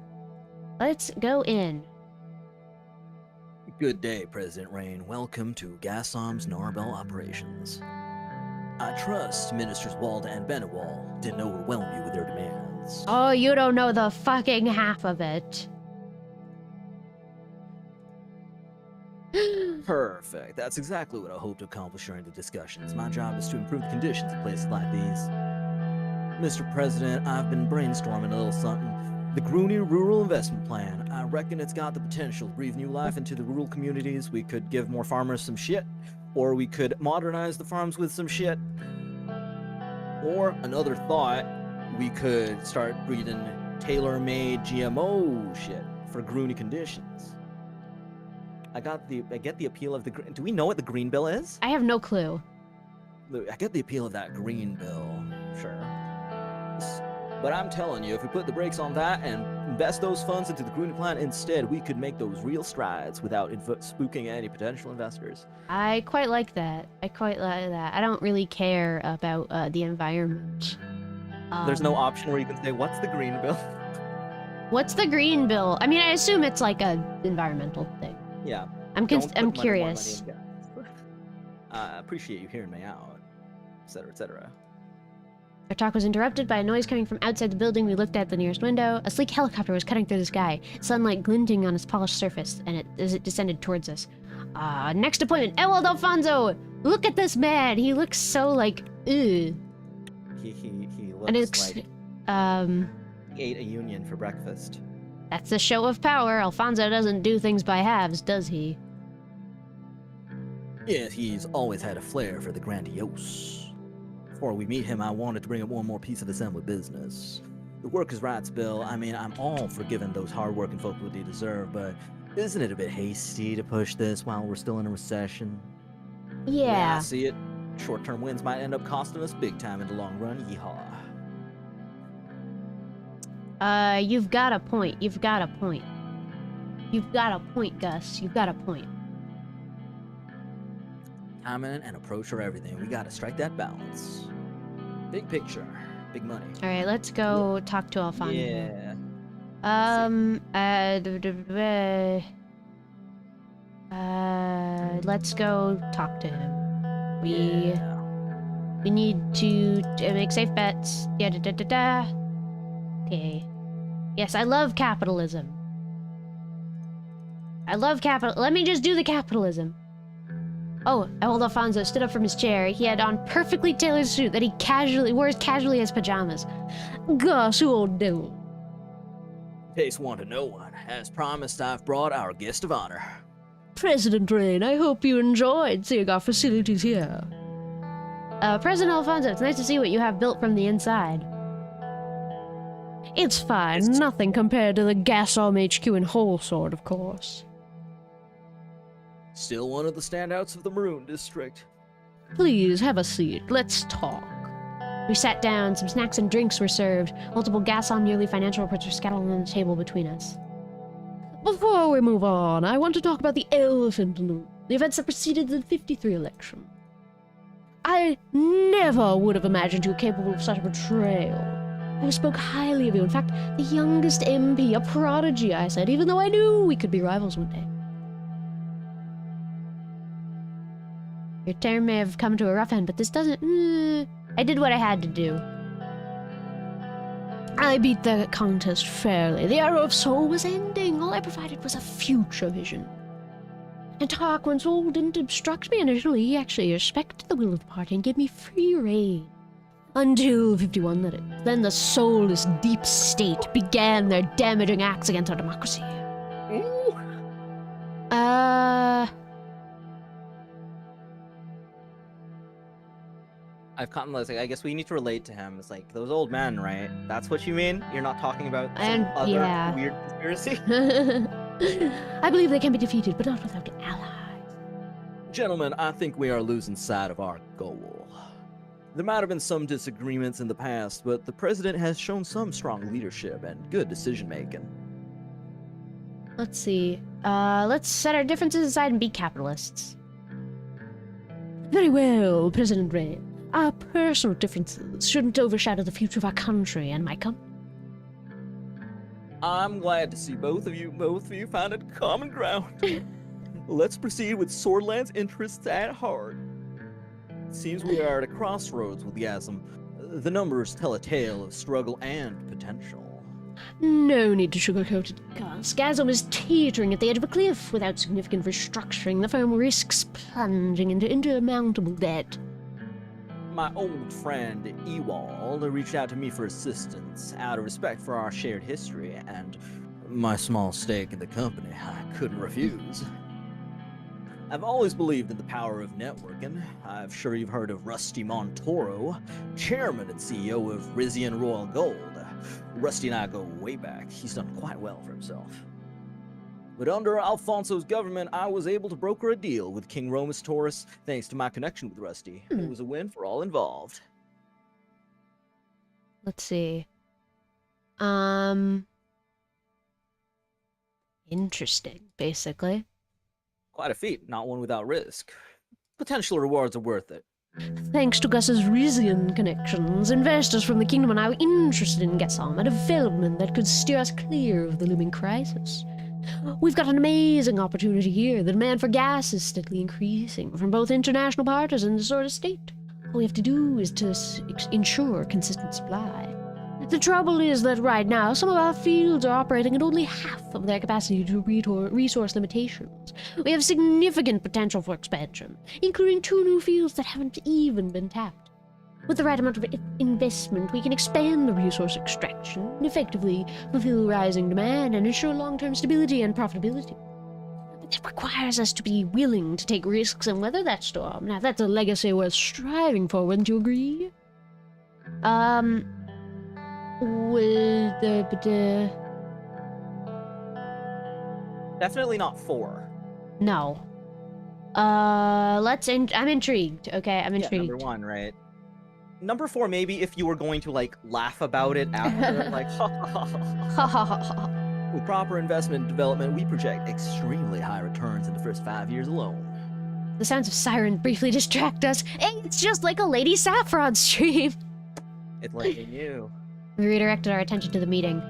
Let's go in. Good day, President Rain. Welcome to Gassom's Narbel operations. I trust Ministers Walda and Benewall didn't overwhelm you with their demands. Oh, you don't know the fucking half of it. Perfect. That's exactly what I hope to accomplish during the discussions. My job is to improve the conditions in places like these. Mr. President, I've been brainstorming a little something. The Groony Rural Investment Plan. I reckon it's got the potential to breathe new life into the rural communities. We could give more farmers some shit, or we could modernize the farms with some shit. Or another thought, we could start breeding tailor-made GMO shit for Groony conditions. I get the appeal of the. Do we know what the green bill is? I have no clue. I get the appeal of that green bill, sure. But I'm telling you, if we put the brakes on that and invest those funds into the Groony plan instead, we could make those real strides without spooking any potential investors. I quite like that. I quite like that. I don't really care about the environment. There's no option where you can say, "What's the green bill?" What's the green bill? I mean, I assume it's like a environmental thing. Yeah. I'm Don't put I'm more money curious. in gas. I appreciate you hearing me out, etc., etc. Our talk was interrupted by a noise coming from outside the building. We looked at the nearest window. A sleek helicopter was cutting through the sky, sunlight glinting on its polished surface, and as it descended towards us. Next appointment, Ewald Alfonso! Look at this man! He looks so like, ugh. He And looks it's, like he ate a union for breakfast. That's a show of power. Alfonso doesn't do things by halves, does he? Yes, he's always had a flair for the grandiose. Before we meet him, I wanted to bring up one more piece of assembly business. The workers' rights bill, I mean, I'm all for giving those hard-working folk what they deserve, but isn't it a bit hasty to push this while we're still in a recession? Yeah. I see it. Short-term wins might end up costing us big time in the long run. Yeehaw. You've got a point. You've got a point. You've got a point, Gus. You've got a point. Timing and approach are everything. We gotta strike that balance. Big picture, big money. All right, let's go talk to Alfonso. Yeah. Let's go talk to him. We need to make safe bets. Yeah, da da da da. Okay. Yes, I love capitalism. I love capital. Let me just do the capitalism. Oh, old Alfonso stood up from his chair. He had on perfectly tailored suit that he wore as casually as pajamas. Gosh, you old devil. Takes one to know one. As promised, I've brought our guest of honor. President Rain, I hope you enjoyed seeing our facilities here. President Alfonso, it's nice to see what you have built from the inside. It's fine. Nothing compared to the Gassom HQ in Wholesword, of course. Still one of the standouts of the Maroon District. Please have a seat. Let's talk. We sat down. Some snacks and drinks were served. Multiple Gassom yearly financial reports were scattered on the table between us. Before we move on, I want to talk about the elephant in the room. The events that preceded the 53 election. I never would have imagined you capable of such a betrayal. I spoke highly of you. In fact, the youngest MP, a prodigy, I said, even though I knew we could be rivals one day. Your term may have come to a rough end, but this doesn't... I did what I had to do. I beat the contest fairly. The era of Soul was ending. All I provided was a future vision. And Tarquin Soul didn't obstruct me initially. He actually respected the will of the party and gave me free rein. Until 51, that is. Then the soulless deep state began their damaging acts against our democracy. Ooh. I've caught like, I guess we need to relate to him. It's like those old men, right? That's what you mean? You're not talking about some And- other yeah. weird conspiracy? I believe they can be defeated, but not without allies. Gentlemen, I think we are losing sight of our goal. There might have been some disagreements in the past, but the president has shown some strong leadership and good decision-making. Let's see. Let's set our differences aside and be capitalists. Very well, President Ray. Our personal differences shouldn't overshadow the future of our country and my company. I'm glad to see both of you found a common ground. Let's proceed with Swordland's interests at heart. It seems we are at a crossroads with Yasm. The numbers tell a tale of struggle and potential. No need to sugarcoat it, Gus. Gasm is teetering at the edge of a cliff. Without significant restructuring, the firm risks plunging into insurmountable debt. My old friend Ewald reached out to me for assistance out of respect for our shared history and my small stake in the company. I couldn't refuse. I've always believed in the power of networking. I'm sure you've heard of Rusty Montoro, chairman and CEO of Rizian Royal Gold. Rusty and I go way back. He's done quite well for himself. But under Alfonso's government, I was able to broker a deal with King Romus Taurus thanks to my connection with Rusty. It was a win for all involved. Let's see. Interesting, basically. Quite a feat, not one without risk. Potential rewards are worth it. Thanks to Gus's Rizian connections, investors from the kingdom are now interested in Gasam, a development that could steer us clear of the looming crisis. We've got an amazing opportunity here. The demand for gas is steadily increasing from both international partners and the sort of state. All we have to do is to ensure consistent supply. The trouble is that right now, some of our fields are operating at only half of their capacity due to resource limitations. We have significant potential for expansion, including 2 new fields that haven't even been tapped. With the right amount of investment, we can expand the resource extraction and effectively fulfill rising demand and ensure long-term stability and profitability. But that requires us to be willing to take risks and weather that storm. Now, that's a legacy worth striving for, wouldn't you agree? Definitely not 4. No. I'm intrigued, okay? I'm Yeah, intrigued. number 1, right? Number 4, maybe if you were going to, like, laugh about it after, like, ha ha ha ha. Ha ha ha ha. With proper investment and development, we project extremely high returns in the first 5 years alone. The sounds of Siren briefly distract us. Hey, it's just like a Lady Saffron stream. It's like they knew. We redirected our attention to the meeting.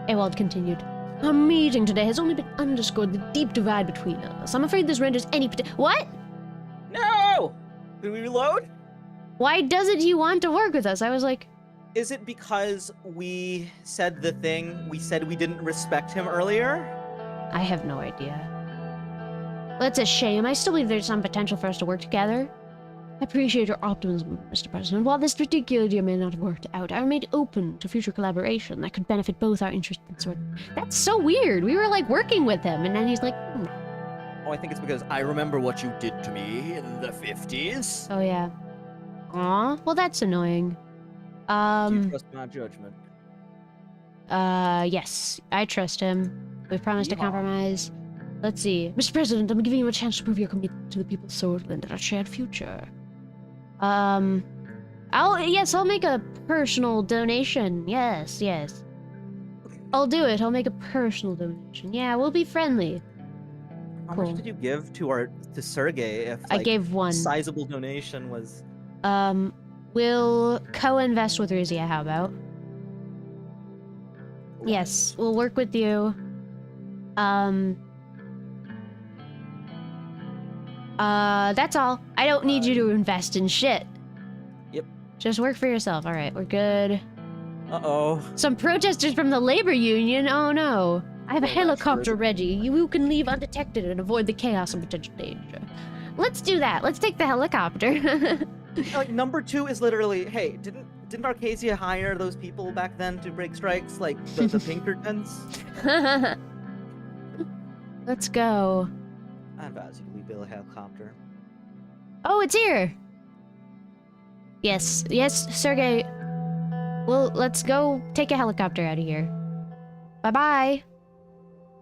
Ewald continued. Our meeting today has only been underscored the deep divide between us. I'm afraid this renders any What? No! Did we reload? Why doesn't he want to work with us? I was like... Is it because we said the thing we said we didn't respect him earlier? I have no idea. That's a shame. I still believe there's some potential for us to work together. I appreciate your optimism, Mr. President. While this particular deal may not have worked out, I remain open to future collaboration that could benefit both our interests and sort. That's so weird. We were like working with him, and then he's like, Oh, I think it's because I remember what you did to me in the 50s. Oh yeah. Aw, well that's annoying. Do you trust my judgment? Yes, I trust him. We've promised to Yeah. compromise. Let's see. Mr. President, I'm giving you a chance to prove your commitment to the people of Swordland and our shared future. I'll make a personal donation. Yes. I'll do it. I'll make a personal donation. Yeah, we'll be friendly. How Cool. much did you give to Sergey if I like, gave 1. sizable donation was We'll co-invest with Ruzia, how about? Yes, we'll work with you. That's all. I don't need you to invest in shit. Yep. Just work for yourself. All right, we're good. Uh-oh. Some protesters from the labor union. Oh no. I have a Well, that's helicopter good. ready. You can leave undetected and avoid the chaos and potential danger. Let's do that. Let's take the helicopter. Like number 2 is literally, hey, didn't Arcasia hire those people back then to break strikes, like the Pinkertons? Let's go. I advise you to leave a helicopter. Oh, it's here! Yes, Sergey. Well, let's go take a helicopter out of here. Bye-bye.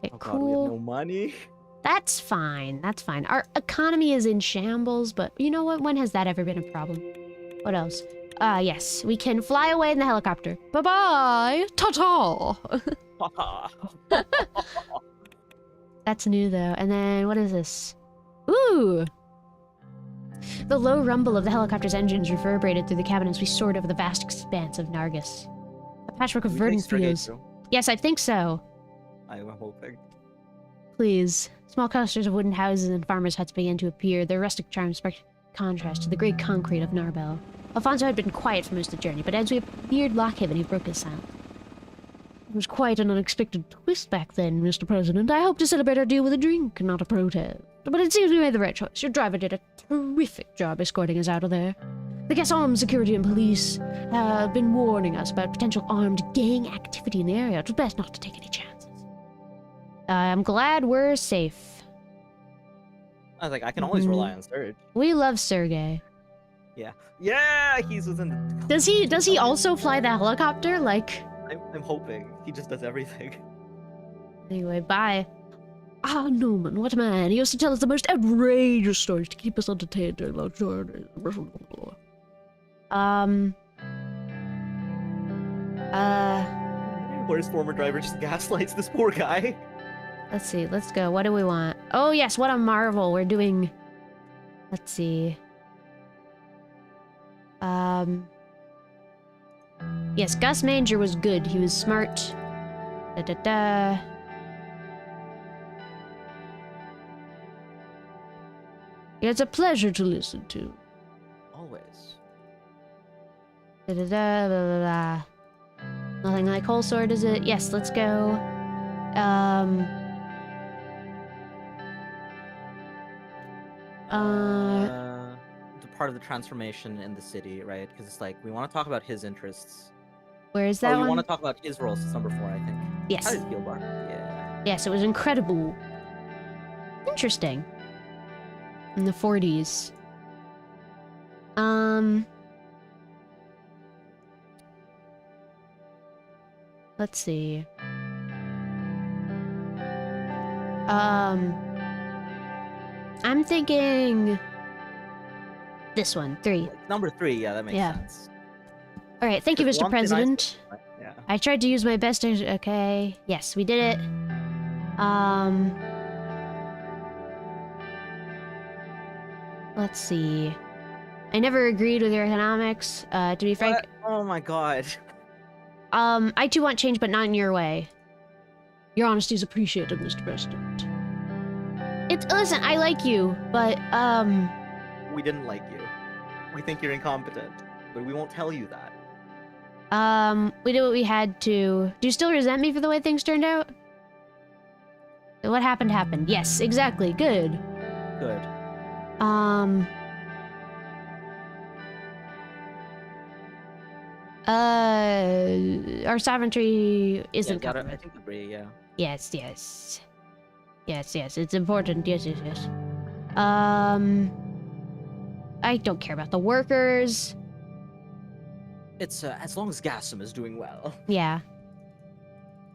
Okay, Oh cool. god, we have no money. That's fine. That's fine. Our economy is in shambles, but you know what? When has that ever been a problem? What else? Yes. We can fly away in the helicopter. Bye-bye! Ta-ta! That's new, though. And then, what is this? Ooh! The low rumble of the helicopter's engines reverberated through the cabin as we soared over the vast expanse of Nargis. A patchwork of verdant fields. Yes, I think so. I'm hoping. Please. Small clusters of wooden houses and farmers' huts began to appear, their rustic charm sparked contrast to the grey concrete of Narbel. Alfonso had been quiet for most of the journey, but as we neared Lockhaven, he broke his silence. It was quite an unexpected twist back then, Mr. President. I hope to celebrate our deal with a drink, not a protest. But it seems we made the right choice. Your driver did a terrific job escorting us out of there. The Gasson security and police have been warning us about potential armed gang activity in the area. It was best not to take any chances. I'm glad we're safe. I was like, I can always rely on Serge. We love Sergey. Yeah. Yeah, he's within the... Does he also fly the helicopter? Like... I'm hoping. He just does everything. Anyway, bye. Ah, Newman, what a man. He used to tell us the most outrageous stories to keep us entertained during long journeys. Where's former driver just gaslights this poor guy? Let's see, let's go. What do we want? Oh, yes, what a marvel. We're doing... Let's see. Yes, Gus Manger was good. He was smart. Da-da-da. It's a pleasure to listen to. Always. Da-da-da, blah, blah, blah. Nothing like whole sword, is it? Yes, let's go. The part of the transformation in the city, right? Because it's like, we want to talk about his interests. Where is that we one? want to talk about his roles. It's number 4, I think. Yes. How did it feel, Bart? Yeah. Yes, it was incredible. Interesting. In the 40s. Let's see. I'm thinking this one, 3. Like, number 3, yeah, that makes sense. All right, thank you, Just Mr. one thing President. Yeah. I tried to use my best. Okay, yes, we did it. Let's see. I never agreed with your economics. To be frank, What? Oh my god. I too want change, but not in your way. Your honesty is appreciated, Mr. President. Listen, I like you, but We didn't like you. We think you're incompetent, but we won't tell you that. we did what we had to. Do you still resent me for the way things turned out? What happened happened. Yes, exactly. Good. Good. Our sovereignty isn't I covered. think agree, yeah. Yes, yes. Yes, yes, it's important. Yes, yes, yes. I don't care about the workers. It's, as long as Gassam is doing well. Yeah.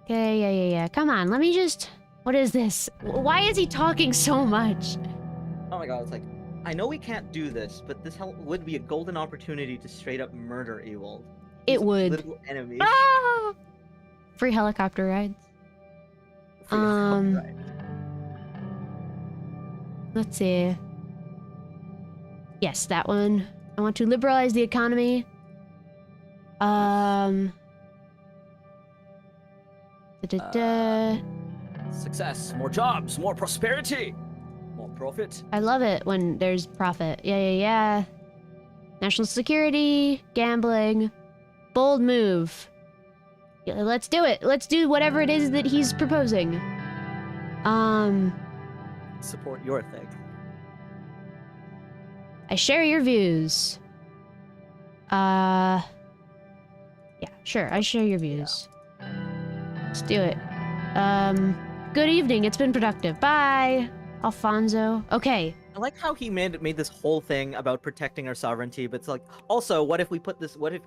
Okay, yeah. Come on, let me just... What is this? Why is he talking so much? Oh my god, it's like, I know we can't do this, but this would be a golden opportunity to straight up murder Ewald. It would. Little enemy. Ah! Free helicopter rides. Right. Let's see. Yes, that one. I want to liberalize the economy. Success, more jobs, more prosperity, more profit. I love it when there's profit. Yeah. National security, gambling, bold move. Yeah, let's do it. Let's do whatever it is that he's proposing. Support your thing. I share your views. sure. I share your views. Let's do it. Good evening. It's been productive. Bye, Alfonso. Okay. I like how he made this whole thing about protecting our sovereignty, but it's like, also, what if we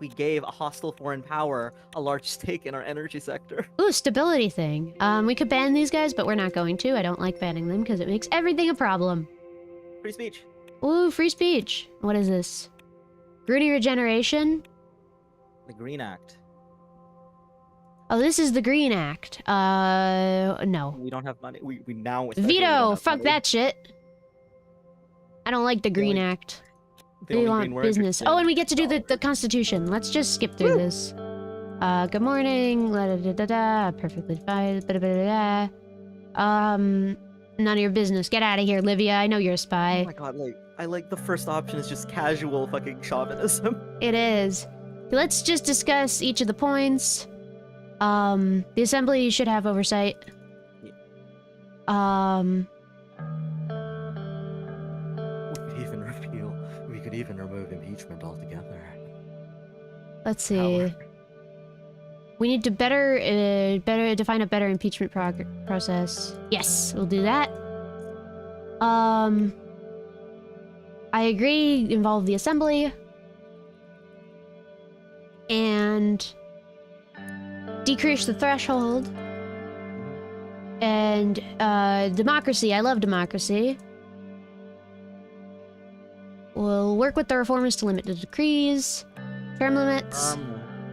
gave a hostile foreign power a large stake in our energy sector? Ooh, stability thing. We could ban these guys, but we're not going to. I don't like banning them because it makes everything a problem. Free speech. Ooh, free speech. What is this? Gritty regeneration? The Green Act. Oh, this is the Green Act. No. We don't have money. We now especially don't Veto! have Fuck money. that shit. I don't like the Green only- Act. The We only want green we're business. interested Oh, in and we get to do is the Constitution. Let's just skip through this. Good morning. La-da-da-da-da. Perfectly fine. Ba-da-ba-da-da. None of your business. Get out of here, Livia. I know you're a Oh spy. my god, I like the first option is just casual fucking chauvinism. It is. Let's just discuss each of the points. The Assembly should have oversight. We could even remove impeachment altogether. Let's see. We need to better define a better impeachment process. Yes, we'll do that. I agree, involve the Assembly. And decrease the threshold. And democracy. I love democracy. We'll work with the reformers to limit the decrees. Term limits.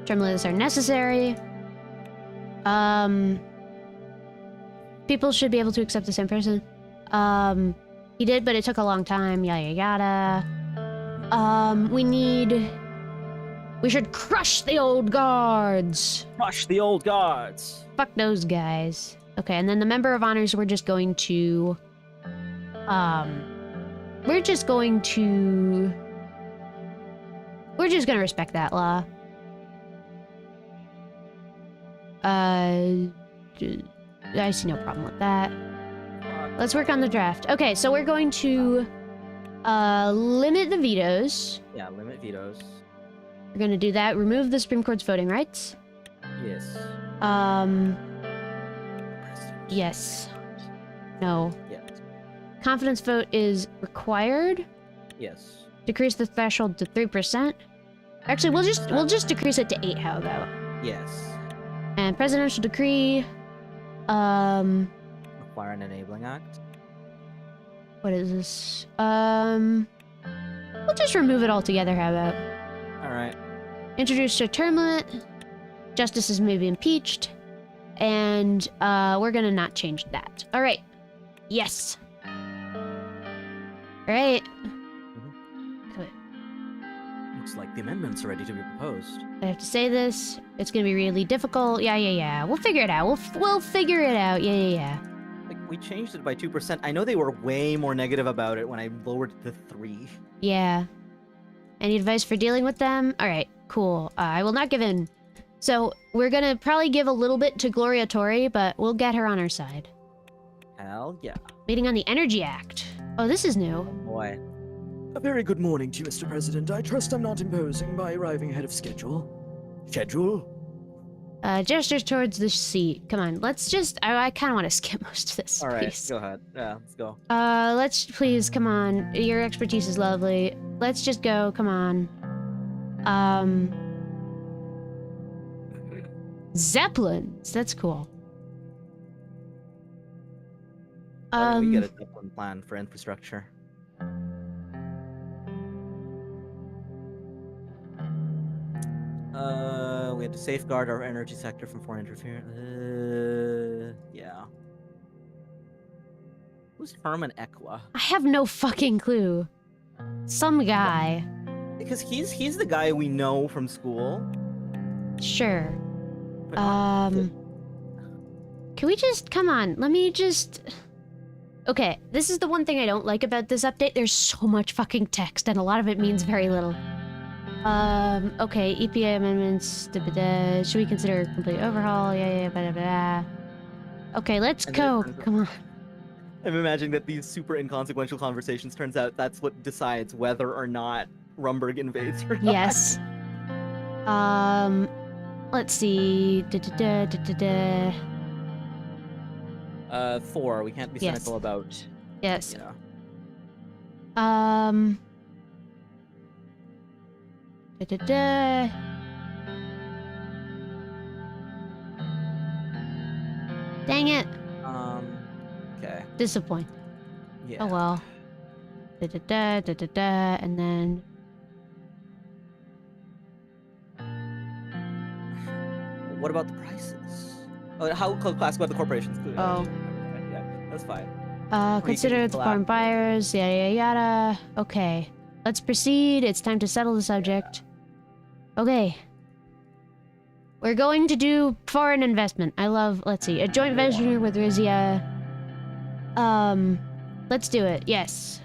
Term limits are necessary. People should be able to accept the same person. He did, but it took a long time. Yada yada. We should crush the old guards. Crush the old guards. Fuck those guys. Okay, and then the member of honors, we're just going to respect that law. I see no problem with that. Let's work on the draft. Okay, so we're going to limit the vetoes. Yeah, limit vetoes. We're gonna do that. Remove the Supreme Court's voting rights. Yes. Yes. No. Yes. Confidence vote is required. Yes. Decrease the threshold to 3%. Actually, we'll just decrease it to 8. How about? Yes. And presidential decree. Require an enabling act. What is this? We'll just remove it altogether. How about? All right. Introduce a term limit. Justices may be impeached. And we're gonna not change that. All right. Yes. All right. Good. Looks like the amendments are ready to be proposed. I have to say this. It's gonna be really difficult. Yeah. We'll figure it out. We'll figure it out. Yeah. Like, we changed it by 2%. I know they were way more negative about it when I lowered it to 3. Yeah. Any advice for dealing with them? All right. Cool. I will not give in. So we're gonna probably give a little bit to Gloria Tori, but we'll get her on our side. Hell yeah. Meeting on the Energy Act. Oh, this is new. Boy. A very good morning to you, Mr. President. I trust I'm not imposing by arriving ahead of schedule. Schedule? Gestures towards the seat. Come on, let's just... I kind of want to skip most of this, All right, please. go ahead. Yeah, let's go. Let's please, come on. Your expertise is lovely. Let's just go, come on. Zeppelins. That's cool. Why don't we get a Zeppelin plan for infrastructure? We have to safeguard our energy sector from foreign interference. Yeah. Who's Herman Equa? I have no fucking clue. Some guy. Because he's the guy we know from school. Sure. But not Can we just... Come on, let me just... Okay, this is the one thing I don't like about this update. There's so much fucking text, and a lot of it means very little. Okay, EPA amendments, da-ba-da. Should we consider a complete overhaul? Yeah, blah. Okay, let's And go. then it turns Come on. I'm imagining that these super inconsequential conversations turns out that's what decides whether or not Rumberg invades or not. Yes. Let's see. 4. We can't be Yes. cynical about, Yes. you know. Dang it. Okay. Disappoint. Yeah. Oh well. And then What about the prices? How class about the corporations? Oh. Yeah, that's fine. consider the foreign buyers, yada yada yada. Okay. Let's proceed. It's time to settle the subject. Okay. We're going to do foreign investment. Let's see, a joint venture with Rizia. Let's do it. Yes.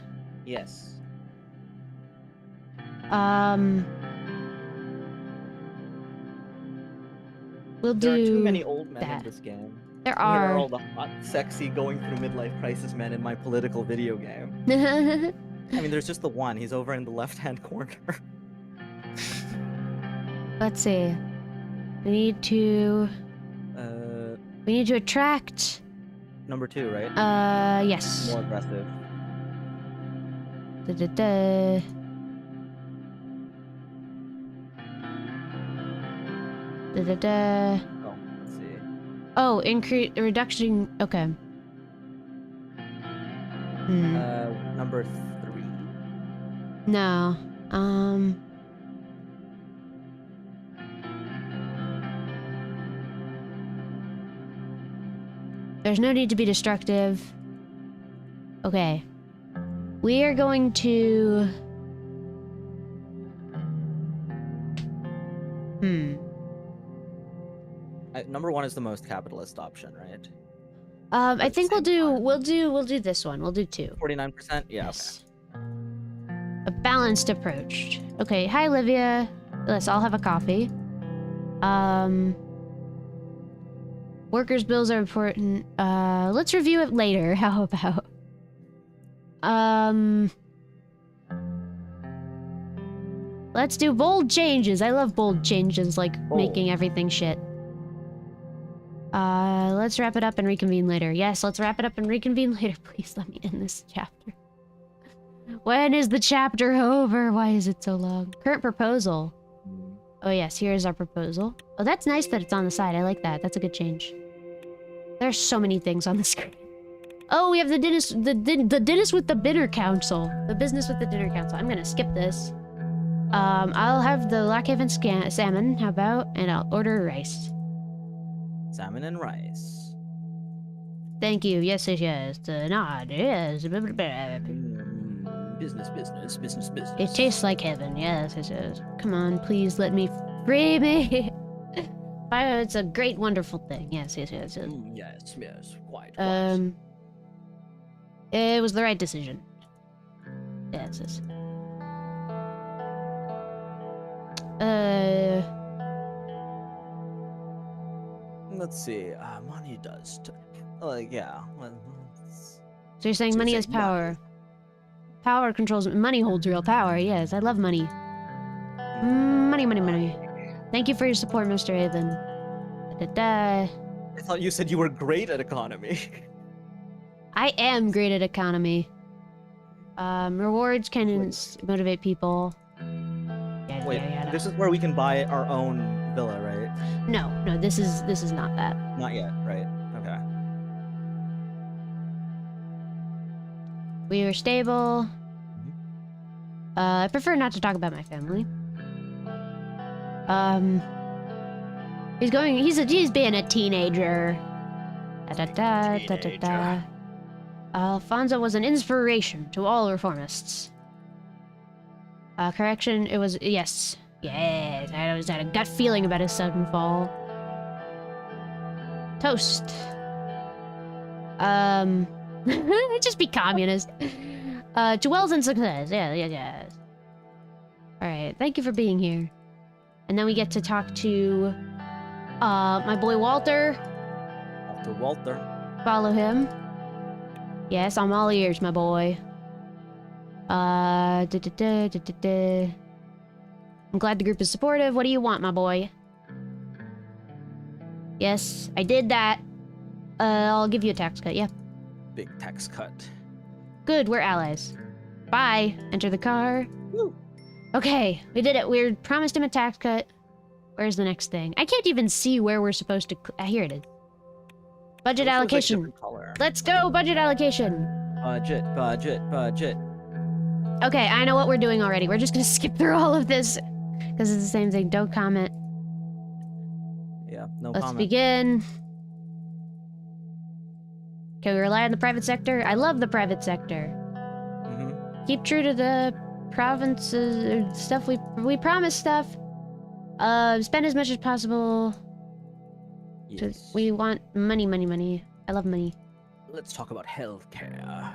Yes. We'll There are do too many old men that. in this game. There Here are are. all the hot, sexy, going through midlife crisis men in my political video game. I mean, there's just the one. He's over in the left-hand corner. Let's see. We need to attract. Number 2, right? Yes. More aggressive. Da-da-da. Da-da-da. Oh, let's see. Oh, reduction. Okay. Number 3. No. There's no need to be destructive. Okay. We are going to... Number 1 is the most capitalist option, right? I think we'll same do this one. We'll do 2. 49%? Yeah. Yes. A balanced approach. Okay, hi Livia. Let's all have a coffee. Workers' bills are important. Let's review it later. How about? Let's do bold changes. I love bold changes, like making everything shit. Let's wrap it up and reconvene later. Yes, let's wrap it up and reconvene later. Please let me end this chapter. When is the chapter over? Why is it so long? Current proposal. Oh yes, here's our proposal. Oh, that's nice that it's on the side. I like that. That's a good change. There's so many things on the screen. Oh, we have the dentist, the dentist with the dinner council. The business with the dinner council. I'm gonna skip this. I'll have the Lockhaven salmon. How about? And I'll order rice. Salmon and rice. Thank you. Yes, yes, yes. The nod. Yes. Business. It tastes like heaven. Yes, yes, yes. Come on, please let me free me. It's a great, wonderful thing. Yes, yes, yes. Yes, quite. It was the right decision. Yes, yes. Let's see. Money does. Yeah. So you're saying money has power. Power controls. Money holds real power. Yes, I love money. Money. Thank you for your support, Mr. Haven. Da-da-da. I thought you said you were great at economy. I am great at economy. Rewards can motivate people. Wait, this is where we can buy our own villa, right? No, this is not that. Not yet, right? Okay. We are stable. I prefer not to talk about my family. He's being a teenager. Alfonso was an inspiration to all reformists. Correction, it was, yes. Yes, I always had a gut feeling about his sudden fall. Toast. Just be communist. To wealth and success. Yes. Alright, thank you for being here. And then we get to talk to, my boy Walter. Walter. Follow him. Yes, I'm all ears, my boy. I'm glad the group is supportive. What do you want, my boy? Yes, I did that. I'll give you a tax cut, yeah. Big tax cut. Good, we're allies. Bye. Enter the car. Woo. Okay, we did it. We promised him a tax cut. Where's the next thing? I can't even see where we're supposed to... here it is. Budget allocation. Let's go, budget allocation. Budget. Okay, I know what we're doing already. We're just gonna skip through all of this. Because it's the same thing. Don't comment. Yeah, no Let's comment. begin. Okay, we rely on the private sector. I love the private sector. Mm-hmm. Keep true to the provinces stuff. We promise stuff. Spend as much as possible. Yes. We want money. I love money. Let's talk about healthcare.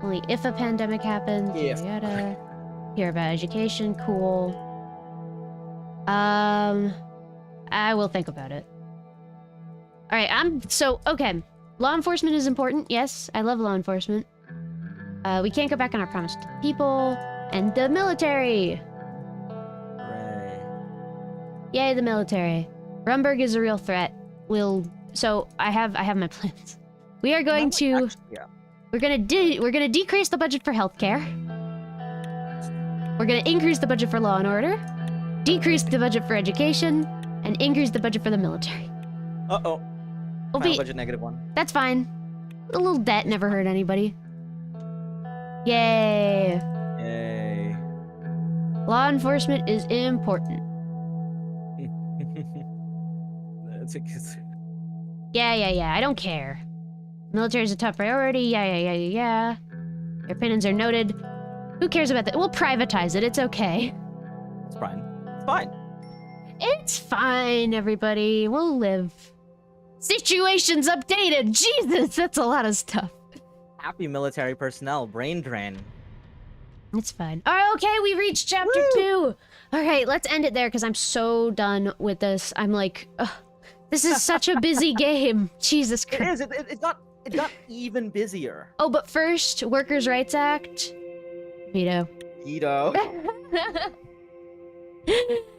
Only if a pandemic happens. If. Yada yada. Hear about education. Cool. I will think about it. All right. Okay. Law enforcement is important. Yes, I love law enforcement. We can't go back on our promise to people and the military. Hooray. Yay, the military. Rumberg is a real threat. So I have my plans. We are going to Yeah. we're gonna decrease the budget for healthcare. We're gonna increase the budget for law and order, decrease the budget for education, and increase the budget for the military. Uh-oh. We'll Final be, budget -1. that's fine. A little debt never hurt anybody. Yay! Yay. Law enforcement is important. That's a Yeah. I don't care. Military is a top priority. Yeah. Your opinions are noted. Who cares about that? We'll privatize it. It's okay. It's fine. It's fine. It's fine, everybody. We'll live. Situations updated. Jesus, that's a lot of stuff. Happy military personnel. Brain drain. It's fine. Oh, okay, we reached chapter 2. All right, let's end it there because I'm so done with this. I'm like, ugh, this is such a busy game. Jesus It Christ. is. It got even busier. Oh, but first, Workers' Rights Act. Veto. Guido.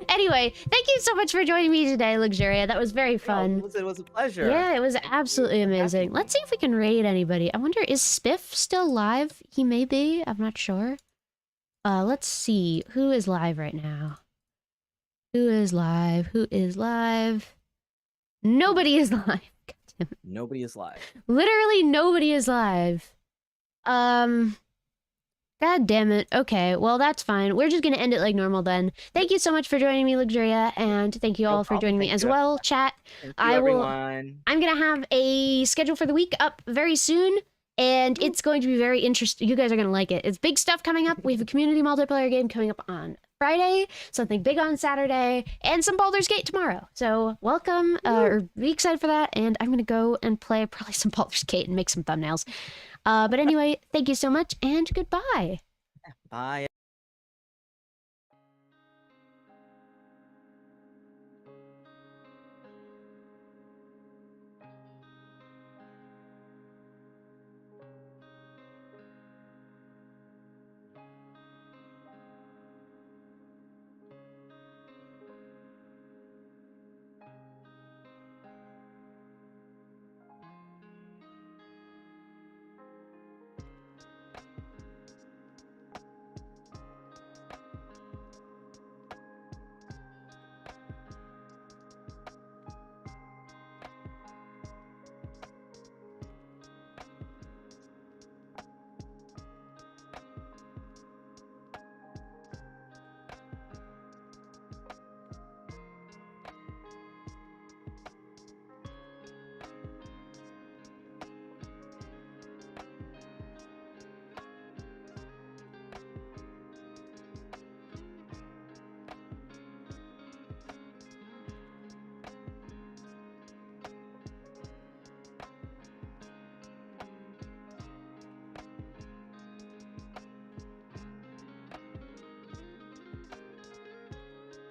Anyway, thank you so much for joining me today, Luxuria. That was very fun. It was a pleasure. Yeah, it was absolutely amazing. Happy. Let's see if we can raid anybody. I wonder, is Spiff still live? He may be. I'm not sure. Let's see. Who is live right now? Who is live? Nobody is live. God damn it. Nobody is live. Literally nobody is live. God damn it. Okay, well, that's fine. We're just gonna end it like normal then. Thank you so much for joining me, Luxuria, and thank you No all for problem. joining me Thank as you. well, chat. Thank you, I will- everyone. I'm gonna have a schedule for the week up very soon, and it's going to be very interesting. You guys are gonna like it. It's big stuff coming up. We have a community multiplayer game coming up on Friday, something big on Saturday, and some Baldur's Gate tomorrow. So welcome, or be excited for that, and I'm gonna go and play probably some Baldur's Gate and make some thumbnails. But anyway, thank you so much, and goodbye. Bye.